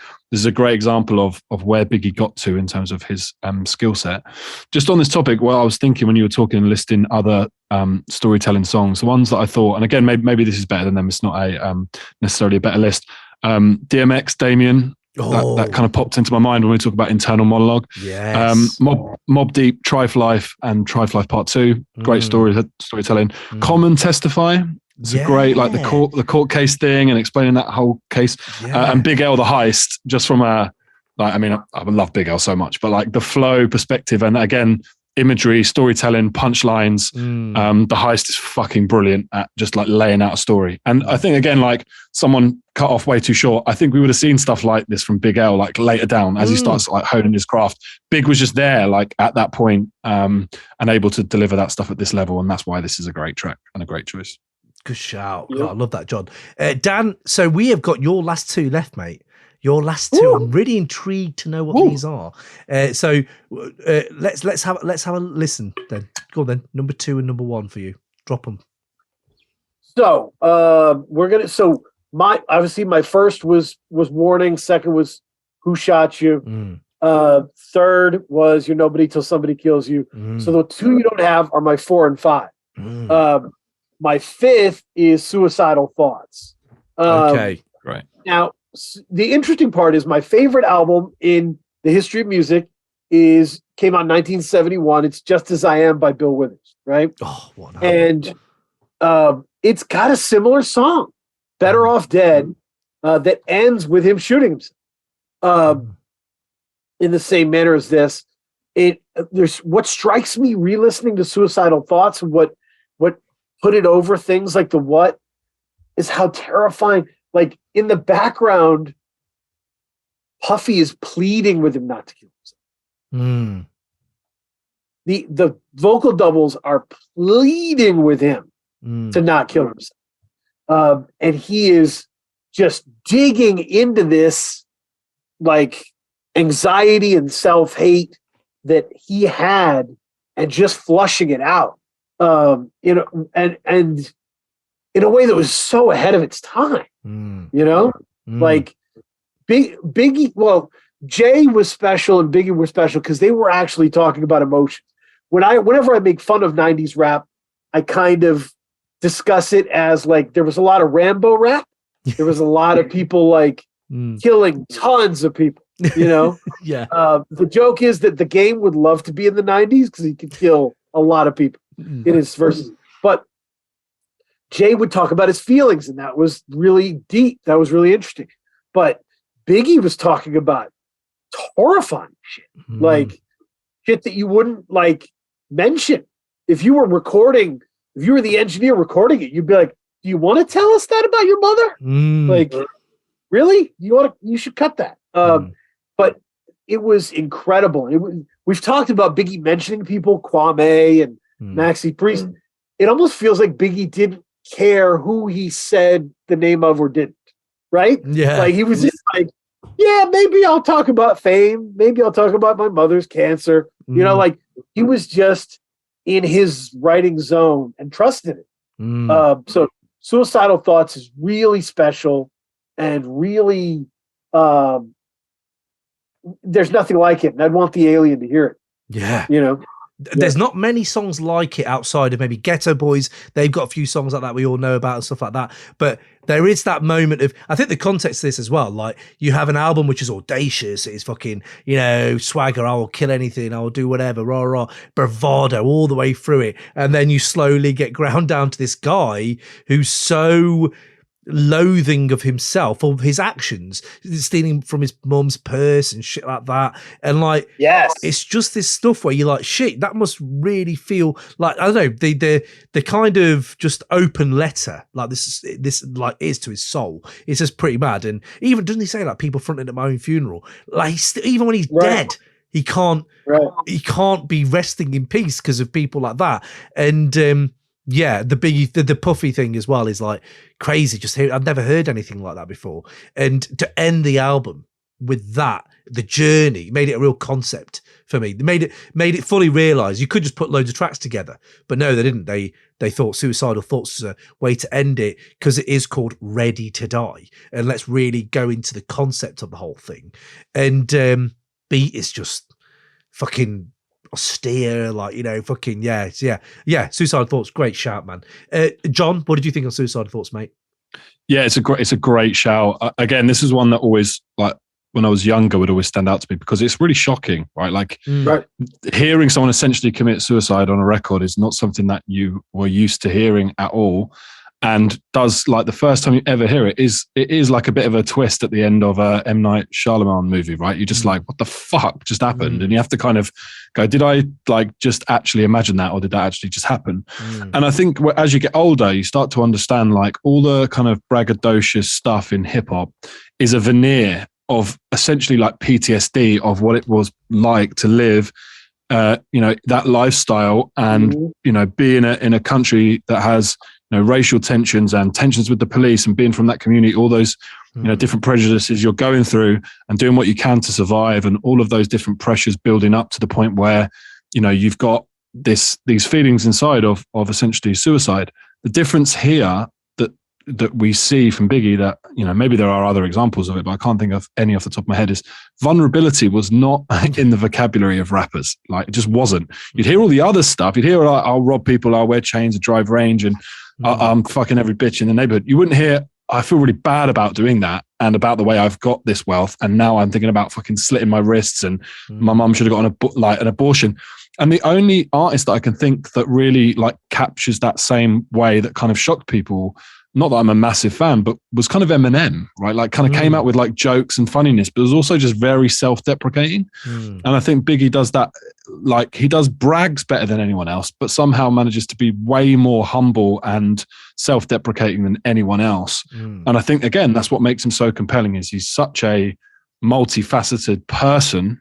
a great example of where Biggie got to in terms of his skill set. Just on this topic, well, I was thinking when you were talking and listing other storytelling songs, the ones that I thought, and again, maybe this is better than them. It's not a necessarily a better list. DMX, Damien. That kind of popped into my mind when we talk about internal monologue. Yes. Mob Deep, Trife Life, and Trife Life Part 2. Great storytelling. Common, Testify. It's a great like the court case thing and explaining that whole case. And Big L, the heist, just from I love Big L so much, but like the flow perspective and again imagery, storytelling, punchlines. The heist is fucking brilliant at just like laying out a story. And I think again, like someone cut off way too short. I think we would have seen stuff like this from Big L, like later down as he starts like honing his craft. Big was just there, like at that point, and able to deliver that stuff at this level. And that's why this is a great track and a great choice. Good shout. Yep. God, I love that, John. Dan, so we have got your last two left, mate. Your last two. I'm really intrigued to know what these are. Let's have a listen then. Go on then. Number 2 and number 1 for you. Drop them. So my first was Warning. Second was Who Shot You. Third was You're Nobody Till Somebody Kills You. So the 2 you don't have are my 4 and 5. My 5th is Suicidal Thoughts. Okay, right. Now, the interesting part is my favorite album in the history of music came out in 1971. It's Just As I Am by Bill Withers, right? Oh, what an album. And it's got a similar song, Better Off Dead, that ends with him shooting himself in the same manner as this. There's what strikes me re-listening to Suicidal Thoughts and what put it over things like the What is how terrifying. Like in the background, Puffy is pleading with him not to kill himself. The vocal doubles are pleading with him to not kill himself. And he is just digging into this like anxiety and self-hate that he had and just flushing it out. And in a way that was so ahead of its time, like Biggie. Well, Jay was special and Biggie were special because they were actually talking about emotions. Whenever I make fun of 90s rap, I kind of discuss it as like there was a lot of Rambo rap. There was a lot of people like killing tons of people, Yeah. The joke is that the Game would love to be in the 90s because he could kill a lot of people in his verses. But Jay would talk about his feelings, and that was really deep. That was really interesting. But Biggie was talking about horrifying shit, like shit that you wouldn't like mention if you were the engineer recording it, you'd be like, do you want to tell us that about your mother? Like, really? You should cut that. But it was incredible. We've talked about Biggie mentioning people, Kwame and Maxi Priest. It almost feels like Biggie didn't care who he said the name of or didn't, right? Yeah. Like he was just like, yeah, maybe I'll talk about fame. Maybe I'll talk about my mother's cancer. You know, like he was just in his writing zone and trusted it. So Suicidal Thoughts is really special and really, there's nothing like it. And I'd want the alien to hear it. Yeah. You know? There's not many songs like it outside of maybe Ghetto Boys. They've got a few songs like that we all know about and stuff like that. But there is that moment of, I think the context of this as well, like you have an album which is audacious, it's fucking, you know, swagger, I will kill anything, I will do whatever, rah, rah, bravado all the way through it. And then you slowly get ground down to this guy who's so loathing of himself or his actions, stealing from his mum's purse and shit like that, and like, yes, it's just this stuff where you're like, shit, that must really feel like, I don't know, the kind of just open letter like this like is to his soul. It's just pretty mad. And even doesn't he say like people fronting at my own funeral, like even when he's dead, he can't be resting in peace because of people like that. And yeah, the Biggie, the Puffy thing as well is like crazy. Just I've never heard anything like that before. And to end the album with that, the journey made it a real concept for me. They made it fully realized you could just put loads of tracks together, but no, they didn't. They thought Suicidal Thoughts was a way to end it because it is called Ready to Die, and let's really go into the concept of the whole thing. And beat is just fucking austere, like, you know, fucking yeah. Suicidal Thoughts, great shout, man. John, what did you think of Suicidal Thoughts, mate? Yeah, it's a great shout. Again, this is one that always, like when I was younger, would always stand out to me because it's really shocking, right? Like hearing someone essentially commit suicide on a record is not something that you were used to hearing at all. And does, like, the first time you ever hear it is like a bit of a twist at the end of a M. Night Shyamalan movie, right? You're just like, what the fuck just happened? And you have to kind of go, did I like just actually imagine that, or did that actually just happen? And I think as you get older, you start to understand like all the kind of braggadocious stuff in hip hop is a veneer of essentially like PTSD of what it was like to live that lifestyle and be in a country that has racial tensions and tensions with the police, and being from that community, all those different prejudices you're going through and doing what you can to survive, and all of those different pressures building up to the point where you've got these feelings inside of essentially suicide. The difference here that we see from Biggie, that maybe there are other examples of it, but I can't think of any off the top of my head, is vulnerability was not in the vocabulary of rappers. Like, it just wasn't. You'd hear all the other stuff. You'd hear, like, I'll rob people, I'll wear chains, I drive range, and I'm fucking every bitch in the neighborhood. You wouldn't hear, I feel really bad about doing that and about the way I've got this wealth, and now I'm thinking about fucking slitting my wrists, and my mum should have got an abortion. And the only artist that I can think that really like captures that same way that kind of shocked people, not that I'm a massive fan, but was kind of Eminem, right? Like, kind of came out with like jokes and funniness, but was also just very self-deprecating. And I think Biggie does that. Like, he does brags better than anyone else, but somehow manages to be way more humble and self-deprecating than anyone else. And I think, again, that's what makes him so compelling, is he's such a multifaceted person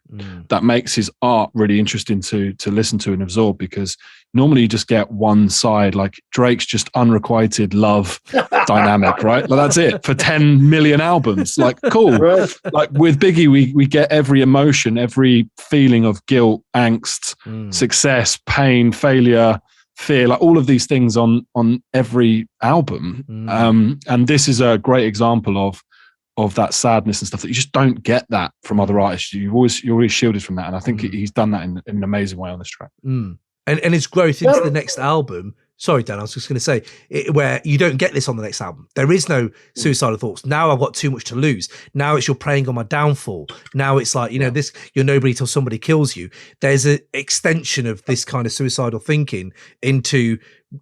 that makes his art really interesting to listen to and absorb, because normally you just get one side, like Drake's just unrequited love dynamic, right? Like, that's it for 10 million albums. Like, cool. Right. Like with Biggie, we get every emotion, every feeling of guilt, angst, success, pain, failure, fear, like all of these things on every album. And this is a great example of that sadness and stuff that you just don't get that from other artists. You're always shielded from that. And I think he's done that in an amazing way on this track. And his growth into the next album. Sorry, Dan, I was just going to say, where you don't get this on the next album. There is no Suicidal Thoughts. Now I've got too much to lose. Now it's you're preying on my downfall. Now it's like, this, you're nobody till somebody kills you. There's an extension of this kind of suicidal thinking into,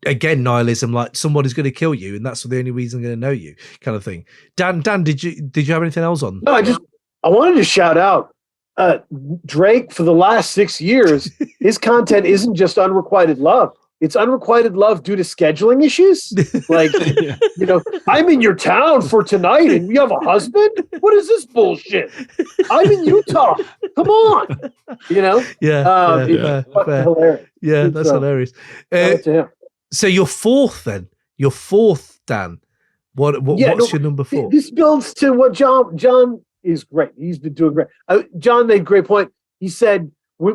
again, nihilism, like somebody's going to kill you and that's the only reason I'm going to know you, kind of thing. Dan, did you have anything else on? No, I wanted to shout out Drake. For the last 6 years, his content isn't just unrequited love. it's unrequited love due to scheduling issues. Like, you know, I'm in your town for tonight and you have a husband? What is this bullshit? I'm in Utah. Come on. You know? It's fucking hilarious. Yeah, that's hilarious. So your fourth, Dan. What's your number 4? This builds to what John is great. He's been doing great. John made a great point. He said, we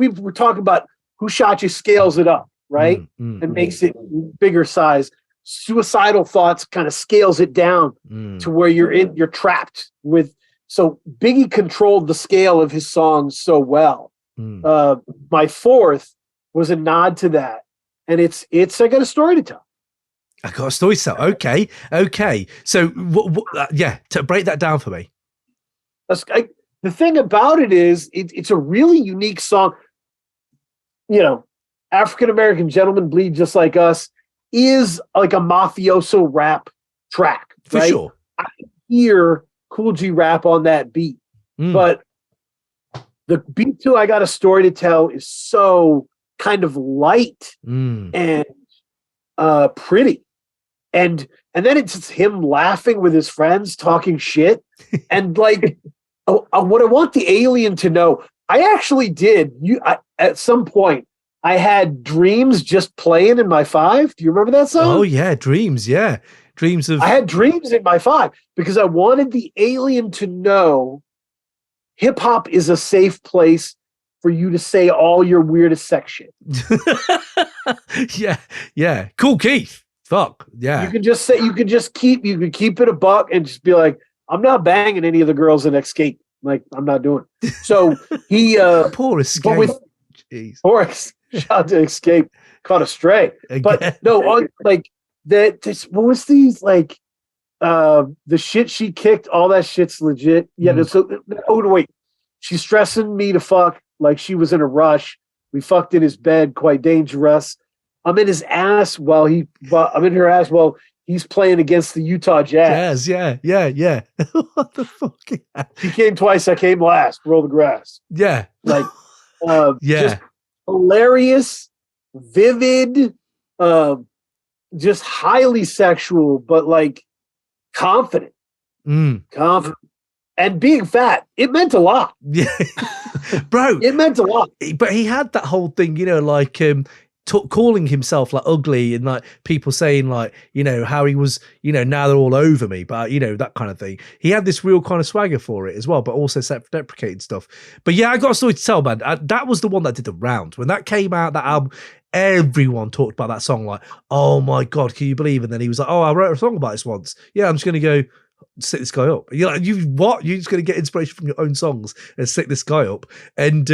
were talking about who shot you scales it up, right? And makes it bigger size. Suicidal Thoughts kind of scales it down to where you're trapped with. So Biggie controlled the scale of his songs so well. My fourth was a nod to that. And it's I got a story to tell. I got a story to tell. Okay. So to break that down for me. The thing about it is it's a really unique song. You know, African-American Gentlemen Bleed Just Like Us is like a mafioso rap track. For right? sure. I hear Cool G rap on that beat. But the beat to I Got a Story to Tell is so kind of light and pretty. And then it's him laughing with his friends, talking shit. And like, what I want the alien to know, I actually did. At some point, I had Dreams just playing in my 5. Do you remember that song? Oh, yeah, Dreams, yeah. Dreams of... I had Dreams in my 5 because I wanted the alien to know hip-hop is a safe place for you to say all your weirdest sex shit. Yeah. Cool, Keith. Fuck yeah. You can keep it a buck and just be like, I'm not banging any of the girls in Escape. Like, I'm not doing it. So he poor Escape. Shout out to Escape, caught a stray. Again. But no, like that. What was these like? The shit she kicked, all that shit's legit. Yeah. So wait, she's stressing me to fuck like she was in a rush. We fucked in his bed, quite dangerous. I'm in his ass I'm in her ass while he's playing against the Utah Jazz. Yeah. What the fuck? He came twice, I came last. Roll the grass. Yeah. Like, just hilarious, vivid, just highly sexual, but like confident. Confident. And being fat, it meant a lot. Yeah. Bro. It meant a lot. But he had that whole thing, you know, like calling himself like ugly and like people saying like, you know, how he was, you know, now they're all over me, but you know, that kind of thing. He had this real kind of swagger for it as well, but also self-deprecating stuff. But yeah, I got a story to tell, man. That was the one that did the rounds. When that came out, that album, everyone talked about that song like, oh my God, can you believe? And then he was like, oh, I wrote a song about this once. Yeah, I'm just going to go sit this guy up. You're like, you're just going to get inspiration from your own songs and sit this guy up. And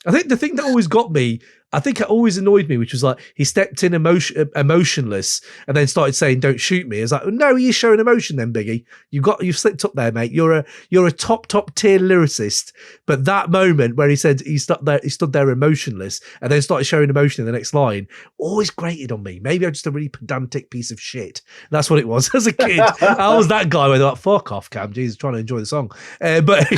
I think the thing that always got me, I think it always annoyed me, which was like he stepped in emotionless and then started saying, "Don't shoot me." It's like, no, he's showing emotion then, Biggie. You've slipped up there, mate. You're a top tier lyricist. But that moment where he said he stood there emotionless and then started showing emotion in the next line always grated on me. Maybe I'm just a really pedantic piece of shit. That's what it was as a kid. I was that guy where they're like, fuck off, Cam. Jesus, trying to enjoy the song. But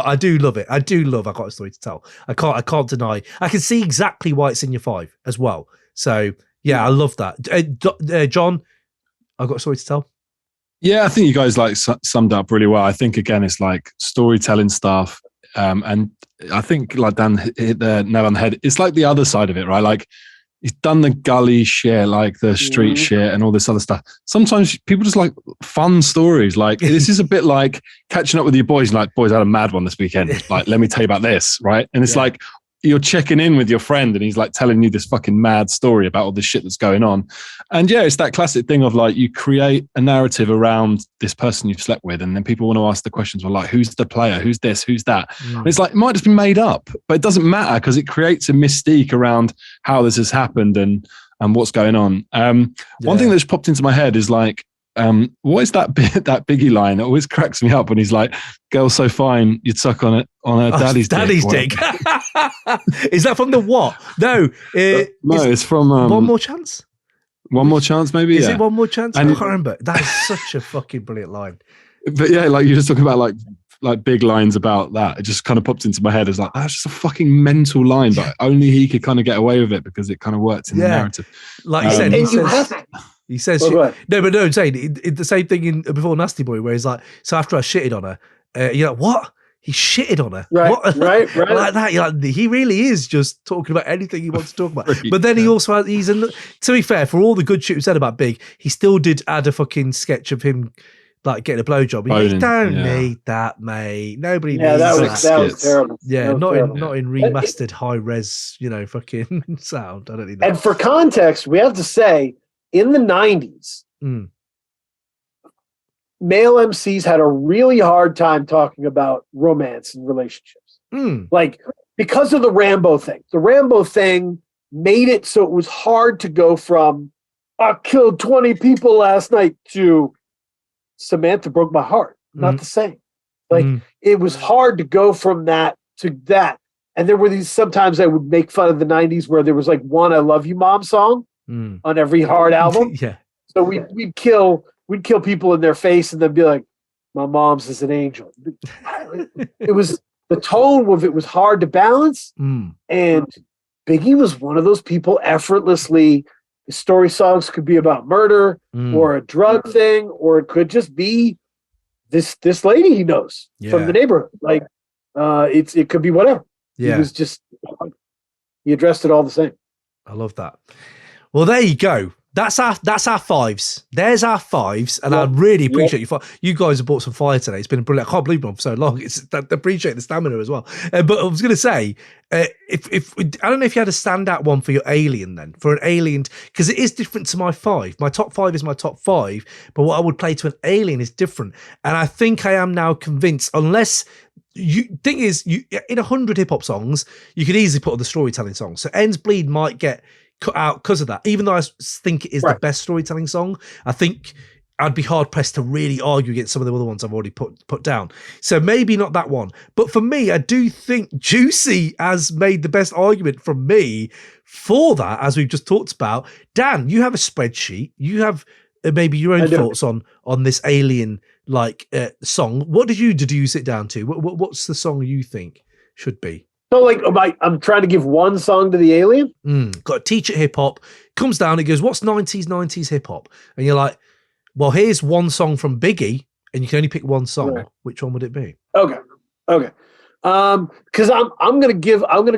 I do love it. I do love I Got a Story to Tell. I can't deny. I can see exactly why it's in your 5 as well. So yeah, I love that. John, I Got a Story to Tell. Yeah, I think you guys like summed up really well. I think again, it's like storytelling stuff, and I think like Dan hit the nail on the head. It's like the other side of it, right? Like he's done the gully shit, like the street shit, and all this other stuff. Sometimes people just like fun stories. Like this is a bit like catching up with your boys. Like, boys, I had a mad one this weekend. Like, let me tell you about this, right? And it's like you're checking in with your friend and he's like telling you this fucking mad story about all this shit that's going on. And yeah, it's that classic thing of like, you create a narrative around this person you've slept with. And then people want to ask the questions, well, like, who's the player? Who's this? Who's that? And it's like, it might just be made up, but it doesn't matter because it creates a mystique around how this has happened and what's going on. One thing that's popped into my head is like, what is that Biggie line? It always cracks me up when he's like, "Girl so fine, you'd suck on her daddy's dick." Is that from the what? No, it's from One More Chance. One More Chance, maybe. Is it One More Chance? I can't remember. That is such a fucking brilliant line. But yeah, like you're just talking about like like big lines about that. It just kind of popped into my head as like, that's just a fucking mental line, but only he could kind of get away with it because it kind of worked in the narrative. Like you said, he says, I'm saying the same thing in Before Nasty Boy, where he's like, so after I shitted on her, you're like, what? He shitted on her. Right, what? right. Like that. You're like, he really is just talking about anything he wants to talk about. But then he also has, to be fair, for all the good shit we said about Big, he still did add a fucking sketch of him like getting a blowjob. You don't need that, mate. Nobody needs that. That was terrible. Yeah, not in remastered high res, fucking sound. I don't need that. And for context, we have to say, in the 90s, male MCs had a really hard time talking about romance and relationships. Like, because of the Rambo thing. The Rambo thing made it so it was hard to go from, I killed 20 people last night, to Samantha broke my heart. Not the same. Like, it was hard to go from that to that. And there were these, sometimes I would make fun of the 90s where there was like one I Love You Mom song on every hard album. So we'd kill people in their face and then be like, my mom's is an angel. It was, the tone of it was hard to balance. And Biggie was one of those people effortlessly. His story songs could be about murder or a drug thing, or it could just be this lady he knows from the neighborhood. Like, it could be whatever. He was just, he addressed it all the same. I love that. Well, there you go. That's our fives. There's our fives, and I really appreciate you guys have brought some fire today. It's been brilliant. I can't believe it for so long. I appreciate the stamina as well. But I was going to say, if I don't know if you had a standout one for your Alien, then for an Alien, because it is different to my five. My top five is my top five, but what I would play to an Alien is different. And I think I am now convinced, unless in 100 hip hop songs, you could easily put on the storytelling songs. So Ends Bleed might get cut out because of that, even though I think it is the best storytelling song. I think I'd be hard pressed to really argue against some of the other ones I've already put down. So maybe not that one, but for me, I do think Juicy has made the best argument from me for that, as we've just talked about. Dan, you have a spreadsheet. You have maybe your own thoughts on this Alien song. What did you deduce it down to? What's the song you think should be? So, like, I'm trying to give one song to the Alien. Got to teach it hip hop. Comes down, it goes, what's 90s hip hop? And you're like, well, here's one song from Biggie, and you can only pick one song. Yeah. Which one would it be? Okay. Because I'm gonna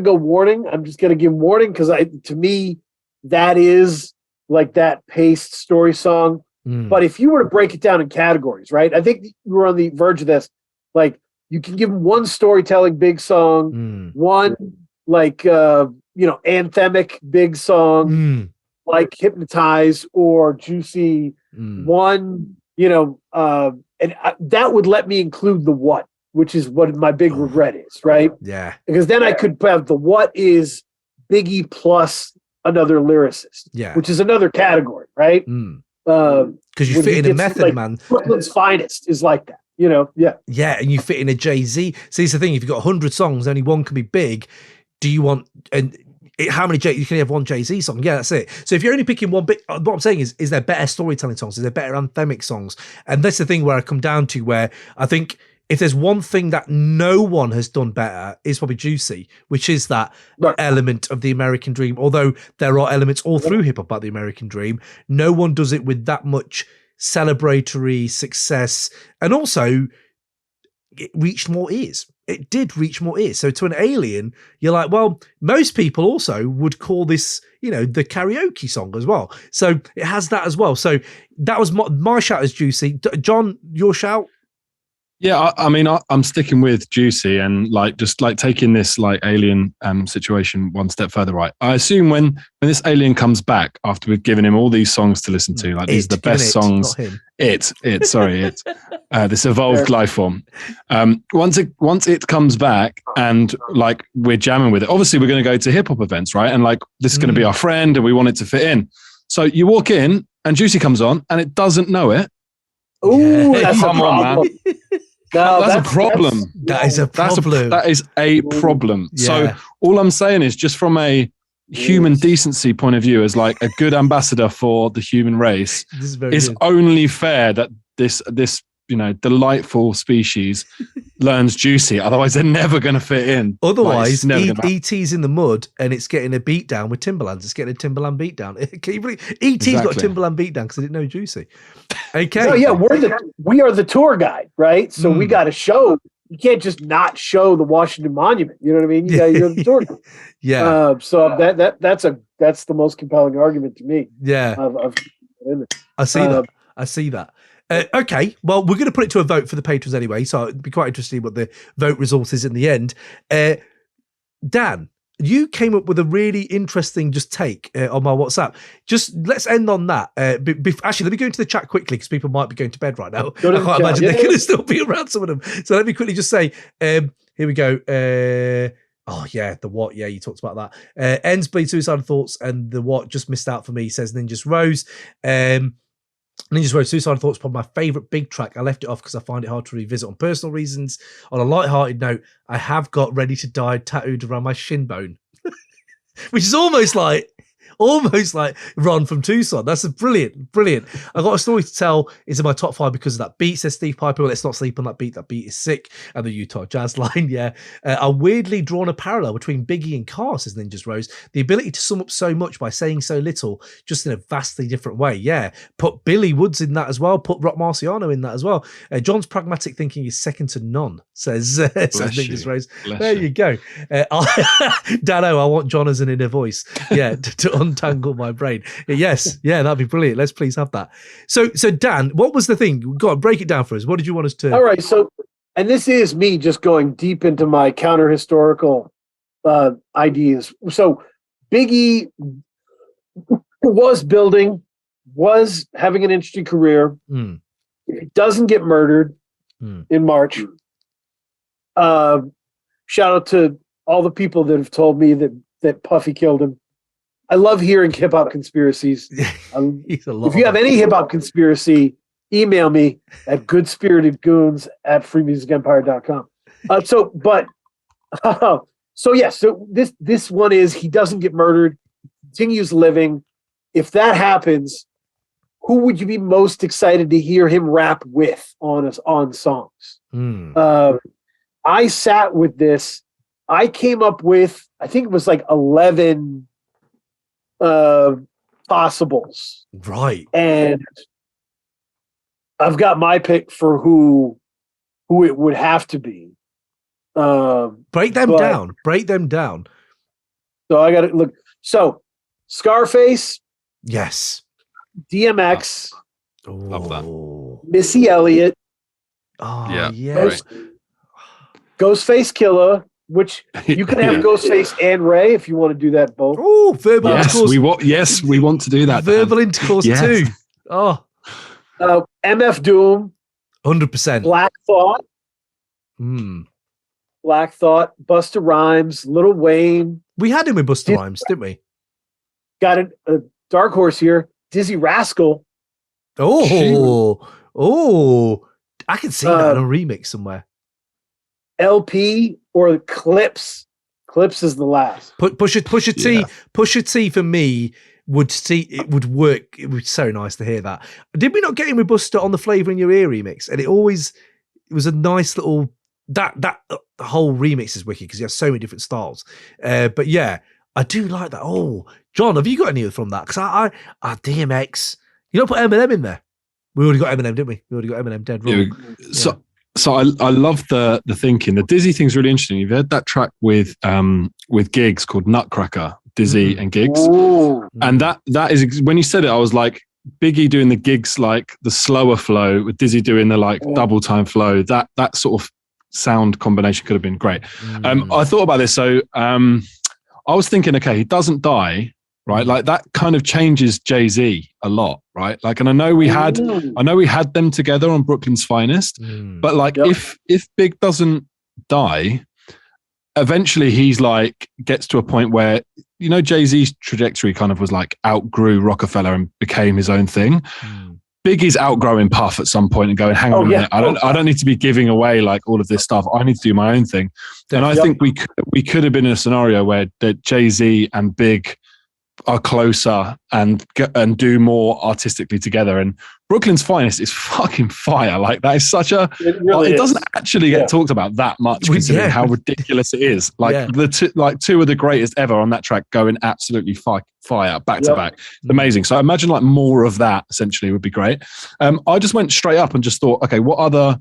go Warning. I'm just gonna give Warning because to me that is like that paced story song. But if you were to break it down in categories, right? I think you were on the verge of this, like. You can give him one storytelling big song, one anthemic big song, like Hypnotize or Juicy, one, and that would let me include the What, which is what my big regret is, right? Yeah. Because then I could have the What is Biggie plus another lyricist, which is another category, right? Because you fit in a Method Man. Brooklyn's Finest is like that. Yeah, and you fit in a Jay-Z. See, it's the thing, if you've got 100 songs, only one can be big. Do you want, how many you can have one Jay-Z song? Yeah, that's it. So if you're only picking one bit, what I'm saying is there better storytelling songs? Is there better anthemic songs? And that's the thing where I come down to, where I think if there's one thing that no one has done better, is probably Juicy, which is that element of the American dream. Although there are elements all through hip-hop about the American dream, no one does it with that much celebratory success, and also it reached more ears. It did reach more ears. So to an Alien, you're like, well, most people also would call this, the karaoke song as well. So it has that as well. So that was my shout as Juicy. John, your shout? Yeah, I mean, I'm sticking with Juicy, and just taking this Alien situation one step further. Right, I assume when this Alien comes back after we've given him all these songs to listen to, these are the best songs. This evolved life form. Once it comes back and we're jamming with it, obviously we're going to go to hip hop events, right? And this is going to be our friend, and we want it to fit in. So you walk in and Juicy comes on, and it doesn't know it. Ooh, that's a problem. Man. No, that's a problem. That is a problem. That is a problem. Yeah. So all I'm saying is, just from a human decency point of view, as a good ambassador for the human race, it's only fair that this delightful species learns Juicy. Otherwise, they're never going to fit in. Otherwise, E.T.'s in the mud and it's getting a beat down with Timberlands. It's getting a Timberland beat down. Can you believe E.T.'s got a Timberland beat down because they didn't know Juicy? Okay. No, yeah, we are the tour guide, right? So we got to show. You can't just not show the Washington Monument. You know what I mean? You're the tour guide. Yeah. So that's the most compelling argument to me. Yeah. I see that. Okay, well, we're going to put it to a vote for the patrons anyway, so it'd be quite interesting what the vote result is in the end. Dan, you came up with a really interesting take on my WhatsApp. Just let's end on that. Actually, let me go into the chat quickly because people might be going to bed right now. I can't imagine they're going to still be around, some of them. So let me quickly just say, here we go. Oh, yeah, the what? Yeah, you talked about that. Ends bleed Suicidal Thoughts and the what just missed out for me, says Ninjas Rose. Ninjas Rose, Suicidal Thoughts, probably my favourite big track. I left it off because I find it hard to revisit on personal reasons. On a light-hearted note, I have got Ready to Die tattooed around my shin bone, which is almost like Ron from Tucson. That's brilliant. I got a story to tell. It's in my top 5 because of that beat, says Steve Piper. Let's not sleep on that beat. That beat is sick. And the Utah Jazz line, yeah. I weirdly drawn a parallel between Biggie and Carr, says Ninjas Rose. The ability to sum up so much by saying so little, just in a vastly different way. Yeah. Put Billy Woods in that as well. Put Rock Marciano in that as well. John's pragmatic thinking is second to none, says Ninjas Rose. There you go. Dano, I want John as an inner voice. Yeah, to untangle my brain. Yes, yeah, that'd be brilliant. Let's please have that. So Dan, what was the thing? Go on, break it down for us. What did you want us to? All right, so, and this is me just going deep into my counter historical ideas. So Biggie was having an interesting career. If he doesn't get murdered in March, shout out to all the people that have told me that Puffy killed him. I love hearing hip hop conspiracies. If you have any hip hop conspiracy, email me at goodspiritedgoons@freemusicempire.com. So this one is he doesn't get murdered, continues living. If that happens, who would you be most excited to hear him rap with on songs? I sat with this. I came up with, I think it was like 11 possibles. Right. And I've got my pick for who it would have to be. Break them down. So I got to look. So Scarface. Yes. DMX. Love that. Missy Elliott. Oh, yeah. Right. Ghostface Killer. Which you can have Ghostface and Ray if you want to do that both. Oh, verbal intercourse. We want to do that. Verbal intercourse too. Oh, MF Doom, 100%. Black Thought, Busta Rhymes, Lil Wayne. We had him with Busta Rhymes, didn't we? Got a dark horse here, Dizzy Rascal. Oh, I can see that in a remix somewhere. LP or Clips. Clips is the last. Pusha T for me would work. It was so nice to hear that. Did we not get him with Busta on the Flavor in Your Ear remix? And it was a nice little that the whole remix is wicked because he has so many different styles. But yeah, I do like that. Oh, John, have you got any from that? Because I DMX. You don't put Eminem in there. We already got Eminem, didn't we? We already got Eminem dead wrong. So I love the thinking. The Dizzy thing's really interesting. You've heard that track with Giggs called Nutcracker, Dizzy and Giggs. Ooh. And that is, when you said it, I was like, Biggie doing the Giggs like the slower flow with Dizzy doing the like double time flow. That sort of sound combination could have been great. I thought about this. So I was thinking, okay, he doesn't die, right? Like that kind of changes Jay-Z a lot, right? Like, and I know we had them together on Brooklyn's Finest, but like if Big doesn't die, eventually he's like gets to a point where, you know, Jay-Z's trajectory kind of was like outgrew Rockefeller and became his own thing. Biggie's outgrowing Puff at some point and going, hang on a minute, I don't need to be giving away like all of this stuff. I need to do my own thing. And I think we could have been in a scenario where that Jay-Z and Big are closer and do more artistically together. And Brooklyn's Finest is fucking fire. Like that is such a, it doesn't actually get talked about that much considering how ridiculous it is. Like two of the greatest ever on that track going absolutely fire back to back. Amazing. So I imagine like more of that essentially would be great. I just went straight up and just thought, okay, what other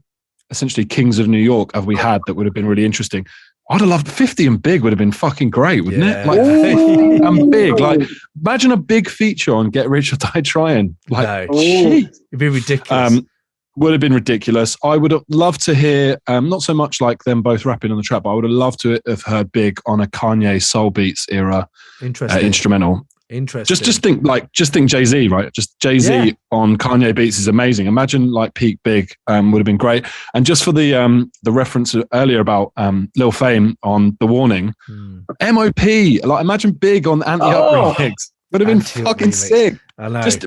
essentially Kings of New York have we had that would have been really interesting? I'd have loved 50 and Big would have been fucking great, wouldn't it? Like 50 and Big. Like imagine a Big feature on Get Rich or Die Trying. Like, it'd be ridiculous. Would have been ridiculous. I would have loved to hear, not so much like them both rapping on the track, but I would have loved to have heard Big on a Kanye Soul Beats era instrumental. Interesting. Just think Jay-Z, right? Just Jay-Z on Kanye beats is amazing. Imagine like peak Big would have been great. And just for the reference earlier about Lil Fame on The Warning, MOP, like imagine Big on Anti-Up remix. Would have been fucking sick. I know. Just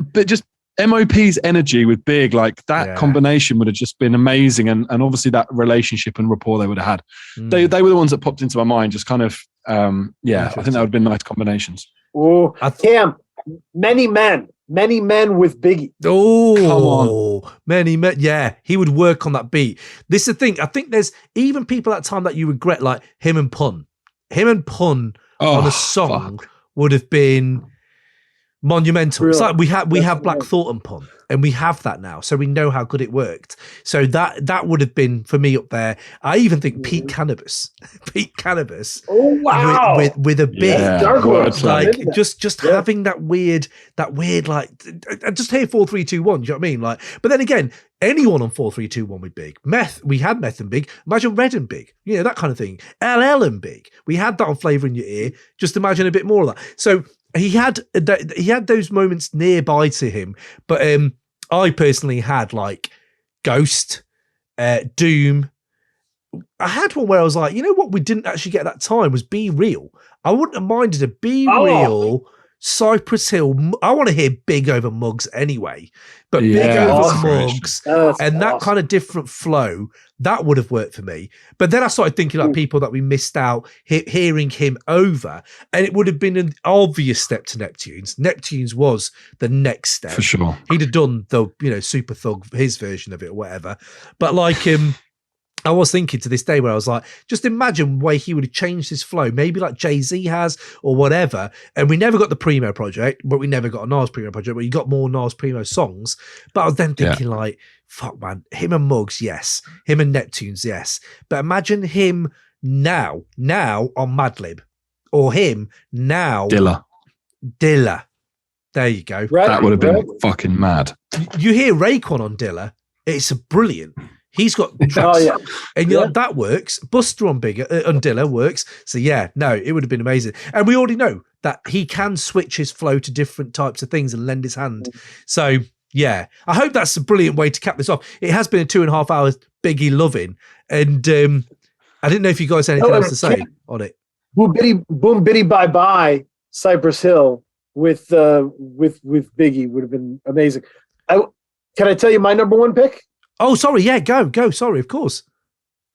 MOP's energy with Big, like that combination would have just been amazing. And obviously that relationship and rapport they would have had. They were the ones that popped into my mind, just kind of, I think that would have been nice combinations. Oh, Cam, many men with Biggie. Oh, come on. Many men. Yeah, he would work on that beat. This is the thing. I think there's even people at that time that you regret, like him and Pun. Him and Pun on a song would have been monumental. It's like we have Black Thought and Pun, and we have that now, so we know how good it worked. So that would have been for me up there. I even think Pete Cannabis. Oh wow! With a big like just having that weird like I just hear 4 3 2 1. Do you know what I mean? Like, but then again, anyone on 4 3 2 1 with Big. Meth, we had Meth and Big. Imagine Red and Big. You know, that kind of thing. LL and Big. We had that on Flavor in Your Ear. Just imagine a bit more of that. So he had those moments nearby to him, but I personally had like Ghost, Doom. I had one where I was like, you know what we didn't actually get at that time was Be Real. I wouldn't have minded a Be Real, Cypress Hill. I want to hear Big over Muggs anyway, but Big over Muggs and that kind of different flow, that would have worked for me. But then I started thinking about people that we missed out hearing him over, and it would have been an obvious step to Neptune's. Neptune's was the next step. For sure. He'd have done the, Super Thug, his version of it or whatever. But like I was thinking to this day where I was like, just imagine the way he would have changed his flow, maybe like Jay-Z has or whatever. And we never got the Primo project, but we never got a Nas Primo project, but you got more Nas Primo songs. But I was then thinking like, fuck man, him and Muggs, yes. Him and Neptune's, yes. But imagine him now on Madlib, or him now. Dilla. There you go. That would have been fucking mad. You hear Raekwon on Dilla, it's brilliant. He's got tracks, and you're like, that works. Buster on Dilla works. So it would have been amazing. And we already know that he can switch his flow to different types of things and lend his hand. So I hope that's a brilliant way to cap this off. It has been a 2.5 hours Biggie loving, and I didn't know if you guys had anything else to say on it. Boom Biddy Bye Bye, Cypress Hill with Biggie would have been amazing. Can I tell you my number one pick? Oh, sorry. Yeah, go. Sorry, of course.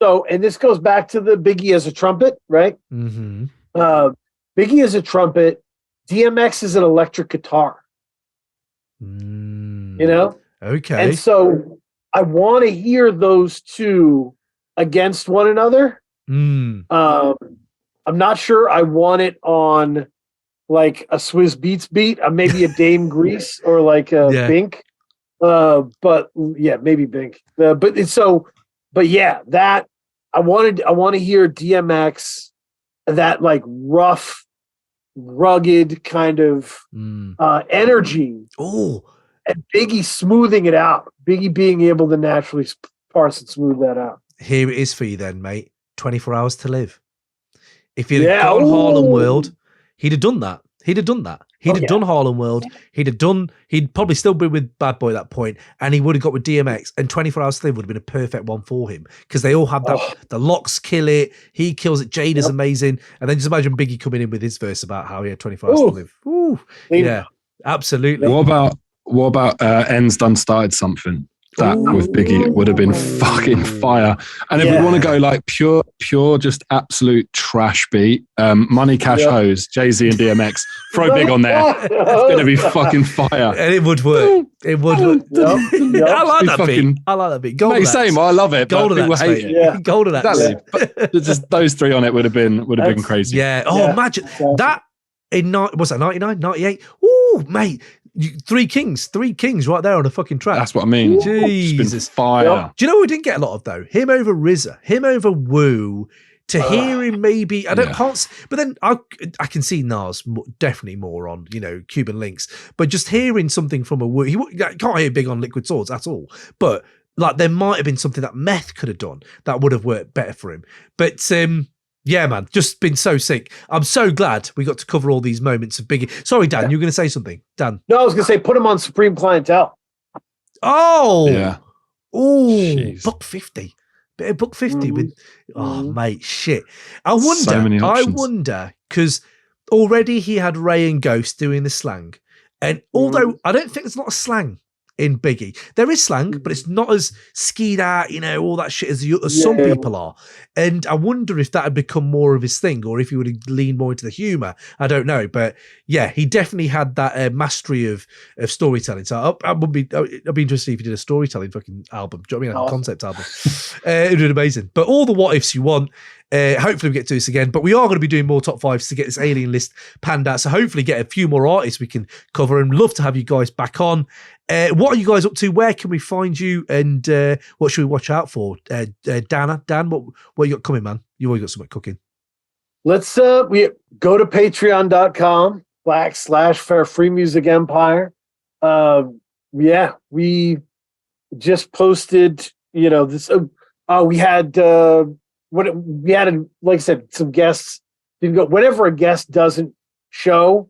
So, and this goes back to the Biggie as a trumpet, right? Mm-hmm. Biggie as a trumpet, DMX is an electric guitar. Okay. And so I want to hear those two against one another. I'm not sure I want it on like a Swizz Beatz beat, maybe a Dame Grease or like a Bink. But maybe Bink. That I want to hear DMX, that like rough, rugged kind of energy. Oh, and Biggie smoothing it out. Biggie being able to naturally parse and smooth that out. Here it is for you then, mate. 24 Hours to Live. If he'd gone Harlem World, he'd have done that. He'd have done Harlem World. He'd probably still be with Bad Boy at that point, and he would have got with DMX, and 24 Hours to Live would have been a perfect one for him, because they all have that. The Locks kill it. He kills it. Jada's amazing. And then just imagine Biggie coming in with his verse about how he had 24 Hours to Live. Ooh. Yeah, absolutely. What about Ends Done Started Something? That with Biggie would have been fucking fire. And if we want to go like pure, just absolute trash beat, Money Cash Hose, Jay-Z and DMX, throw Big on there. It's going to be fucking fire. And it would work. It would work. I like that beat. I like that beat. Golden Axe. Same, I love it. Golden People Axe, hate it. Yeah. Golden Axe. Exactly. But just those three on it would have been crazy. Yeah. Oh, imagine that in was that 99, 98? Ooh, mate. Three kings right there on a fucking track. That's what I mean. Jesus. It's been fire. Yep. Do you know what we didn't get a lot of though? Him over RZA, him over Wu. To hear him maybe, can't, but then I can see Nas definitely more on, Cuban Links, but just hearing something from a Wu, can't hear Big on Liquid Swords at all, but like there might have been something that Meth could have done that would have worked better for him. But yeah, man, just been so sick. I'm so glad we got to cover all these moments of Biggie. Sorry, Dan, you were going to say something. Dan. No, I was going to say, put him on Supreme Clientele. Oh. Yeah. Oh, buck 50. Bit of buck 50 with, mate, shit. I wonder, because already he had Ray and Ghost doing the slang. And although I don't think there's a lot of slang in Biggie. There is slang, but it's not as skied out, all that shit as some people are. And I wonder if that had become more of his thing or if he would have leaned more into the humor. I don't know. But yeah, he definitely had that mastery of storytelling. So I'd be interested if he did a storytelling fucking album. Do you know what I mean? Like a concept album. It would be amazing. But all the what ifs you want. Hopefully we get to this again, but we are going to be doing more top fives to get this alien list panned out. So hopefully get a few more artists we can cover, and love to have you guys back on. What are you guys up to? Where can we find you? And what should we watch out for? Dan, what you got coming, man? You already got something cooking. Let's we go to patreon.com /for Free Music Empire. We just posted, this. We had like I said, some guests didn't go. Whenever a guest doesn't show,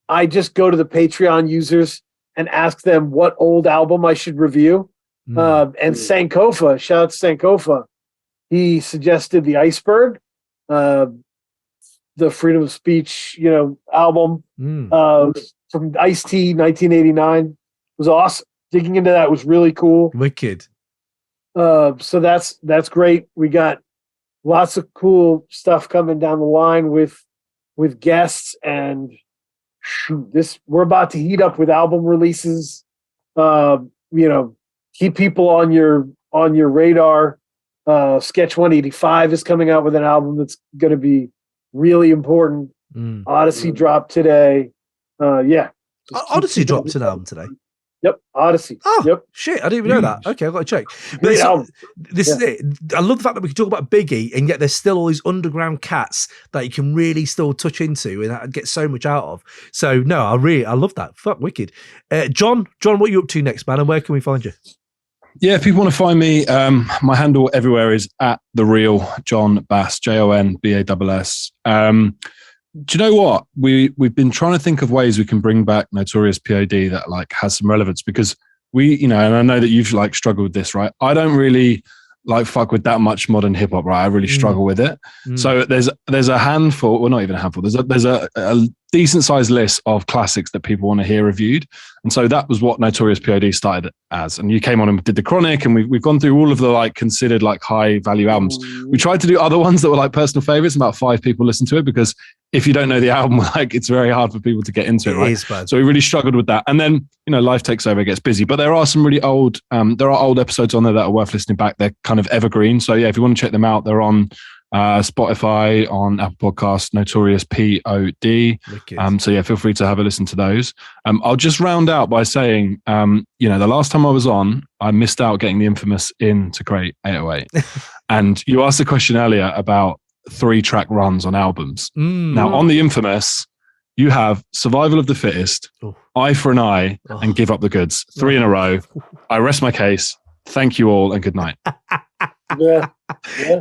I just go to the Patreon users and ask them what old album I should review. And Sankofa, shout out to Sankofa, he suggested The Iceberg, the Freedom of Speech, album from Ice-T, 1989. Was awesome. Digging into that was really cool. Wicked. So that's great. We got lots of cool stuff coming down the line with guests, and we're about to heat up with album releases. Keep people on your radar. Sketch 185 is coming out with an album that's going to be really important. Odyssey dropped today. Odyssey dropped an album today. Yep, Odyssey. Oh, yep. Shit, I didn't even know that. Okay, I've got to check. But this is it. I love the fact that we can talk about Biggie, and yet there's still all these underground cats that you can really still touch into and get so much out of. So, no, I love that. Fuck, wicked. John, what are you up to next, man, and where can we find you? Yeah, if people want to find me, my handle everywhere is @TheRealJohnBass, JONBASS. Do you know what? We've been trying to think of ways we can bring back Notorious P.O.D. that has some relevance, because and I know that you've struggled with this, right? I don't really fuck with that much modern hip hop, right? I really struggle with it. So there's a handful, well, not even a handful. There's a decent sized list of classics that people want to hear reviewed, and so that was what Notorious P.O.D. started as. And you came on and did the Chronic, and we've gone through all of the considered high value albums. We tried to do other ones that were personal favorites. About 5 people listened to it, because if you don't know the album, it's very hard for people to get into it, right? So we really struggled with that. And then, life takes over, it gets busy. But there are some really old, old episodes on there that are worth listening back. They're kind of evergreen. So yeah, if you want to check them out, they're on Spotify, on Apple Podcasts, Notorious P.O.D. So yeah, feel free to have a listen to those. I'll just round out by saying, the last time I was on, I missed out getting the infamous in to Crate 808. And you asked a question earlier about 3-track runs on albums. Now, on the infamous, you have Survival of the Fittest, Eye for an Eye, and Give Up the Goods. 3 in a row. I rest my case. Thank you all, and good night. Yeah.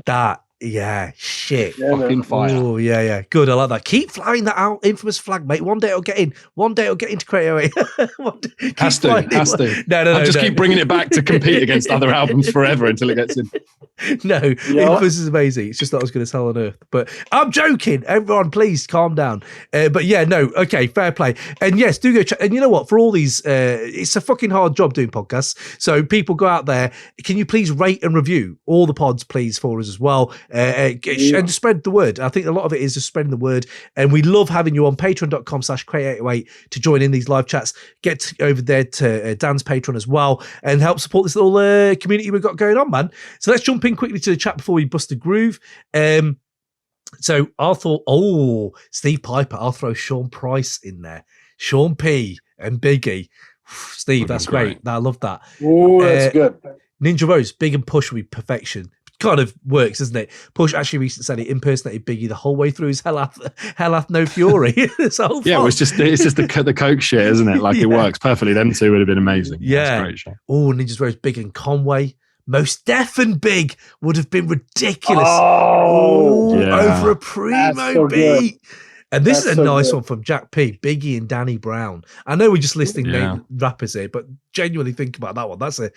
That Yeah, shit. Yeah, Fucking fire. Oh, yeah. Good, I like that. Keep flying that out, infamous flag, mate. One day it'll get in. One day it'll get into Create 08. Has to. No. I just keep bringing it back to compete against other albums forever until it gets in. No, Infamous is amazing. It's just that I was going to sell on Earth. But I'm joking. Everyone, please calm down. But yeah, no, okay, fair play. And yes, do go check. And you know what? For all these, it's a fucking hard job doing podcasts. So people go out there. Can you please rate and review all the pods, please, for us as well? And spread the word. I think a lot of it is just spreading the word. And we love having you on patreon.com/Create808 to join in these live chats. Get over there to Dan's Patreon as well and help support this little community we've got going on, man. So let's jump in quickly to the chat before we bust a groove. So I thought, Steve Piper, I'll throw Sean Price in there. Sean P and Biggie. Steve, that's great. I love that. Oh, that's good. Ninja Rose, Big and Push with perfection. Kind of works, doesn't it? Push actually recently said he impersonated Biggie the whole way through his Hell Hath No Fury. It's just the coke shit, isn't it? Like it works perfectly. Them two would have been amazing. Yeah. Great show. Oh, Ninja Rose, Big and Conway. Most Def and Big would have been ridiculous. Over a primo beat. And this is a nice one from Jack P, Biggie and Danny Brown. I know we're just listing name rappers here, but genuinely think about that one. That's an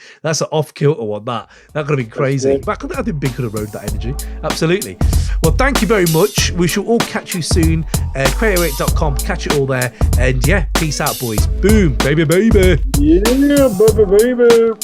off-kilter one. That could have been crazy. I think Big could have rode that energy. Absolutely. Well, thank you very much. We shall all catch you soon. Create08.com. Catch it all there. And yeah, peace out, boys. Boom. Baby. Yeah, baby.